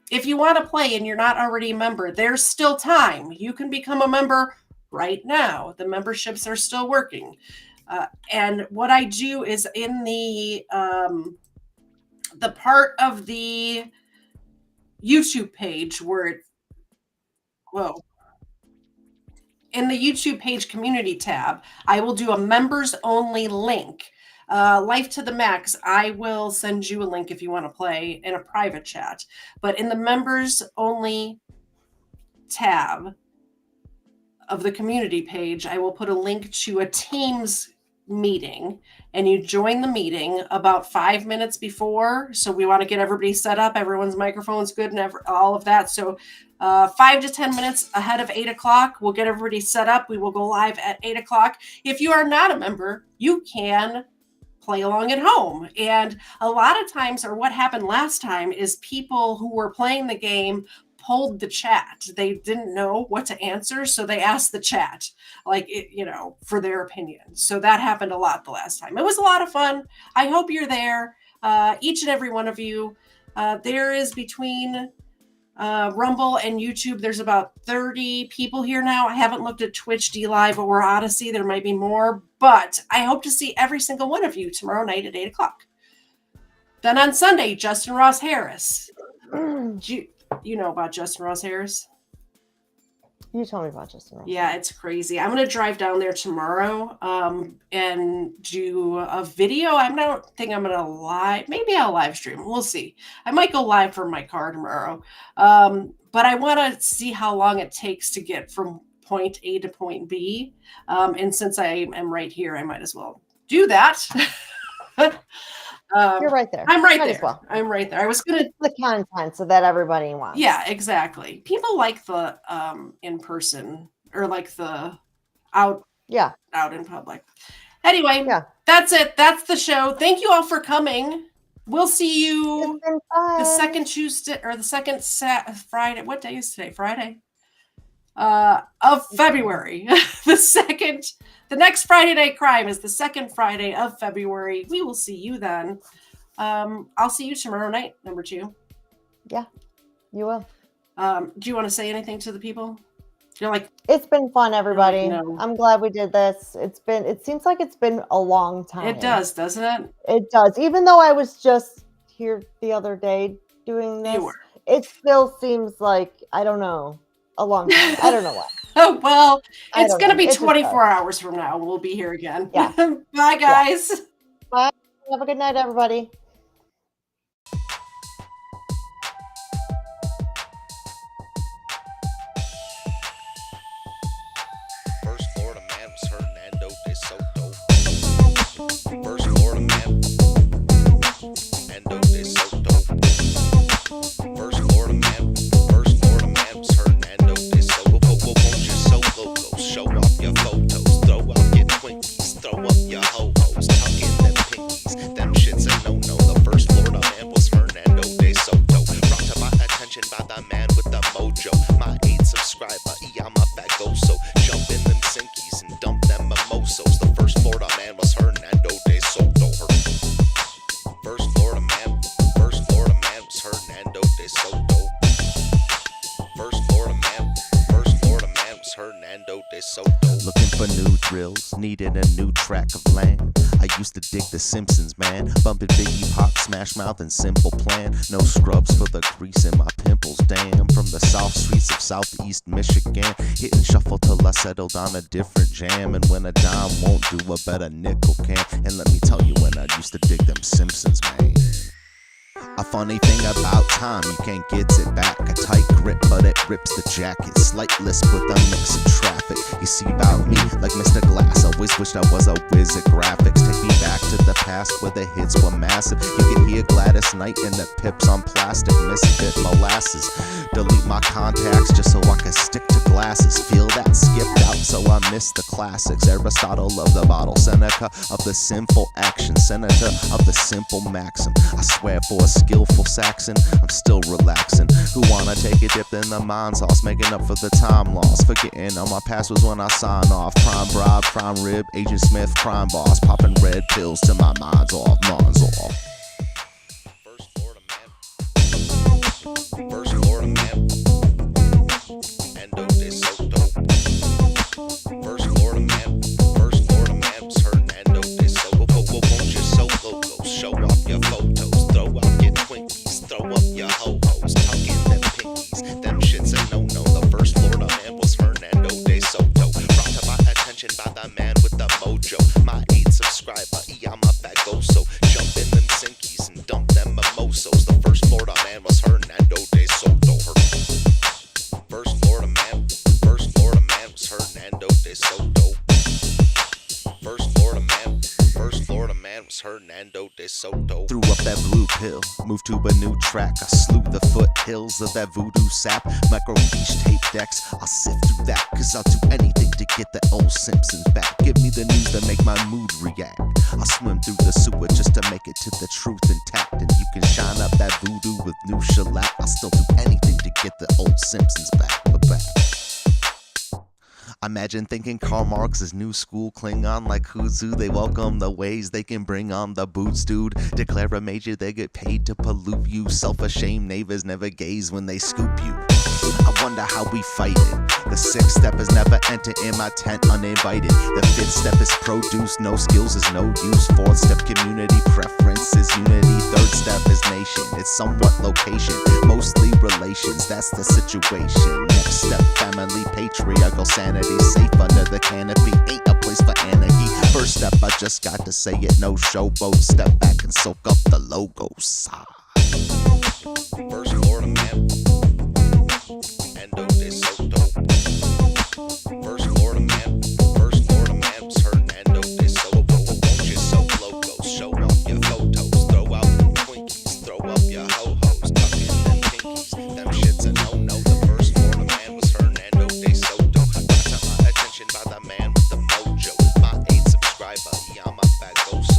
If you want to play and you're not already a member, there's still time. You can become a member right now. The memberships are still working. And what I do is in the part of the YouTube page where in the YouTube page community tab, I will do a members only link. Life to the Max, I will send you a link if you want to play in a private chat. But in the members only tab of the community page, I will put a link to a Teams meeting, and you join the meeting about 5 minutes before. So we want to get everybody set up, everyone's microphone's good and all of that. So 5 to 10 minutes ahead of 8 o'clock. We'll get everybody set up. We will go live at 8 o'clock. If you are not a member, you can play along at home. And a lot of times, or what happened last time, is people who were playing the game pulled the chat. They didn't know what to answer, so they asked the chat, for their opinion. So that happened a lot the last time. It was a lot of fun. I hope you're there, each and every one of you. There is between Rumble and YouTube, there's about 30 people here now. I haven't looked at Twitch, DLive, or Odyssey. There might be more, but I hope to see every single one of you tomorrow night at 8 o'clock. Then on Sunday, Justin Ross Harris. You know about Justin Ross Harris? You told me about Justin Ross. Yeah, it's crazy. I'm going to drive down there tomorrow and do a video. I don't think I'm going to live. Maybe I'll live stream. We'll see. I might go live from my car tomorrow. But I want to see how long it takes to get from point A to point B. And since I am right here, I might as well do that. You're right there. I'm right Might there. as well. I'm right there. I was going to the content so that everybody wants. Yeah, exactly. People like the in person or like the out in public. Anyway, that's it. That's the show. Thank you all for coming. We'll see you the second Tuesday or the second Friday. What day is today? Friday. Of February. The next Friday Night Crime is the second Friday of February. We will see you then. I'll see you tomorrow night, number 2. Yeah, you will. Do you want to say anything to the people? You're like, it's been fun, everybody. No. I'm glad we did this. It seems like it's been a long time. It does, doesn't it? It does. Even though I was just here the other day doing this, it still seems like, I don't know, a long time. I don't know why. Oh, well, it's going to be It 24 hours from now. We'll be here again. Yeah. Bye, guys. Yeah. Bye. Have a good night, everybody. First Florida man was Hernando de Soto. First Florida man, Hernando de Soto. First Florida man was Hernando de Soto. Won't you so loco? Show off your photos, throw out your Twinkies, throw up your ho-hos, tuck in them pinkies. Them shits a no-no. The first Florida man was Hernando de Soto. Brought to my attention by the man with the mojo. My 8th subscriber, I'm up at Goso. Jump in them Sinkies and dump them mimosos. The first Florida man was Hernando de Soto. First Florida man was Hernando de Soto. First Florida man was Hernando de Soto. Looking for new drills, needed a new track of land. I used to dig the Simpsons, man. Bumping Biggie, Pop, Smash Mouth, and Simple Plan. No scrubs for the crease in my pimples, damn. From the south streets of southeast Michigan, hitting shuffle till I settled on a different jam. And when a dime won't do, a better nickel can. And let me tell you, when I used to dig them Simpsons, man. A funny thing about time, you can't get it back. A tight grip, but it rips the jacket. Slight lisp with a mix of traffic. You see about me, like Mr. Glass. Always wished I was a whiz at graphics. Take me back to the past where the hits were massive. You could hear Gladys Knight and the Pips on plastic. Misfit molasses. Delete my contacts just so I can stick to glasses. Feel that skipped out, so I miss the classics. Aristotle of the bottle, Seneca of the sinful action, senator of the simple maxim. I swear for a skillful Saxon, I'm still relaxing. Who wanna take a dip in the mind sauce, making up for the time loss, forgetting all my past was when I sign off. Crime bribe, crime rib, Agent Smith, crime boss, popping red pills till my mind's off, mind's off. First Florida man, first Florida man, Hernando de Soto. First Florida man was Hernando de Soto. Won't you so loco? Show off your photos, throw out your Twinkies, throw up your ho-hos, tuck in them pinkies. Them shits a no-no. The first Florida man was Hernando de Soto. Brought to my attention by the man with the mojo. My 8th subscriber, I'm up at Goso. Jump in them Sinkies and dump them mimosos. The first Florida man was Hernando de Soto. First Florida man was Hernando de Soto. First Florida man was Hernando de Soto. Soto. Threw up that blue pill, moved to a new track. I slew the foothills of that voodoo sap. Microfiche tape decks, I'll sift through that, cause I'll do anything to get the old Simpsons back. Give me the news that make my mood react. I'll swim through the sewer just to make it to the truth intact. And you can shine up that voodoo with new shellac. I'll still do anything to get the old Simpsons back. Imagine thinking Karl Marx is new school Klingon like Huzu. They welcome the ways they can bring on the boots, dude. Declare a major, they get paid to pollute you. Self-ashamed neighbors never gaze when they scoop you. I wonder how we fight it. The sixth step is never enter in my tent uninvited. The fifth step is produce, no skills is no use. Fourth step, community preference is unity. Third step is nation, it's somewhat location, mostly relations, that's the situation. Next step, family, patriarchal sanity. Safe under the canopy, ain't a place for anarchy. First step, I just got to say it, no showboat. Step back and soak up the logos. First Florida man, Endo de Soto. First Florida man was Hernando de Soto. Won't you soak logos, show off your photos, throw out them Twinkies, throw up your ho-hos, tuck in them pinkies, them shits a no-no. The first Florida man was Hernando de Soto. Got my attention by the man with the mojo. My 8th subscriber, yeah, I'm a fat ghost.